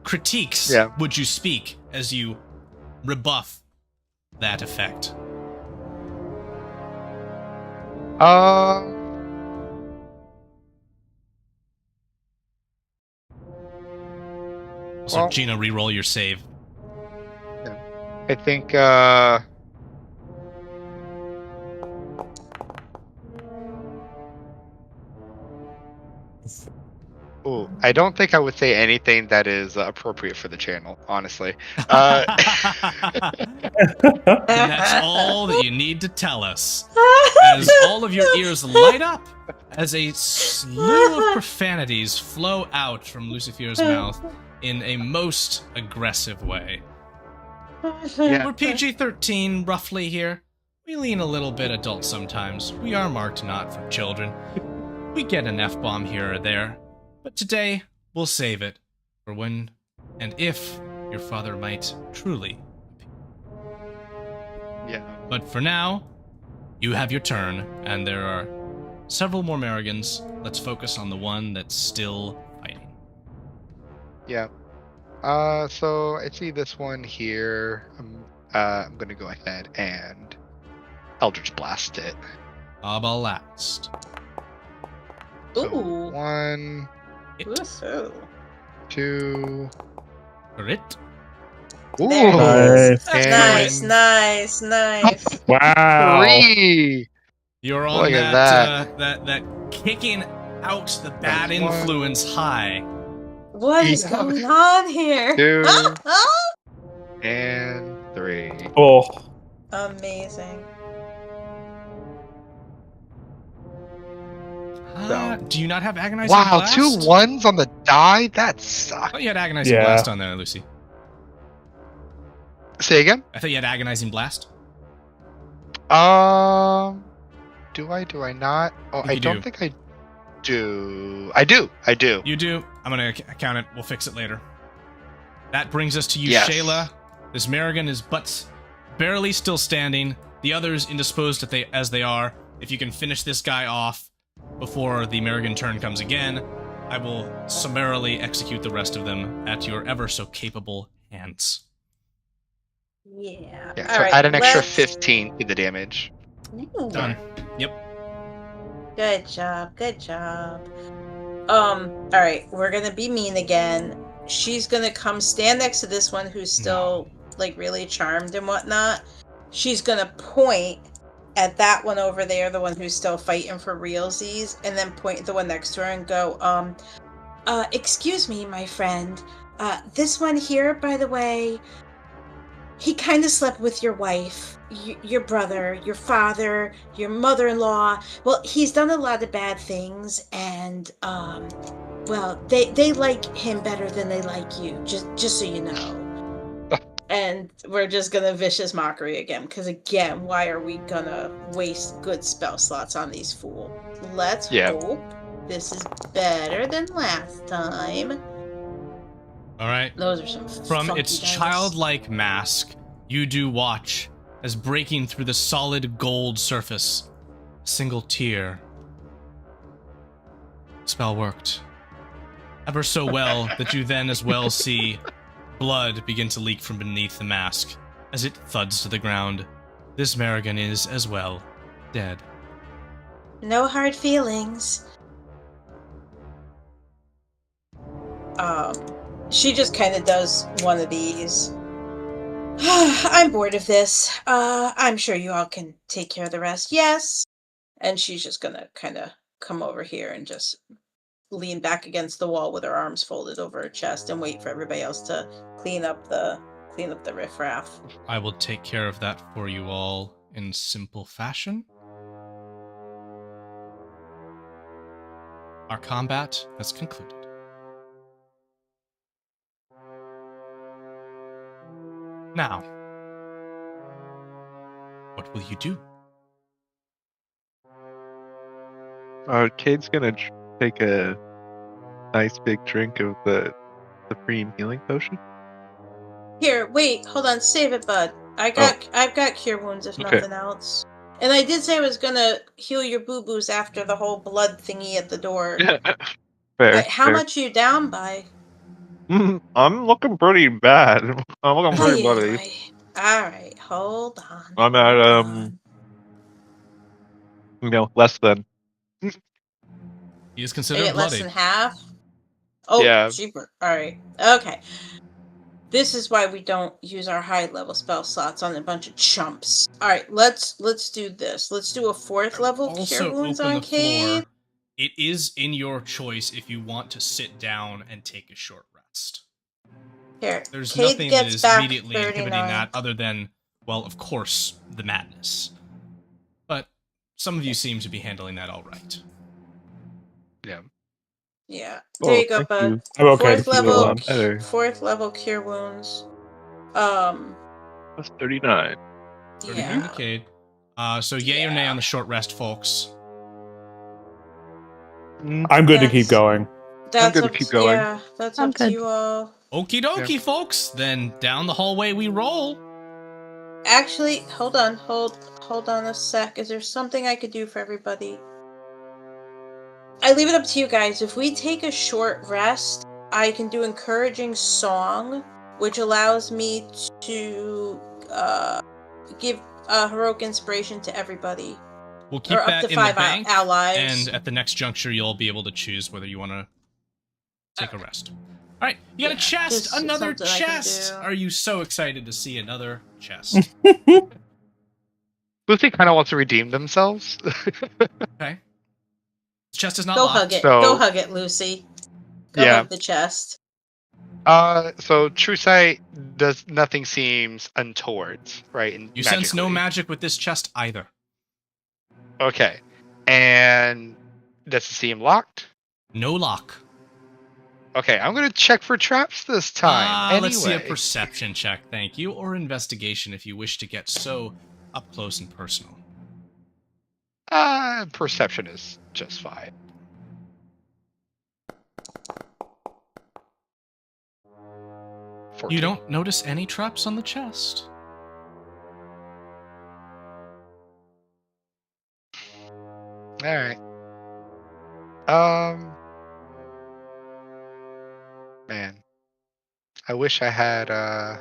critiques Yeah. would you speak as you rebuff that effect? Also, Well- Gina, re-roll your save. I think Ooh, I don't think I would say anything that is appropriate for the channel, honestly. And that's all that you need to tell us. As all of your ears light up as a slew of profanities flow out from Lucifier's mouth in a most aggressive way. Yeah. We're PG-13 roughly here. We lean a little bit adult sometimes. We are marked not for children. We get an F-bomb here or there. But today, we'll save it for when and if your father might truly. Yeah. But for now, you have your turn, and there are several more Merrigans. Let's focus on the one that's still fighting. Yeah. So I see this one here. I'm gonna go ahead and Eldritch Blast it. Abalast. So Ooh. 1, Ooh. 2. Crit. Ooh. Nice. Nice, nice, nice. Wow. 3. You're on Look at that kicking out the bad That's one. influence high. What is Yeah. going on here? 2 Ah, and 3. Oh, Amazing. Do you not have Agonizing Wow, Blast? 2 1s on the die? That I sucks. thought you had Agonizing Yeah. Blast on there, Lucy. Say again? I thought you had Agonizing Blast. Do I? Do I not? Oh, think I you don't do. think I do. I do. I do. You do. I'm going to count it. We'll fix it later. That brings us to you, Yes. Shayla. This Merrigan is but barely still standing. The others indisposed as they are. If you can finish this guy off before the Merrigan turn comes again, I will summarily execute the rest of them at your ever so capable hands. Yeah. Yeah. All So right, add an extra let's- 15 to the damage. Ooh. Done. Yep. Good job. Good job. All right, we're gonna be mean again. She's gonna come stand next to this one who's still like really charmed and whatnot. She's gonna point at that one over there, the one who's still fighting for realsies, and then point at the one next to her and go, excuse me, my friend. This one here, by the way, he kind of slept with your wife, your brother, your father, your mother-in-law. Well, he's done a lot of bad things, and well, they like him better than they like you. Just so you know. And we're just gonna vicious mockery again, because again, why are we gonna waste good spell slots on these fools? Let's hope this is better than last time. All right. Those are some From funky its dice. childlike mask, you do watch as breaking through the solid gold surface, a single tear. Spell worked. Ever so well that you then as well see blood begin to leak from beneath the mask as it thuds to the ground. This Merrigan is as well dead. No hard feelings. She just kind of does one of these. I'm bored of this. I'm sure you all can take care of the rest. Yes. And she's just gonna kind of come over here and just lean back against the wall with her arms folded over her chest and wait for everybody else to clean up the riffraff. I will take care of that for you all in simple fashion. Our combat has concluded. Now, what will you do? Cade's gonna take a nice big drink of the supreme healing potion. Here, wait, hold on, save it, bud. I've got cure wounds if Okay. nothing else. And I did say I was gonna heal your boo-boos after the whole blood thingy at the door. Fair. How fair. much are you down by? I'm looking pretty bad. I'm looking pretty Ay, bloody. ay. Alright, hold on. I'm at hold on. less than. He is Are considered you at less bloody. than half? Oh, Yeah. cheaper. Alright. Okay. This is why we don't use our high level spell slots on a bunch of chumps. Alright, let's do this. Let's do a 4th level Cure Also, Wounds open on the floor. Cade. It is in your choice if you want to sit down and take a short rest. Here, There's Cade nothing that gets is back immediately inhibiting 39. that other than, well, of course, the madness. But some of you seem to be handling that all right. Yeah. Yeah. Oh, There you go, thank bud. you. I'm okay. to 4th keep Feel a level, lot better. 4th level Cure Wounds. That's 39. 32 Yeah. Cade. So yay or nay on the short rest, folks. I'm good to keep That's- going. That's good to up keep going. Yeah, that's I'm up to good. you all. Okie dokie, folks. Then down the hallway we roll. Actually, hold on a sec. Is there something I could do for everybody? I leave it up to you guys. If we take a short rest, I can do encouraging song, which allows me to give heroic inspiration to everybody. We'll keep Or up that to in the 5 bank, allies. and at the next juncture, you'll be able to choose whether you want to take a rest. All right, you got a Yeah, chest, just another something I can chest. do. Are you so excited to see another chest? Lucy kind of wants to redeem themselves. Okay, this chest is not Go locked. hug it. So- Go hug it, Lucy. Go Yeah. hug the chest. So true sight does nothing seems untoward, right? And You sense no magically. magic with this chest either. Okay. And does it seem locked? No lock. Okay, I'm gonna check for traps this time. Anyway. Let's see a perception check, thank you, or investigation if you wish to get so up close and personal. Perception is just fine. You don't notice any traps on the chest. All right. Man, I wish I had. Oh,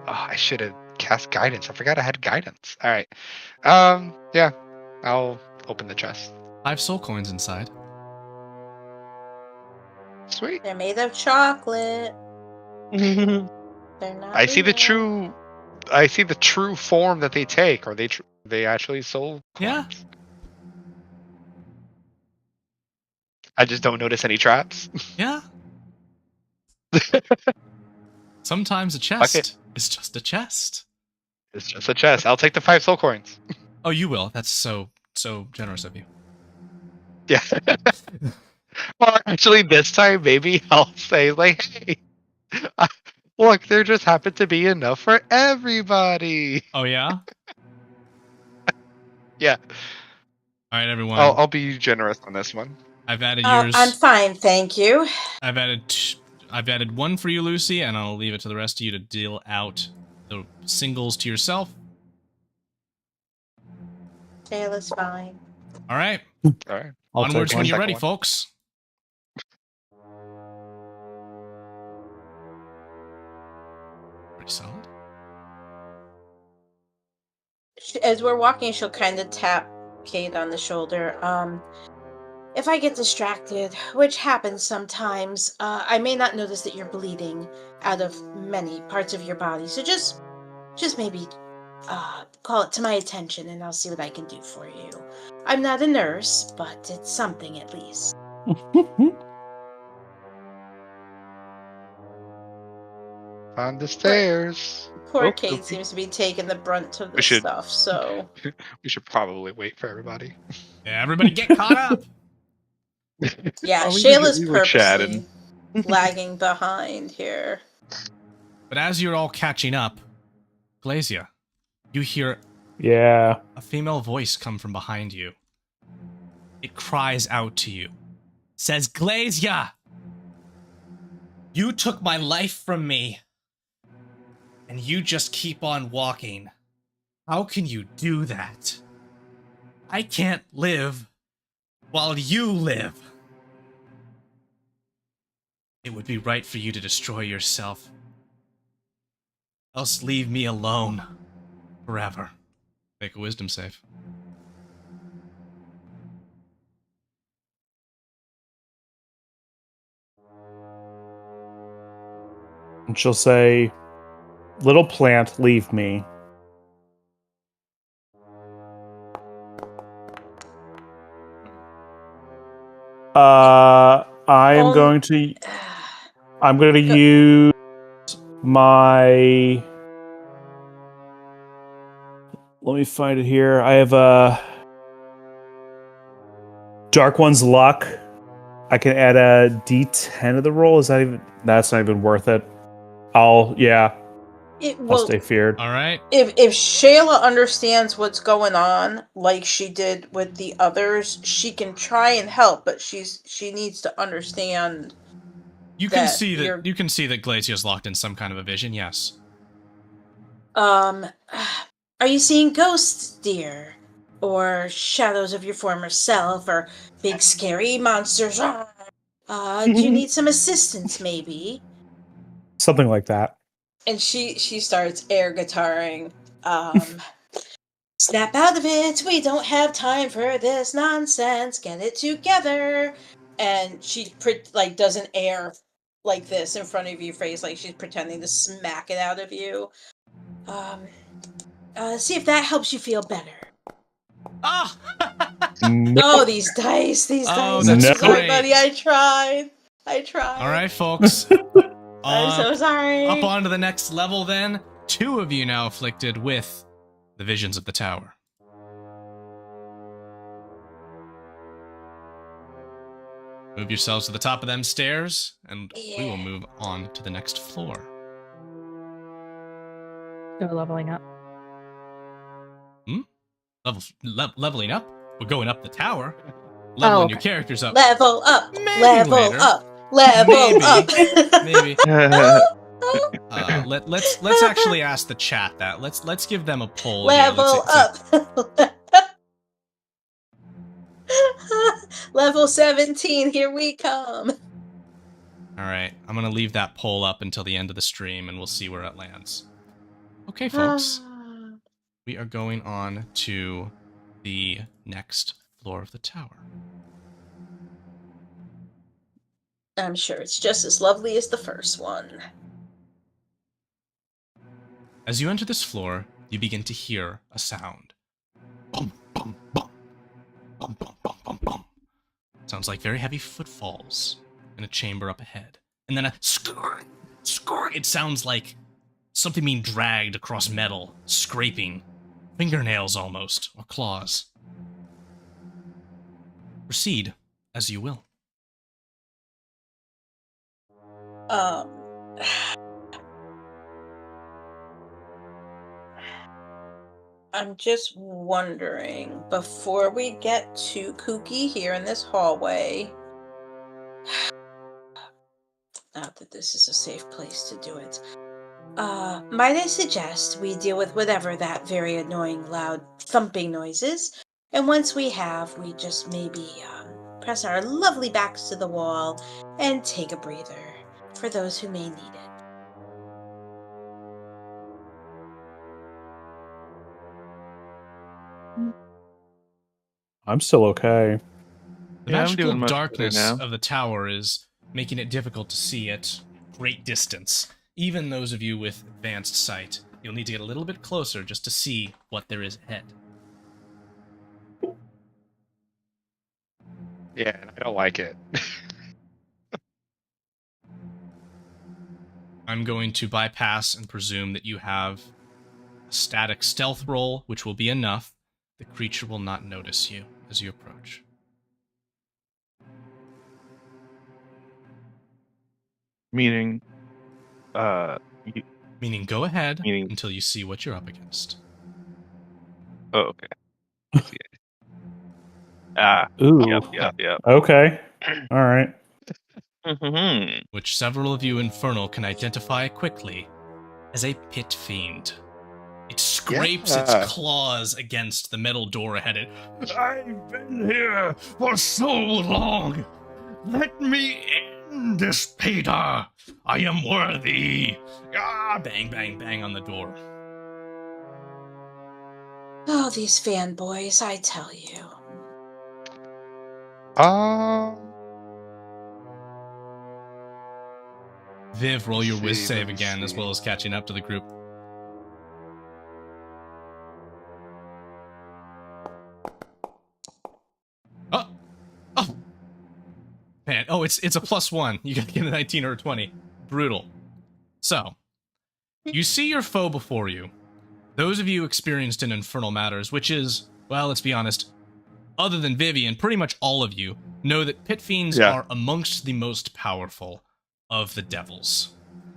I should have cast guidance. I forgot I had guidance. All right. Yeah, I'll open the chest. 5 soul coins inside. Sweet. They're made of chocolate. They're not. I see the real. true form that they take. Are they actually soul Yeah. coins? I just don't notice any traps. Yeah. Sometimes a chest is just a chest. It's just a chest. I'll take the 5 soul coins. Oh, you will. That's so generous of you. Yeah. Well, actually, this time maybe I'll say like, "Hey, look, there just happened to be enough for everybody." Oh yeah. Yeah. All right, everyone. I'll be generous on this one. I've added yours. I'm fine, thank you. I've added one for you, Lucy, and I'll leave it to the rest of you to deal out the singles to yourself. Taylor's fine. All right. All right. I'll Onwards take when one. you're Second ready, one. folks. Pretty solid. As we're walking, she'll kind of tap Kate on the shoulder. If I get distracted, which happens sometimes, I may not notice that you're bleeding out of many parts of your body. So just maybe call it to my attention and I'll see what I can do for you. I'm not a nurse, but it's something at least. On the stairs. Poor Oh, Kate okay. seems to be taking the brunt of We the should- stuff, so... We should probably wait for everybody. Yeah, everybody get caught up. Yeah, Oh, Shayla's we were purposely chatting. lagging behind here. But as you're all catching up, Glacia, you hear Yeah. a female voice come from behind you. It cries out to you. Says, Glacia! You took my life from me. and you just keep on walking. How can you do that? I can't live while you live. It would be right for you to destroy yourself. Else leave me alone forever. Make a wisdom save. And she'll say, "Little plant, leave me." I am going to. I'm going to use my. Let me find it here. I have a Dark One's Luck. I can add a D10 to the roll. Is that even? That's not even worth it. I'll stay feared. All right. If Shayla understands what's going on, like she did with the others, she can try and help, but she needs to understand. You can see that Glacier's locked in some kind of a vision. Yes. Are you seeing ghosts, dear, or shadows of your former self, or big scary monsters? Do you need some assistance, maybe? Something like that. And she starts air guitaring. Snap out of it. We don't have time for this nonsense. Get it together. And she does an air like this in front of your face, like she's pretending to smack it out of you. See if that helps you feel better. Ah! Oh, these dice. Oh, I'm that's sorry, great. buddy. I tried. All right, folks. I'm so sorry. Up on to the next level, then. 2 of you now afflicted with the visions of the tower. Move yourselves to the top of them stairs, and we will move on to the next floor. Go leveling up. Leveling up? We're going up the tower. Leveling your characters up. Level up. Maybe Level later. up. Level Maybe. up. Maybe. Let's actually ask the chat that. Let's give them a poll. Level up. Level 17, here we come. Alright, I'm gonna leave that poll up until the end of the stream and we'll see where it lands. Okay, folks. We are going on to the next floor of the tower. I'm sure it's just as lovely as the first one. As you enter this floor, you begin to hear a sound. Bum, bum, bum. Bum, bum, bum, bum, bum. Sounds like very heavy footfalls in a chamber up ahead. And then a skrrr, skrrr. It sounds like something being dragged across metal, scraping. Fingernails almost, or claws. Proceed as you will. I'm just wondering, before we get too kooky here in this hallway, not that this is a safe place to do it, might I suggest we deal with whatever that very annoying loud thumping noise is, and once we have, we just maybe press our lovely backs to the wall and take a breather for those who may need it. I'm still okay. The magical darkness of the tower is making it difficult to see at great distance. Even those of you with advanced sight, you'll need to get a little bit closer just to see what there is ahead. Yeah, I don't like it. I'm going to bypass and presume that you have a static stealth roll, which will be enough. The creature will not notice you as you approach. Meaning, Meaning go ahead until you see what you're up against. Oh, okay. Ooh. Yep. Okay. All right. Which several of you infernal can identify quickly as a pit fiend. It scrapes its claws against the metal door ahead of it. I've been here for so long. Let me in, this Peter. I am worthy. Ah, bang, bang, bang on the door. Oh, these fanboys, I tell you. Viv, roll your whiz see, save let me again, as see. well as catching up to the group. Oh, man! Oh, it's a +1. You gotta get a 19 or a 20. Brutal. So, you see your foe before you. Those of you experienced in Infernal Matters, which is, well, let's be honest, other than Vivian, pretty much all of you know that pit fiends are amongst the most powerful of the devils.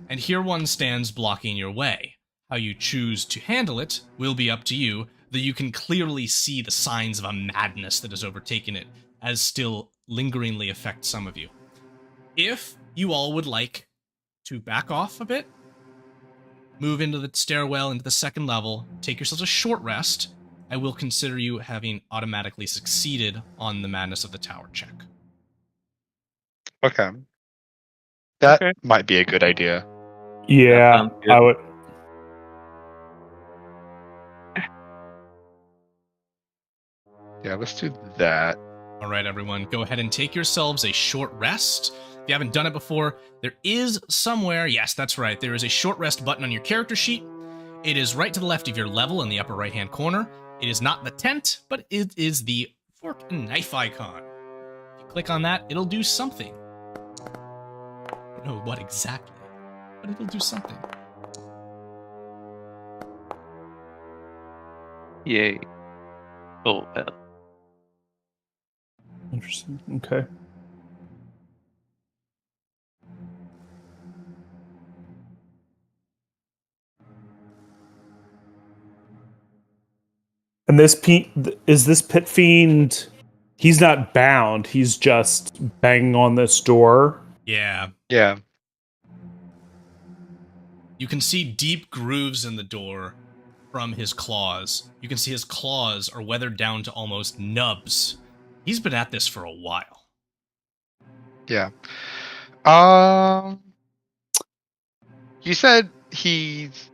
And here one stands blocking your way. How you choose to handle it will be up to you, though you can clearly see the signs of a madness that has overtaken it, as still lingeringly affect some of you. If you all would like to back off a bit, move into the stairwell, into the second level, take yourselves a short rest, I will consider you having automatically succeeded on the Madness of the Tower check. Okay. That Okay. might be a good idea. Yeah, sounds good. I would. Yeah, let's do that. All right, everyone, go ahead and take yourselves a short rest. If you haven't done it before, there is somewhere, yes, that's right, there is a short rest button on your character sheet. It is right to the left of your level in the upper right-hand corner. It is not the tent, but it is the fork and knife icon. If you click on that, it'll do something. I don't know what exactly, but it'll do something. Yay. Oh, Interesting. Okay. And this pit fiend? He's not bound. He's just banging on this door. Yeah. Yeah. You can see deep grooves in the door from his claws. You can see his claws are weathered down to almost nubs. He's been at this for a while. Yeah. You said he's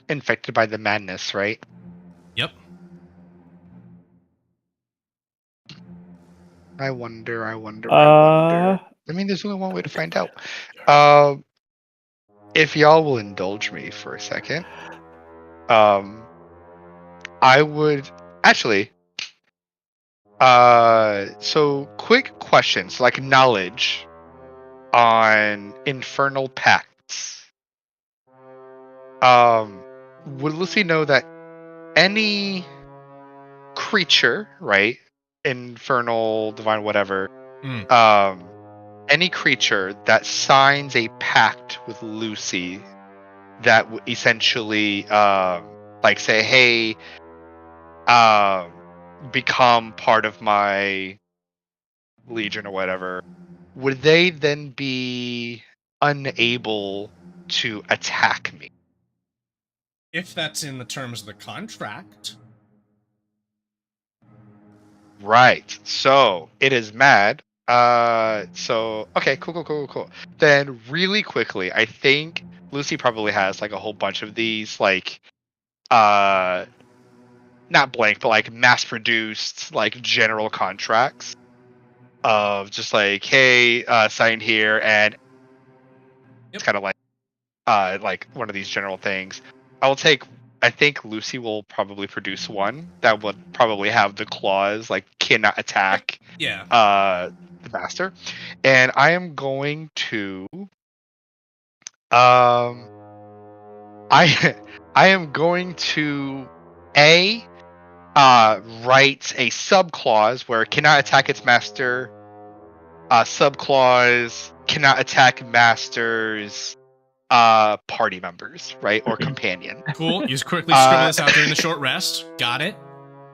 infected by the madness, right? Yep. I wonder. I mean, there's only one way to find out. If y'all will indulge me for a second, I would actually. So quick questions, like knowledge on infernal pacts. Would Lucy know that any creature, right? Infernal, divine, whatever. Any creature that signs a pact with Lucy that would essentially, like say, hey, become part of my legion or whatever, would they then be unable to attack me? If that's in the terms of the contract. Right. So it is mad. So okay, cool. Then really quickly, I think Lucy probably has like a whole bunch of these, like not blank, but like mass produced, like general contracts of just like, hey, sign here, and it's kind of like one of these general things. I think Lucy will probably produce one that would probably have the clause like cannot attack the master. And I am going to I am going to write a sub clause where cannot attack its master, sub clause cannot attack master's party members, right? Or companion. Cool. You just quickly scribble this out during the short rest. Got it.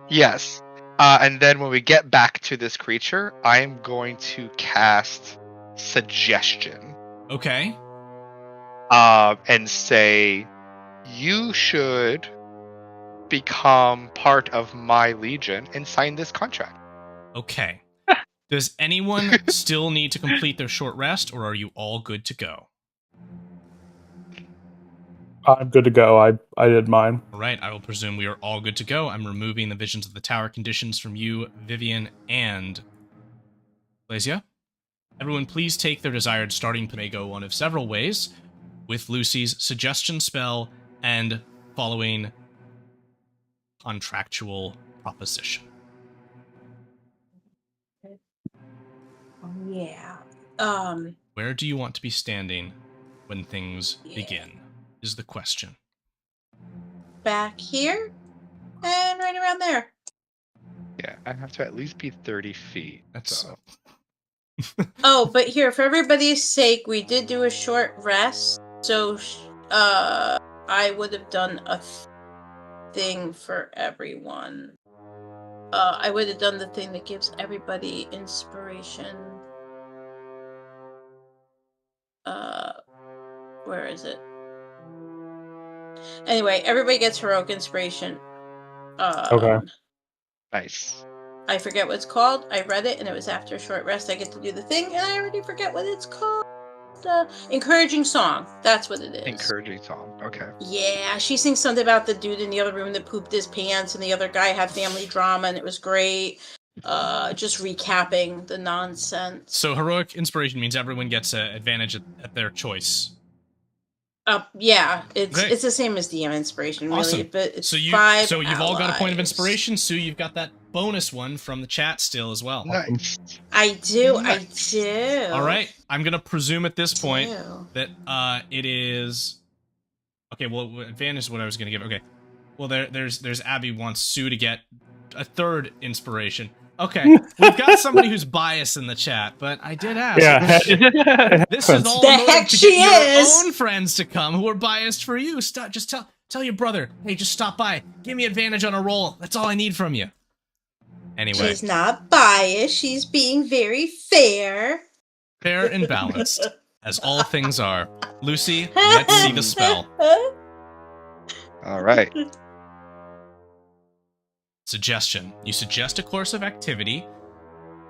Yes. And then when we get back to this creature, I am going to cast Suggestion. Okay. And say, you should become part of my legion and sign this contract. Okay. Does anyone still need to complete their short rest, or are you all good to go? I'm good to go. I did mine. All right, I will presume we are all good to go. I'm removing the Visions of the Tower conditions from you, Vivian, and Blasia. Everyone, please take their desired starting may go one of several ways, with Lucy's suggestion spell and following contractual proposition. Yeah. Where do you want to be standing when things begin, is the question. Back here and right around there. Yeah, I have to at least be 30 feet. That's So. Oh, but here, for everybody's sake, we did do a short rest, so I would have done a thing for everyone. I would have done the thing that gives everybody inspiration. Where is it? Anyway, everybody gets heroic inspiration. Okay. Nice. I forget what it's called. I read it, and it was after a short rest. I get to do the thing, and I already forget what it's called. Encouraging song. That's what it is. Encouraging song. Okay. Yeah, she sings something about the dude in the other room that pooped his pants, and the other guy had family drama, and it was great. Just recapping the nonsense. So heroic inspiration means everyone gets an advantage at their choice. Yeah, it's Okay. it's the same as DM inspiration, really, Awesome. but it's So you've 5 all got a point of allies. inspiration. Sue, you've got that bonus one from the chat still as well. Nice. I do. All right, I'm gonna presume at this point do. that it is okay. Well, advantage is what I was gonna give. Okay, well there's Abby wants Sue to get a third inspiration. Okay, we've got somebody who's biased in the chat, but I did ask. Yeah. This is all The in order heck to she get is! your own friends to come who are biased for you. Just tell your brother, hey, just stop by. Give me advantage on a roll. That's all I need from you. Anyway, She's not biased. She's being very fair. fair and balanced, as all things are. Lucy, let's see the spell. All right. Suggestion. You suggest a course of activity,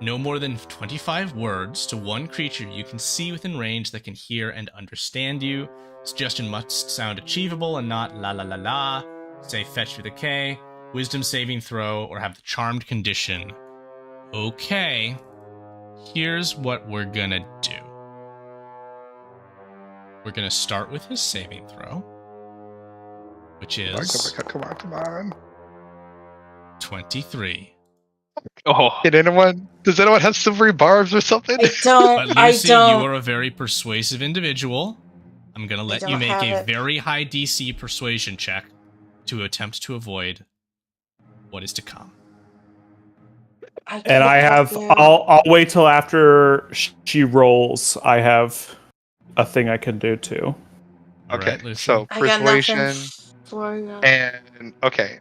no more than 25 words, to one creature you can see within range that can hear and understand you. Suggestion must sound achievable and not la la la la. Say fetch with a K, wisdom saving throw, or have the charmed condition. Okay, here's what we're gonna do. We're gonna start with his saving throw, which is Come on. 23. Oh, Does anyone have silvery barbs or something? I don't. But I Lucy, don't. you are a very persuasive individual. I'm gonna let you don't make have a it. very high DC persuasion check to attempt to avoid what is to come. And can't I have. help you. I'll wait till after she rolls. I have a thing I can do too. Okay, Right, Lucy? so I got nothing persuasion for you. and okay.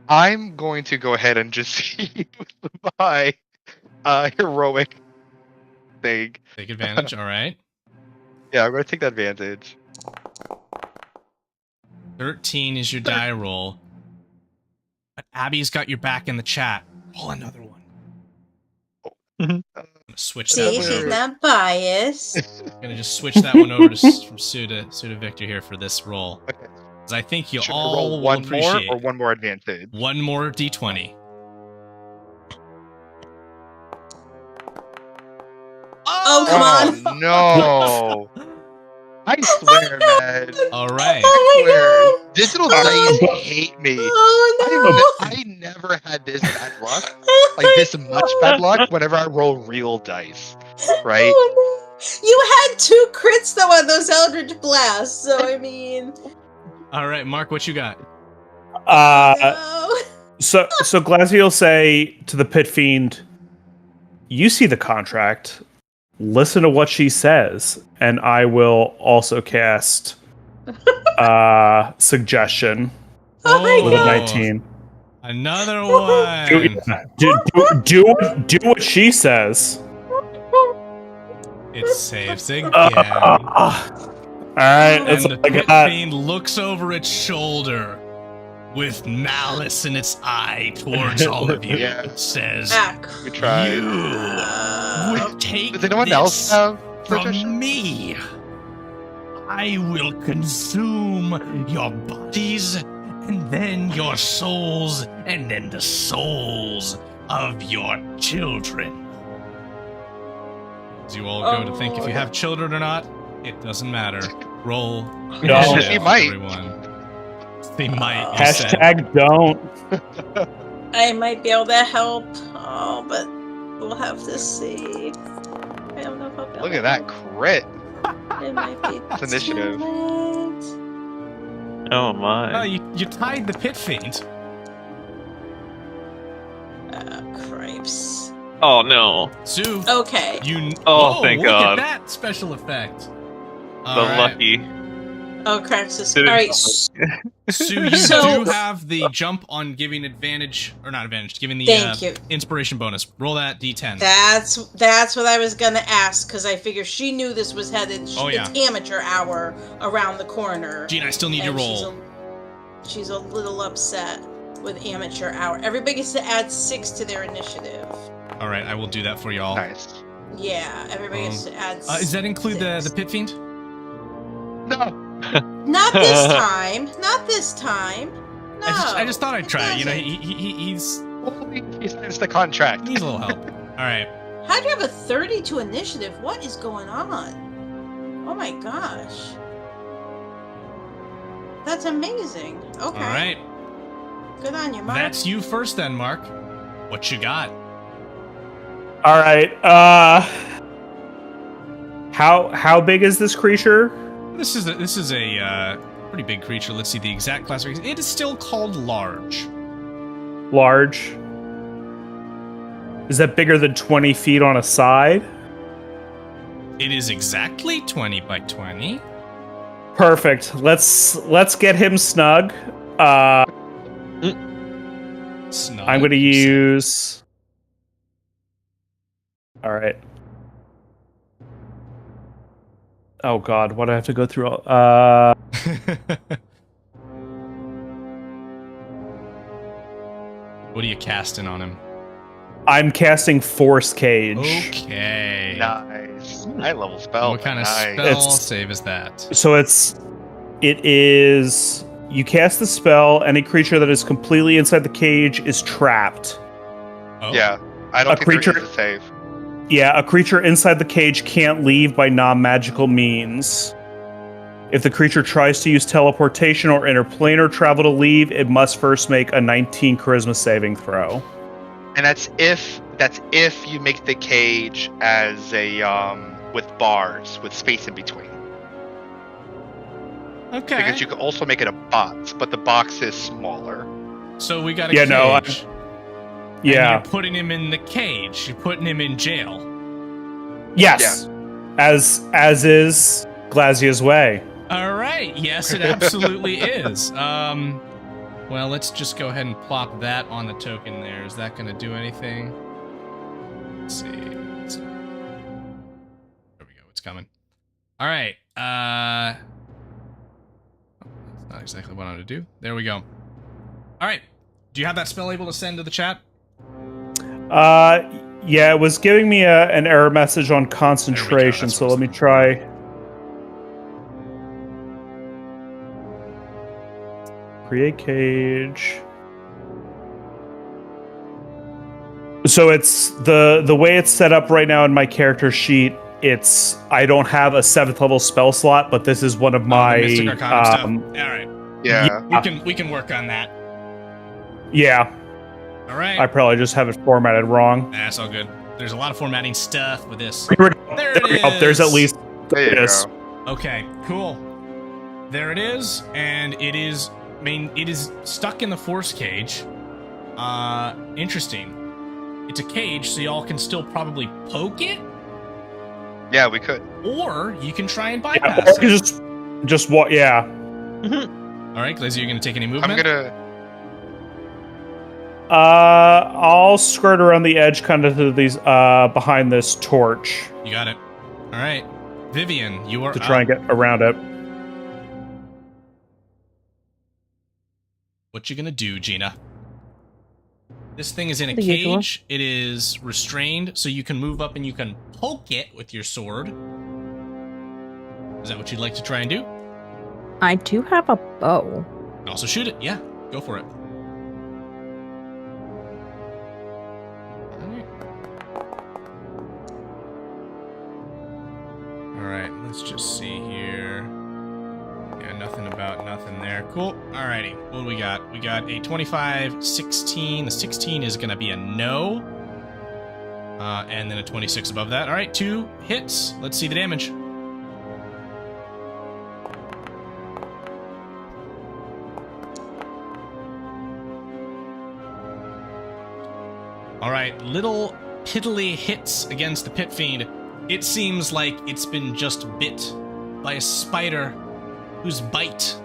I'm going to go ahead and just use my heroic thing. Take advantage, alright. Yeah, I'm going to take that advantage. 13 is your die roll. But Abby's got your back in the chat. Roll another one. I'm gonna switch that See, one she's over. not biased. I'm gonna just switch that one over to, from Sue to Victor here for this roll. Okay. Because I think you Should I all roll will one more appreciate or one more advantage? one more d20. Oh, come on. No! I swear, man. Alright. Oh my Swear. god. Digital Oh. dice hate me. Oh no. I never had this bad luck. Like this much bad luck whenever I roll real dice. Right? Oh, no. You had 2 crits though on those Eldritch Blasts, so I mean. Alright, Mark, what you got? No. So Glassy will say to the Pit Fiend, "You see the contract. Listen to what she says, and I will also cast suggestion Oh my with a god. 19. Another one. Do what she says." It saves again. right, that's And all the I pit got. fiend looks over its shoulder with malice in its eye towards all of you. Yeah. It says, Ah, We tried. "You would take Does anyone this else have from protection? me. I will consume your bodies, and then your souls, and then the souls of your children." As you all go to think if you have children or not, it doesn't matter. Roll No. initiative, He might. Everyone. They might. You said. Hashtag don't. I might be able to help. Oh, but we'll have to see. I don't know if I'll be able Look to at that help. crit. It might be That's initiative. too late. Oh my. Oh, you tied the pit fiend. Cripes. Oh no. Sue, Okay. you. Oh, Whoa, thank look God. at that special effect. The All right. lucky. Oh, cripes is Didn't alright. help Sue, you So- do have the jump on giving advantage, or not advantage, giving the Thank you. inspiration bonus. Roll that d10. That's what I was gonna ask because I figure she knew this was headed. Oh, yeah. It's amateur hour around the corner. Gene, I still need your and roll. She's a little upset with amateur hour. Everybody gets to add 6 to their initiative. All right, I will do that for y'all. Nice. Yeah, everybody gets to add. Does that include the 6. pit fiend? No. Not this time. Not this time. No. I just thought I'd it try it. You know, doesn't. He signs the contract. he's a little help. All right. How do you have a 32 initiative? What is going on? Oh my gosh. That's amazing. Okay. All right. Good on you, Mark. That's you first, then, Mark. What you got? All right. How big is this creature? This is a pretty big creature. Let's see the exact classification. It is still called large. Large. Is that bigger than 20 feet on a side? It is exactly 20 by 20. Perfect. Let's get him snug. Snug. I'm gonna use. All right. Oh God, what do I have to go through? What are you casting on him? I'm casting Force Cage. Okay. Nice. High level spell. What kind of nice. spell It's- save is that? So it is. You cast the spell. Any creature that is completely inside the cage is trapped. Oh. Yeah. I don't A think creature- there is a save. Yeah, a creature inside the cage can't leave by non-magical means. If the creature tries to use teleportation or interplanar travel to leave, it must first make a 19 charisma saving throw. And that's if you make the cage as a with bars with space in between. Okay. Because you can also make it a box, but the box is smaller. So we got a Yeah, cage. no, And Yeah. you're putting him in the cage. You're putting him in jail. Yes. As is Glazia's way. All right. Yes, it absolutely is. Well, let's just go ahead and plop that on the token there. Is that going to do anything? Let's see. There we go. It's coming. All right. That's not exactly what I want to do. There we go. All right. Do you have that spell able to send to the chat? Yeah, it was giving me an error message on concentration, That's so what let me try. Create cage. So it's the way it's set up right now in my character sheet. It's I don't have a 7th level spell slot, but this is one of my Mystic Arcana stuff. All right. Yeah. We can work on that. Yeah, All right. I probably just have it formatted wrong. That's all good. There's a lot of formatting stuff with this. Here we go. There There we go. it There's at is. least There you this. go. Okay, cool. There it is, and it is. I mean, it is stuck in the force cage. Interesting. It's a cage, so y'all can still probably poke it, Yeah, we could. or you can try and Yeah, bypass or it. just what? Yeah. All right, Glazy, you gonna take any movement? I'm gonna. I'll skirt around the edge, kind of to these behind this torch You got it. All right, Vivian, you are to try and up. get around it. what you gonna do, Gina? This thing is in a The usual. cage. It is restrained, so you can move up and you can poke it with your sword. Is that what you'd like to try and do? I do have a bow. You can also shoot it. Yeah, go for it. Alright, let's just see here. Yeah, nothing about nothing there. Cool. Alrighty, what do we got? We got a 25, 16. The 16 is going to be a no. And then a 26 above that. Alright, 2 hits. Let's see the damage. Alright, little piddly hits against the Pit Fiend. It seems like it's been just bit by a spider whose bite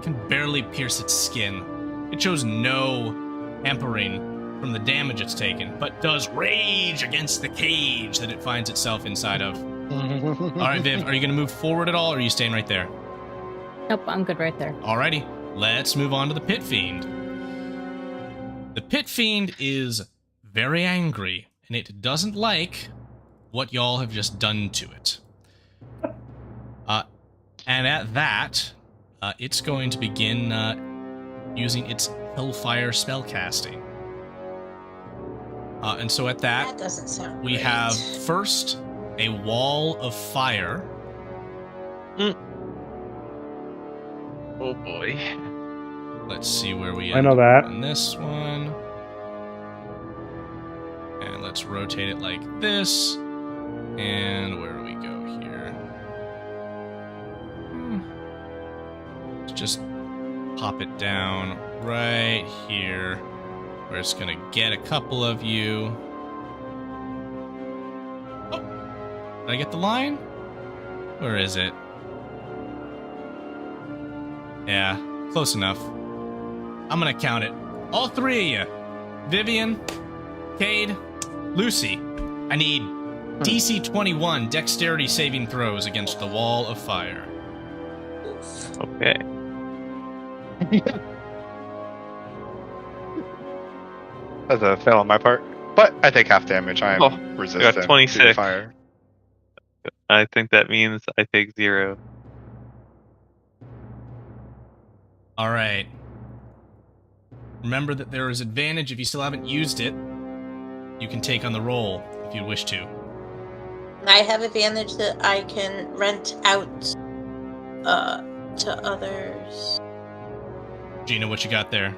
can barely pierce its skin. It shows no hampering from the damage it's taken, but does rage against the cage that it finds itself inside of. Alright, Viv, are you going to move forward at all, or are you staying right there? Nope, I'm good right there. Alrighty, let's move on to the Pit Fiend. The Pit Fiend is very angry, and it doesn't like what y'all have just done to it. And at that, it's going to begin using its Hellfire spellcasting. And so at That doesn't sound we great. have first a wall of fire. Oh boy. Let's see where we I end know up that. on this one. And let's rotate it like this. And where do we go here? Let's just pop it down right here, where it's gonna get a couple of you. Oh, did I get the line? Where is it? Yeah, close enough. I'm gonna count it. All 3 of you. Vivian, Cade, Lucy. I need DC 21 dexterity saving throws against the wall of fire. Okay. That's a fail on my part. But I take half damage. I am Oh, resistant to 26. fire. I think that means I take 0. All right. Remember that there is advantage if you still haven't used it. You can take on the roll if you wish to. I have advantage that I can rent out to others. Gina, what you got there?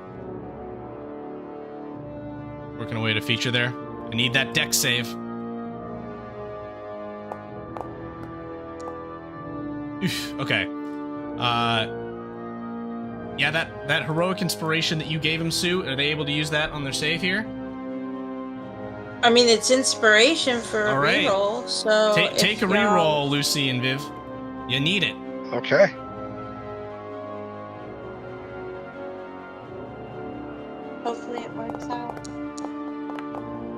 Working away to feature there. I need that dex save. Oof, okay. Yeah, that heroic inspiration that you gave him, Sue, are they able to use that on their save here? I mean, it's inspiration for All a right. reroll, so Take a if y'all- reroll, Lucy and Viv. You need it. Okay. Hopefully it works out.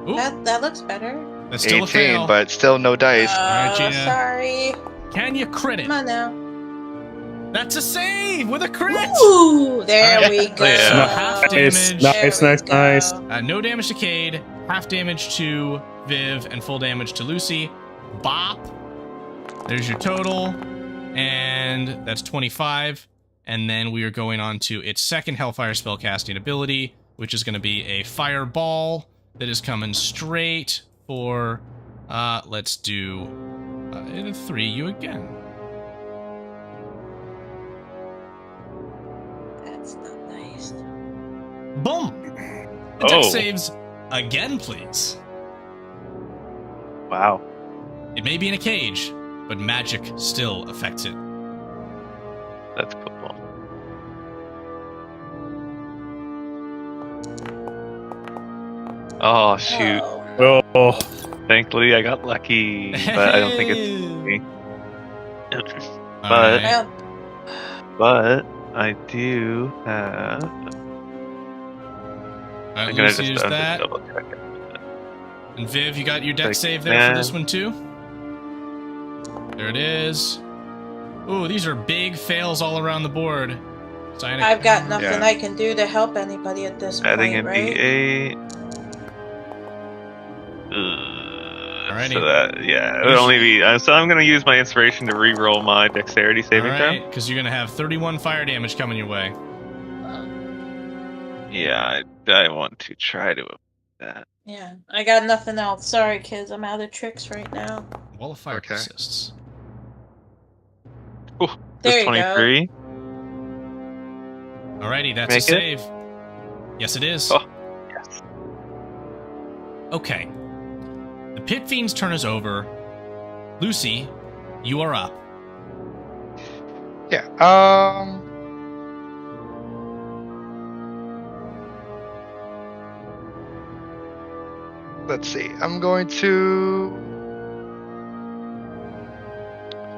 Ooh, That looks better. that's still a 18, fail. but still no dice. Alright, Gina. Sorry. Can you crit it? Come on now. That's a save with a crit! Ooh, there Alright. we go. Yeah. So half Nice, damage. nice, There we nice. go. No damage to Cade, half damage to Viv, and full damage to Lucy. Bop. There's your total. And that's 25. And then we are going on to its second Hellfire spellcasting ability, which is going to be a fireball that is coming straight for, let's do, it'll 3 you again. That's not nice. Boom! The dex Oh. saves again, please. Wow. It may be in a cage, but magic still affects it. That's cool. Oh, shoot. Oh. Oh, Thankfully, I got lucky, but I don't think it's me. All But- right. Well, But I do have. All right, I'm gonna Lucy, just use that. double check it. And Viv, you got your deck Like, save there yeah. for this one too? There it is. Ooh, these are big fails all around the board. Cyanide. I've got nothing Yeah. I can do to help anybody at this Adding point, a right? D8. Alrighty. So that, yeah, it would only be. So I'm gonna use my inspiration to re-roll my dexterity saving throw. Alright, because you're going to have 31 fire damage coming your way. Yeah, I want to try to avoid that. Yeah, I got nothing else. Sorry, kids, I'm out of tricks right now. Wall of fire Okay. persists. Ooh, There that's you go. 23. Alrighty, that's Make a it? save. Yes, it is. Oh, yes. Okay. The Pit Fiend's turn is over. Lucy, you are up. Yeah. Let's see. I'm going to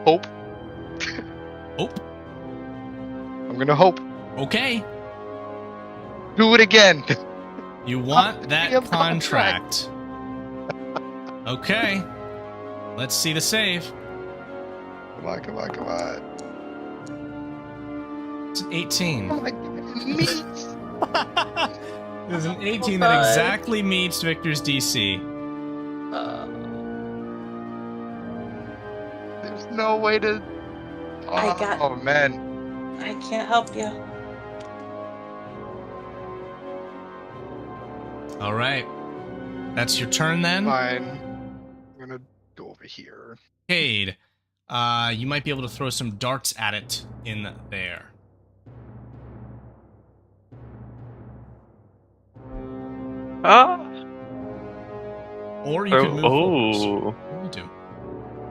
hope. Hope. I'm gonna hope. Okay. Do it again. You want that Damn contract. Okay. Let's see the save. Come on, come on, come on. It's an 18. Oh my God. Meat. It's an 18 Oh, that God. exactly meets Victor's DC. There's no way to. I got- Oh man. I can't help you. All right. That's your turn then. Fine. I'm gonna go over here. Cade, you might be able to throw some darts at it in there. Or you can move forwards. Oh. What do you do?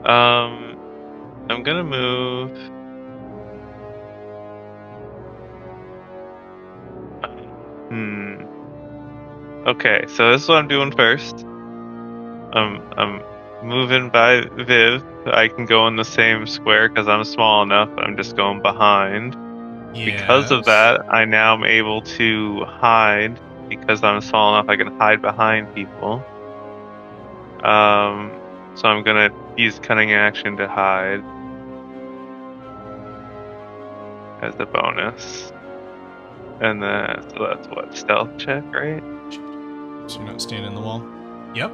I'm gonna move. Okay, so this is what I'm doing first. I'm moving by Viv. I can go in the same square because I'm small enough. I'm just going behind. Because of Yes. that, I now am able to hide. Because I'm small enough, I can hide behind people. So I'm gonna use cunning action to hide as a bonus. And then, so that's what, stealth check, right? So you're not standing in the wall? Yep.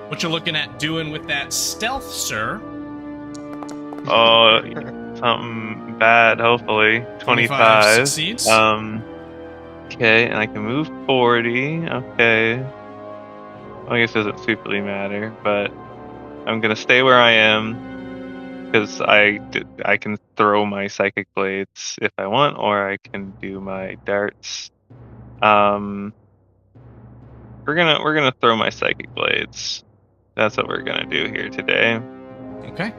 What you looking at doing with that stealth, sir? Oh, something bad, hopefully. 25. Succeeds. Okay, and I can move 40. Okay. Well, I guess it doesn't superly matter, but I'm gonna stay where I am because I can throw my psychic blades if I want, or I can do my darts. We're gonna throw my psychic blades. That's what we're gonna do here today. Okay.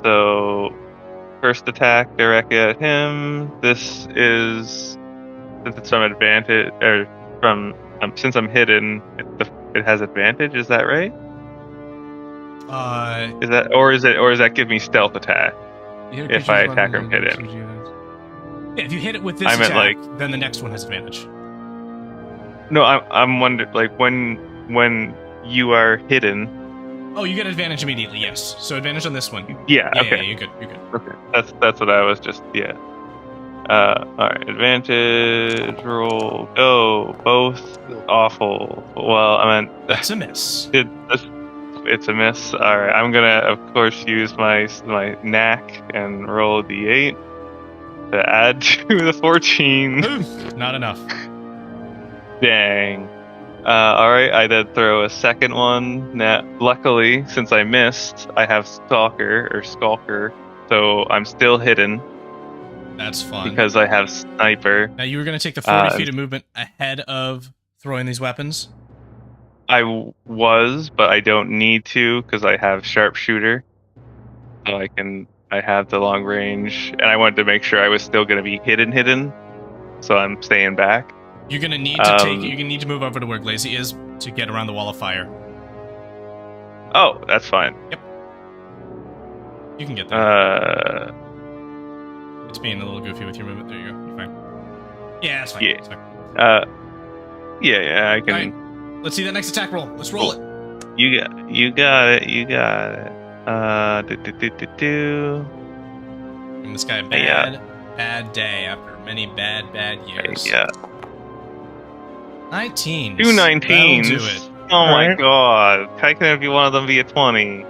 So first attack directly at him. This is, since it's from advantage, or from since I'm hidden, it has advantage. Is that right? Is that give me stealth attack if I attack him hidden? Yeah, if you hit it with this I meant, attack, then the next one has advantage. No, I'm wondering, like, when you are hidden. Oh, you get advantage immediately. Yes. So advantage on this one. Yeah. Yeah, Okay. yeah, you're good. You're good. Okay. That's what I was just. Yeah. All right. Advantage roll. Go. Both awful. Well, I meant That's a miss. it's a miss. All right. I'm gonna, of course, use my knack and roll a d8 to add to the 14. Oof, not enough. Dang. All right. I did throw a second one. Luckily, since I missed, I have skulker, so I'm still hidden. That's fun. Because I have sniper. Now you were going to take the 40 feet of movement ahead of throwing these weapons? I was, but I don't need to because I have sharpshooter. So I have the long range, and I wanted to make sure I was still going to be hidden. So I'm staying back. You're going to need to you're going to need to move over to where Glazy is to get around the wall of fire. Oh, that's fine. Yep. You can get there. It's being a little goofy with your movement. There you go. You're fine. Yeah, that's fine. Yeah. That's fine. Yeah, I can. Right. Let's see that next attack roll. Let's roll it. You got it. Give this guy a bad. bad day after many bad years. Yeah. 19. 2 19s. That'll do it. Oh my Alright. god. How can every one of them be a 20?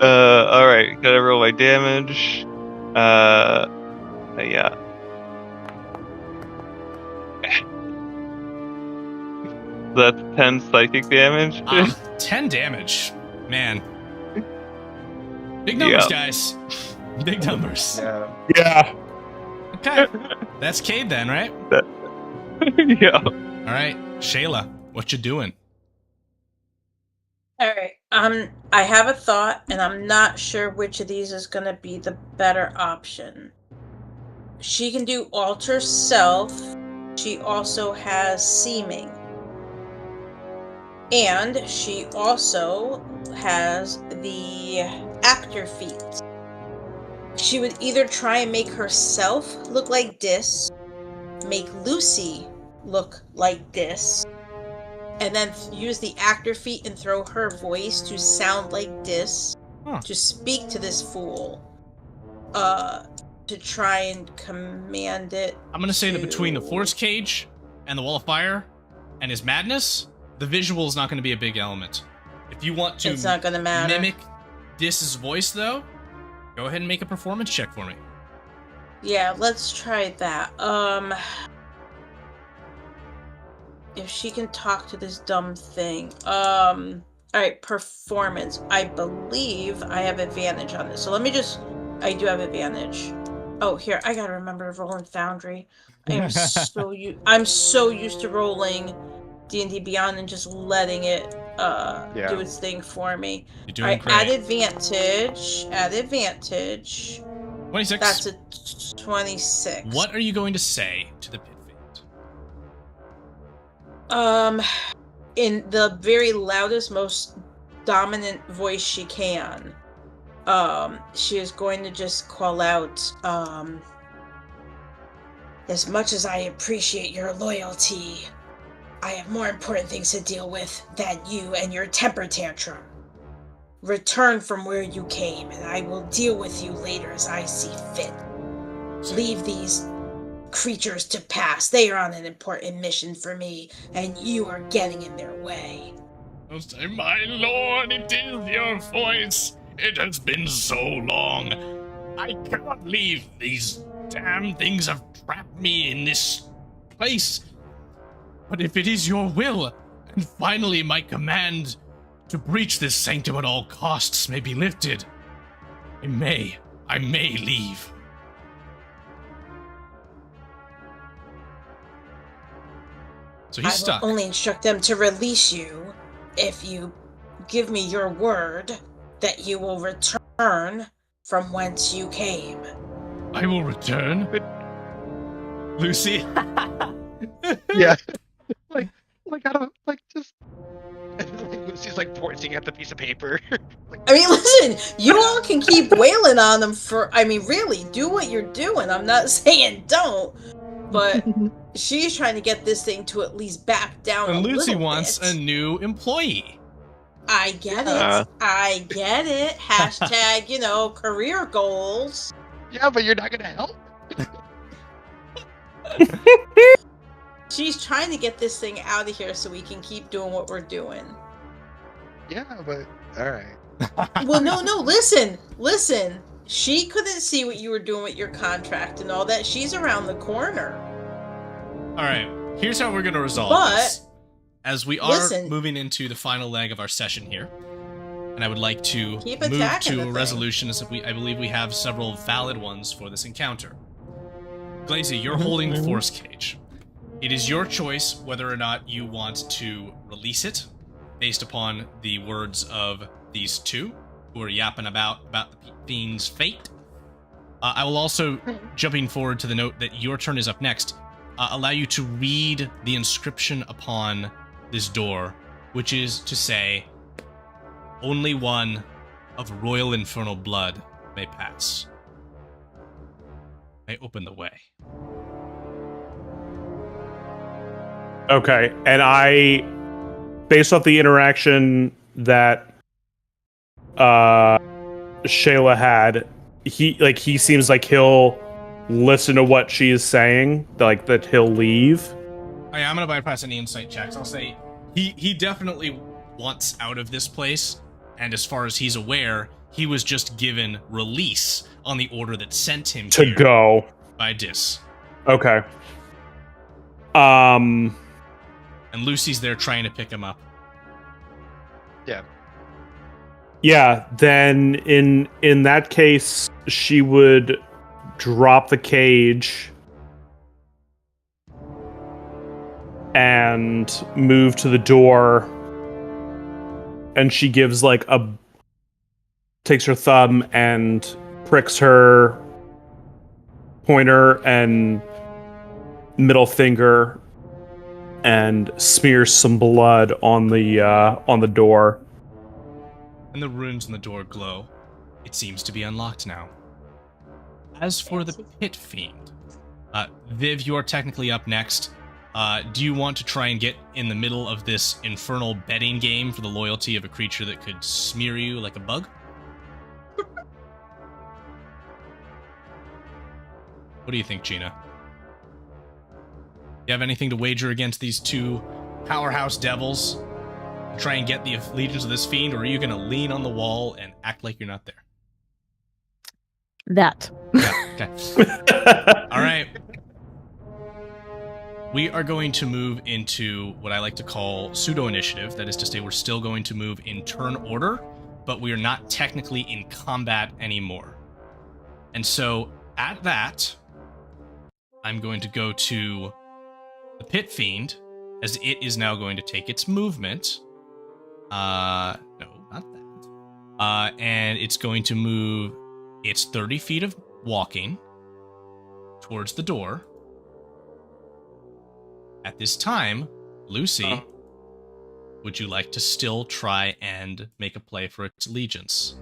Alright. Gotta roll my damage. Yeah. That's 10 psychic damage. 10 damage. Man. Big numbers, Yep. guys. Big numbers. Yeah. Yeah. Okay. That's Cade then, right? Yeah. All right. Shayla, what you doing? All right. I have a thought, and I'm not sure which of these is gonna be the better option. She can do alter self. She also has seeming, and she also has the actor feat. She would either try and make herself look like this, make Lucy look like this, and then use the actor feat and throw her voice to sound like this, to speak to this fool, to try and command it. I'm going to say that between the force cage and the wall of fire and his madness, the visual is not going to be a big element. If you want to It's not gonna matter. mimic this voice, though, go ahead and make a performance check for me. Yeah, let's try that. If she can talk to this dumb thing. Alright, performance. I believe I have advantage on this. So let me just... I do have advantage. Oh, here, I gotta remember to roll in Foundry. I'm so used to rolling D&D Beyond and just letting it do its thing for me. You're doing great. Add advantage. 26. That's a 26. What are you going to say to the pit fiend? In the very loudest, most dominant voice she can, she is going to just call out, as much as I appreciate your loyalty, I have more important things to deal with than you and your temper tantrum. Return from where you came, and I will deal with you later as I see fit. Leave these creatures to pass. They are on an important mission for me, and you are getting in their way. I'll say, my lord, it is your voice. It has been so long. I cannot leave. These damn things have trapped me in this place. But if it is your will, and finally my command to breach this sanctum at all costs may be lifted, I may leave. So he's stuck. I will only instruct them to release you if you give me your word that you will return from whence you came. I will return. Lucy? Yeah. like I don't just. Lucy's like pointing at the piece of paper. I mean, listen, you all can keep wailing on them really, do what you're doing. I'm not saying don't, but she's trying to get this thing to at least back down And a Lucy little wants bit. a new employee. I get it. I get it. Hashtag, career goals. Yeah, but you're not gonna help. She's trying to get this thing out of here so we can keep doing what we're doing. Yeah, but all right. Well, no, listen. She couldn't see what you were doing with your contract and all that. She's around the corner. All right, here's how we're going to resolve this. As we are moving into the final leg of our session here, and I would like to move to a resolution, as I believe we have several valid ones for this encounter. Glazy, you're holding the force cage. It is your choice whether or not you want to release it, based upon the words of these two who are yapping about the fiend's fate. I will also, jumping forward to the note that your turn is up next, allow you to read the inscription upon this door, which is to say, only one of royal infernal blood may pass. May open the way. Okay, and I, based off the interaction that Shayla had, he seems like he'll listen to what she is saying, like that he'll leave. Oh, yeah, I'm gonna bypass any insight checks. I'll say he definitely wants out of this place, and as far as he's aware, he was just given release on the order that sent him To here go. by Dis. Okay. And Lucy's there trying to pick him up. Yeah, then in that case, she would drop the cage and move to the door, and she gives takes her thumb and pricks her pointer and middle finger and smears some blood on the door. And the runes on the door glow. It seems to be unlocked now. As for the Pit Fiend, Viv, you are technically up next. Do you want to try and get in the middle of this infernal betting game for the loyalty of a creature that could smear you like a bug? What do you think, Gina? You have anything to wager against these two powerhouse devils? Try and get the allegiance of this fiend, or are you going to lean on the wall and act like you're not there? That. Yeah, okay. All right. We are going to move into what I like to call pseudo-initiative. That is to say, we're still going to move in turn order, but we are not technically in combat anymore. And so, at that, I'm going to go to the Pit Fiend, as it is now going to take its movement. No, not that. And it's going to move its 30 feet of walking towards the door. At this time, Lucy, would you like to still try and make a play for its allegiance?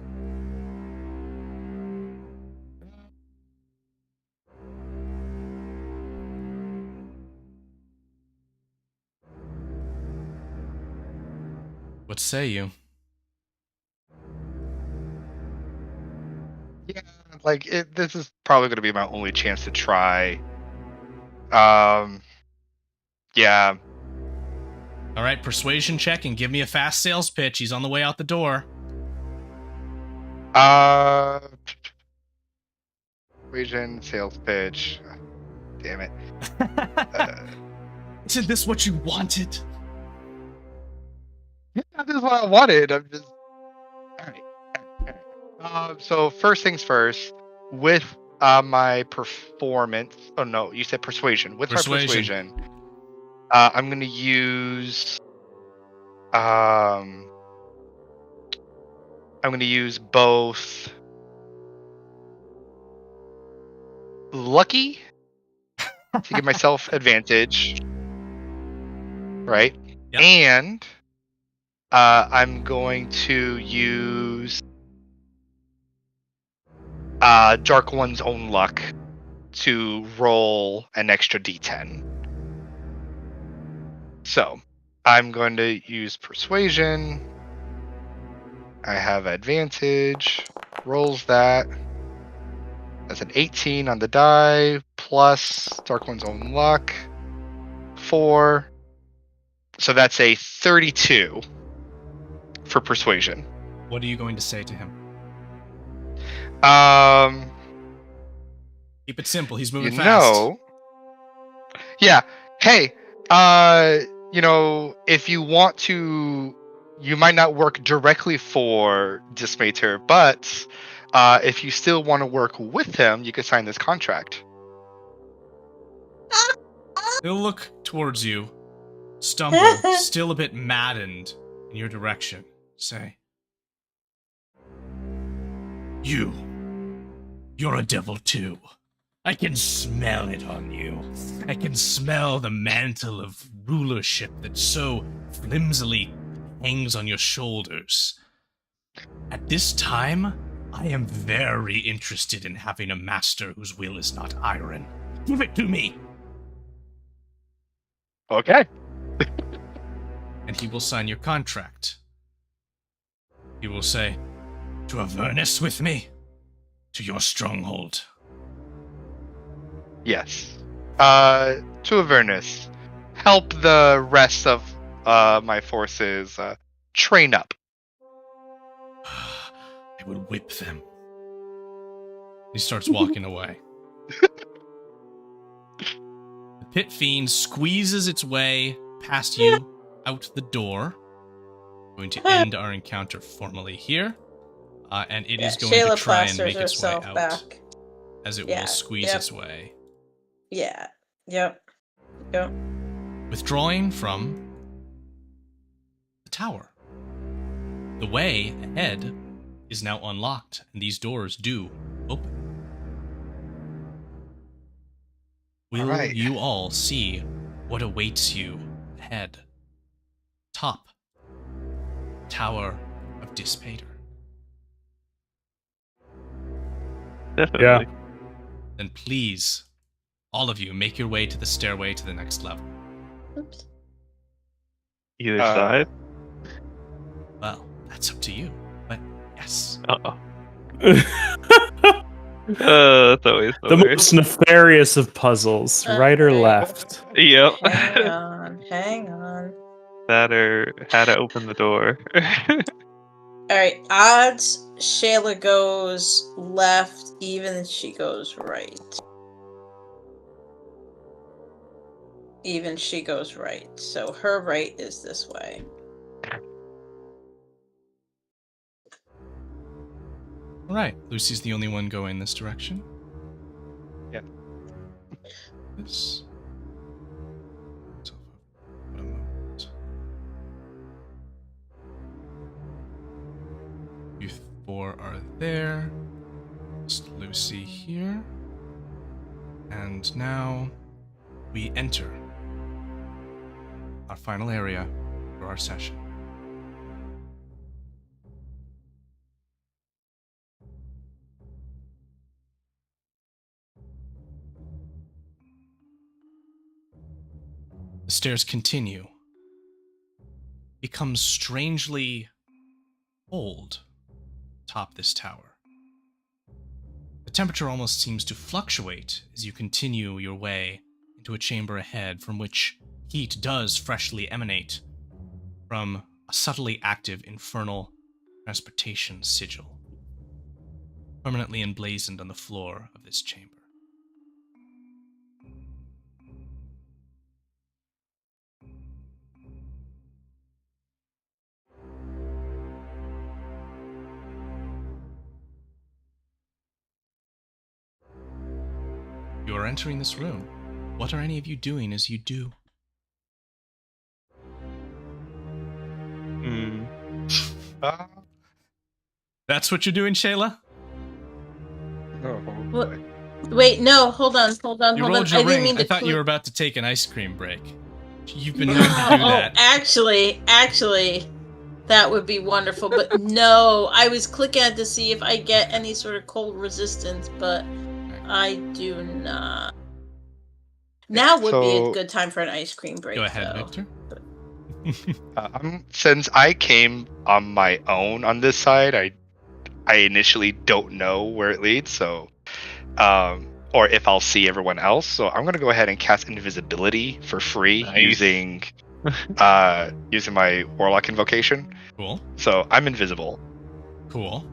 What say you? Yeah, this is probably going to be my only chance to try. Yeah. All right, persuasion check and give me a fast sales pitch. He's on the way out the door. Persuasion, sales pitch. Damn it. Isn't this what you wanted? Yeah, this is what I wanted. I'm just. Alright. So first things first, with my performance. Oh no, you said persuasion. With my persuasion, I'm gonna use. I'm gonna use both lucky to give myself advantage, right? Yep. And I'm going to use Dark One's own luck to roll an extra d10. So I'm going to use persuasion. I have advantage. Rolls that. That's an 18 on the die, plus Dark One's own luck. 4. So that's a 32 for persuasion. What are you going to say to him? Keep it simple. He's moving fast. Yeah. Hey, if you want to, you might not work directly for Dismater, but if you still want to work with him, you could sign this contract. He'll look towards you, stumble, still a bit maddened in your direction. Say, You're a devil too. I can smell it on you. I can smell the mantle of rulership that so flimsily hangs on your shoulders. At this time, I am very interested in having a master whose will is not iron. Give it to me! Okay. And he will sign your contract. He will say, to Avernus with me, to your stronghold. Yes. To Avernus, help the rest of my forces train up. I would whip them. He starts walking away. The pit fiend squeezes its way past you out the door. Going to end our encounter formally here. And it is going Shayla to try and plasters make its way herself out. back. As it Yeah, will squeeze yep. its way. Yeah. Yep. Withdrawing from the tower. The way ahead is now unlocked, and these doors do open. Will Alright. you all see what awaits you ahead? Top Tower of Dispater. Definitely. Then please, all of you, make your way to the stairway to the next level. Oops. Either side. Well, that's up to you. But yes. Uh-oh. That's always The weird. most nefarious of puzzles, right or Okay. left? Yep. Hang on. That or how to open the door. Alright, odds Shayla goes left, even she goes right. Even she goes right. So her right is this way. Alright, Lucy's the only one going this direction. Yeah. This. A moment. You four are there. Just Lucy here. And now we enter our final area for our session. The stairs continue. Becomes strangely cold atop this tower. The temperature almost seems to fluctuate as you continue your way into a chamber ahead from which heat does freshly emanate from a subtly active infernal transportation sigil, permanently emblazoned on the floor of this chamber. You are entering this room. What are any of you doing as you do? Uh, That's what you're doing, Shayla? oh, What? boy. Wait, no, hold on. You rolled your I didn't ring. mean I to thought you click- were about to take an ice cream break. You've been known to do that. actually, that would be wonderful. But no, I was clicking at to see if I get any sort of cold resistance, but I do not. Now would be a So- good time for an ice cream break. Go ahead, though. Victor. Since I came on my own on this side, I initially don't know where it leads, so or if I'll see everyone else. So I'm gonna go ahead and cast invisibility for free Nice. using my warlock invocation. Cool. So I'm invisible, Cool.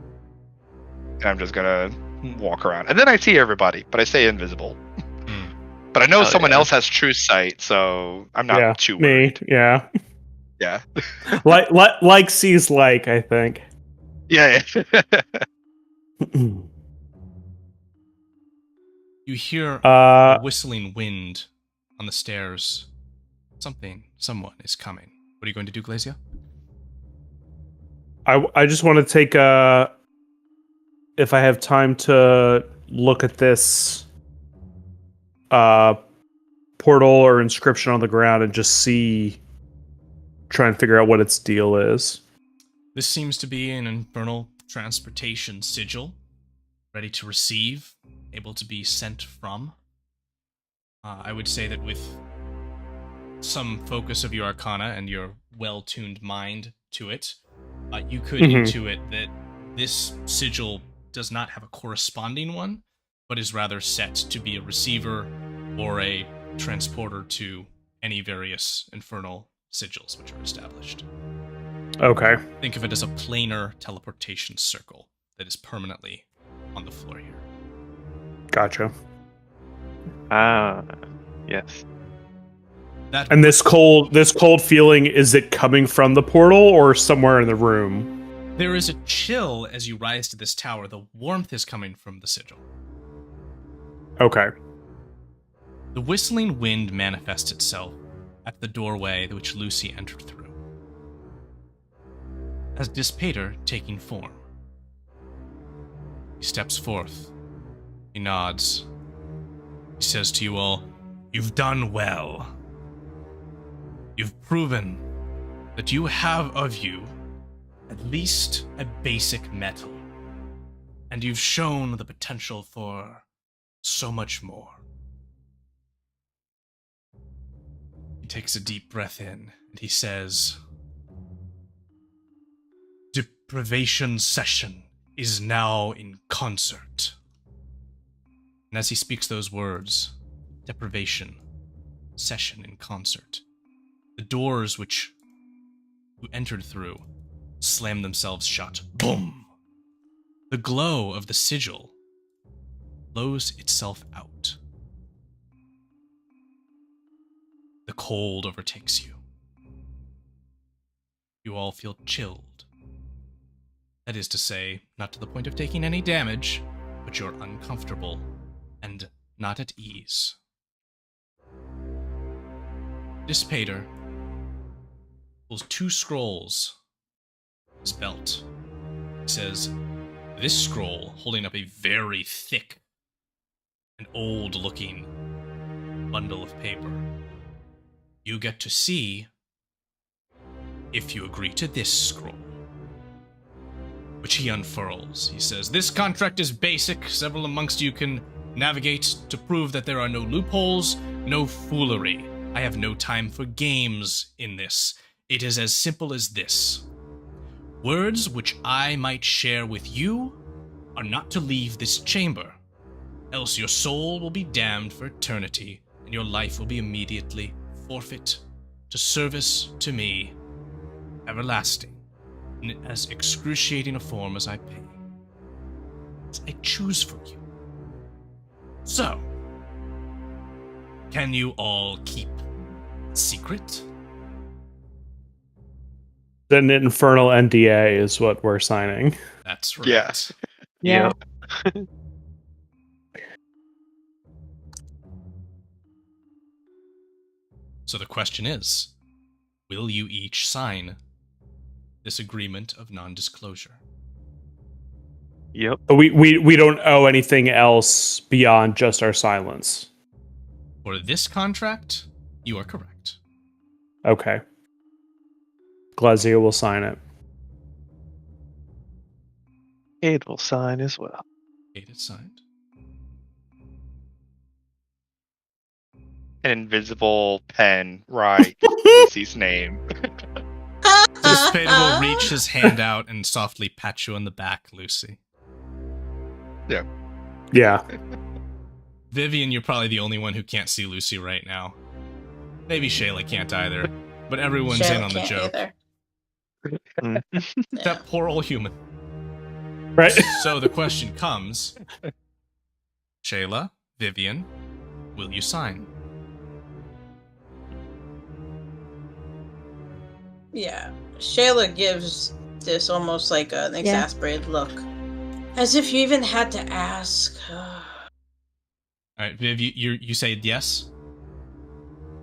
and I'm just gonna walk around, and then I see everybody, but I stay invisible. Hmm. But I know Oh, someone yeah. else has true sight, so I'm not yeah, too me. worried. Yeah, Yeah, like sees like. I think. yeah. You hear Uh, a whistling wind on the stairs. Someone is coming. What are you going to do, Glacia? I just want to take if I have time to look at this portal or inscription on the ground and just try and figure out what its deal is. This seems to be an infernal transportation sigil, ready to receive, able to be sent from. I would say that with some focus of your arcana and your well-tuned mind to it, you could Mhm. intuit that this sigil does not have a corresponding one, but is rather set to be a receiver or a transporter to any various infernal sigils which are established. Okay. Think of it as a planar teleportation circle that is permanently on the floor here. Gotcha. Ah, yes. That And this cold feeling, is it coming from the portal or somewhere in the room? there is a chill as you rise to this tower. The warmth is coming from the sigil. Okay. The whistling wind manifests itself at the doorway which Lucy entered through. As Dispater taking form. He steps forth. He nods. He says to you all, "You've done well. You've proven that you have of you at least a basic metal. And you've shown the potential for so much more." He takes a deep breath in and he says, "Deprivation session is now in concert." And as he speaks those words, deprivation session in concert, the doors which you entered through slam themselves shut. Boom! The glow of the sigil blows itself out. The cold overtakes you. You all feel chilled. That is to say, not to the point of taking any damage, but you're uncomfortable and not at ease. Dispater pulls 2 scrolls from his belt. He says, this scroll, holding up a very thick and old-looking bundle of paper. You get to see if you agree to this scroll, which he unfurls. He says, "This contract is basic. Several amongst you can navigate to prove that there are no loopholes, no foolery. I have no time for games in this. It is as simple as this. Words which I might share with you are not to leave this chamber, else your soul will be damned for eternity, and your life will be immediately forfeit to service to me, everlasting, in as excruciating a form as I pay. As I choose for you. So, can you all keep it secret?" An infernal NDA is what we're signing. That's right. Yeah. Yeah. So the question is, will you each sign this agreement of non-disclosure? Yep. But we don't owe anything else beyond just our silence. For this contract, you are correct. Okay. Glazia will sign it. Cade will sign as well. Kate is signed. An invisible pen write Lucy's name. Dispater will reach his hand out and softly pat you on the back, Lucy. Yeah. Vivian, you're probably the only one who can't see Lucy right now. Maybe Shayla can't either, but everyone's in Shayla on the can't joke. either. That poor old human. Right? So the question comes, Shayla, Vivian, will you sign? Yeah. Shayla gives this almost like an exasperated look. As if you even had to ask. Alright, Viv, you say yes?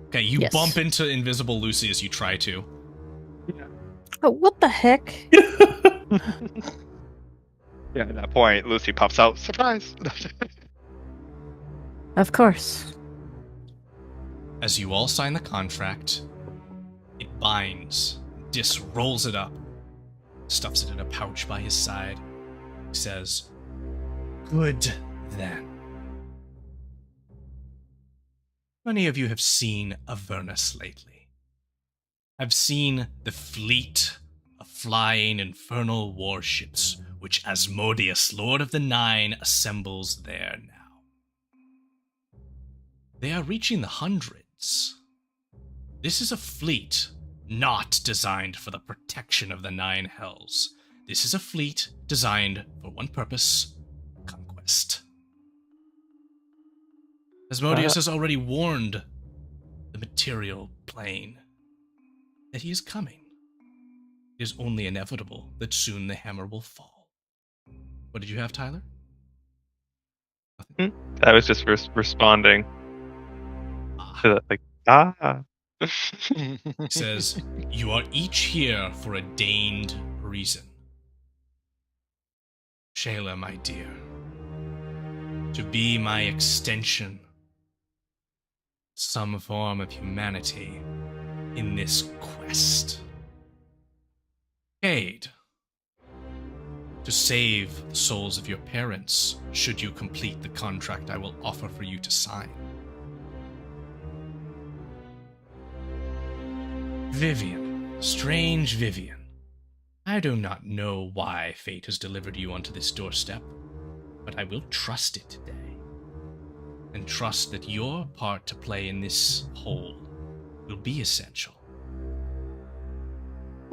Okay, you Yes. bump into invisible Lucy as you try to. Oh, what the heck? Yeah, at that point, Lucy pops out. Surprise! Of course. As you all sign the contract, it binds. Dis rolls it up, stuffs it in a pouch by his side. He says, "Good then. Many of you have seen Avernus lately. I've seen the fleet of flying infernal warships which Asmodeus, Lord of the Nine, assembles there now. They are reaching the hundreds. This is a fleet not designed for the protection of the Nine Hells. This is a fleet designed for one purpose: conquest. Asmodeus has already warned the material plane that he is coming. It is only inevitable that soon the hammer will fall. What did you have, Tyler? I was just responding to that, like, ah. He says, "You are each here for a deigned reason. Shayla, my dear, to be my extension, some form of humanity in this quest. Cade, to save the souls of your parents, should you complete the contract I will offer for you to sign. Vivian, strange Vivian, I do not know why fate has delivered you onto this doorstep, but I will trust it today, and trust that your part to play in this whole will be essential."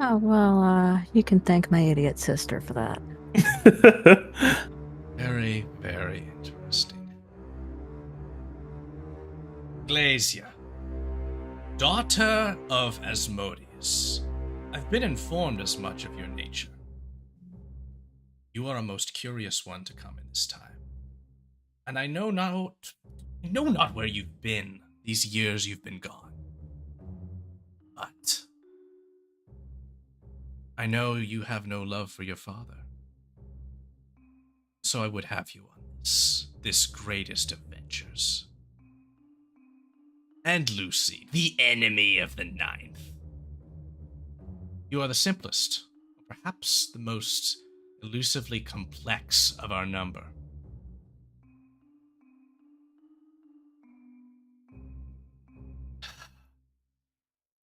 Oh, well, you can thank my idiot sister for that. Very, very interesting. Glacia, daughter of Asmodeus, I've been informed as much of your nature. You are a most curious one to come in this time, and I know not where you've been these years you've been gone. But I know you have no love for your father. So I would have you on this greatest of ventures. And Lucy, the enemy of the Ninth. You are the simplest, perhaps the most elusively complex of our number.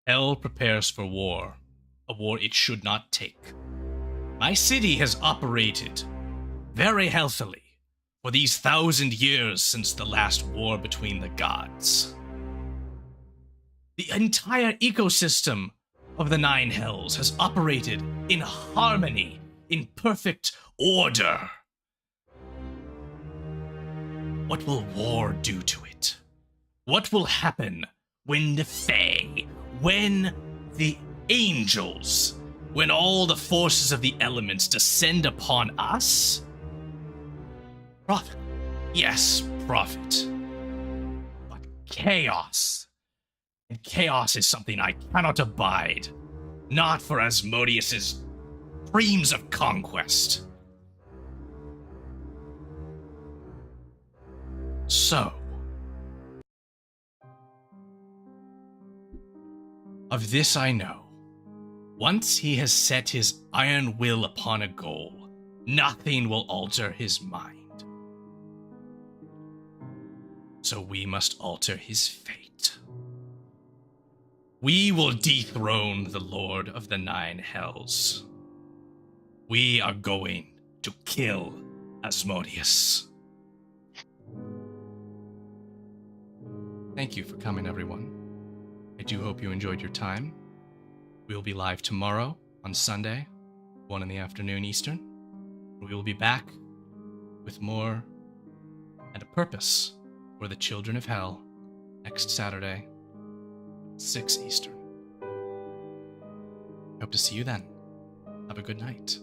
Hell prepares for war, a war it should not take. My city has operated very healthily for these 1,000 years since the last war between the gods. The entire ecosystem of the Nine Hells has operated in harmony, in perfect order. What will war do to it? What will happen when the Fae, when the angels, when all the forces of the elements descend upon us? Profit. Yes, profit. But chaos. And chaos is something I cannot abide. Not for Asmodeus's dreams of conquest. So, of this I know. Once he has set his iron will upon a goal, nothing will alter his mind. So we must alter his fate. We will dethrone the Lord of the Nine Hells. We are going to kill Asmodeus. Thank you for coming, everyone. I do hope you enjoyed your time. We will be live tomorrow on Sunday, 1 p.m. Eastern. We will be back with more and a purpose for the children of hell next Saturday, 6 Eastern. Hope to see you then. Have a good night.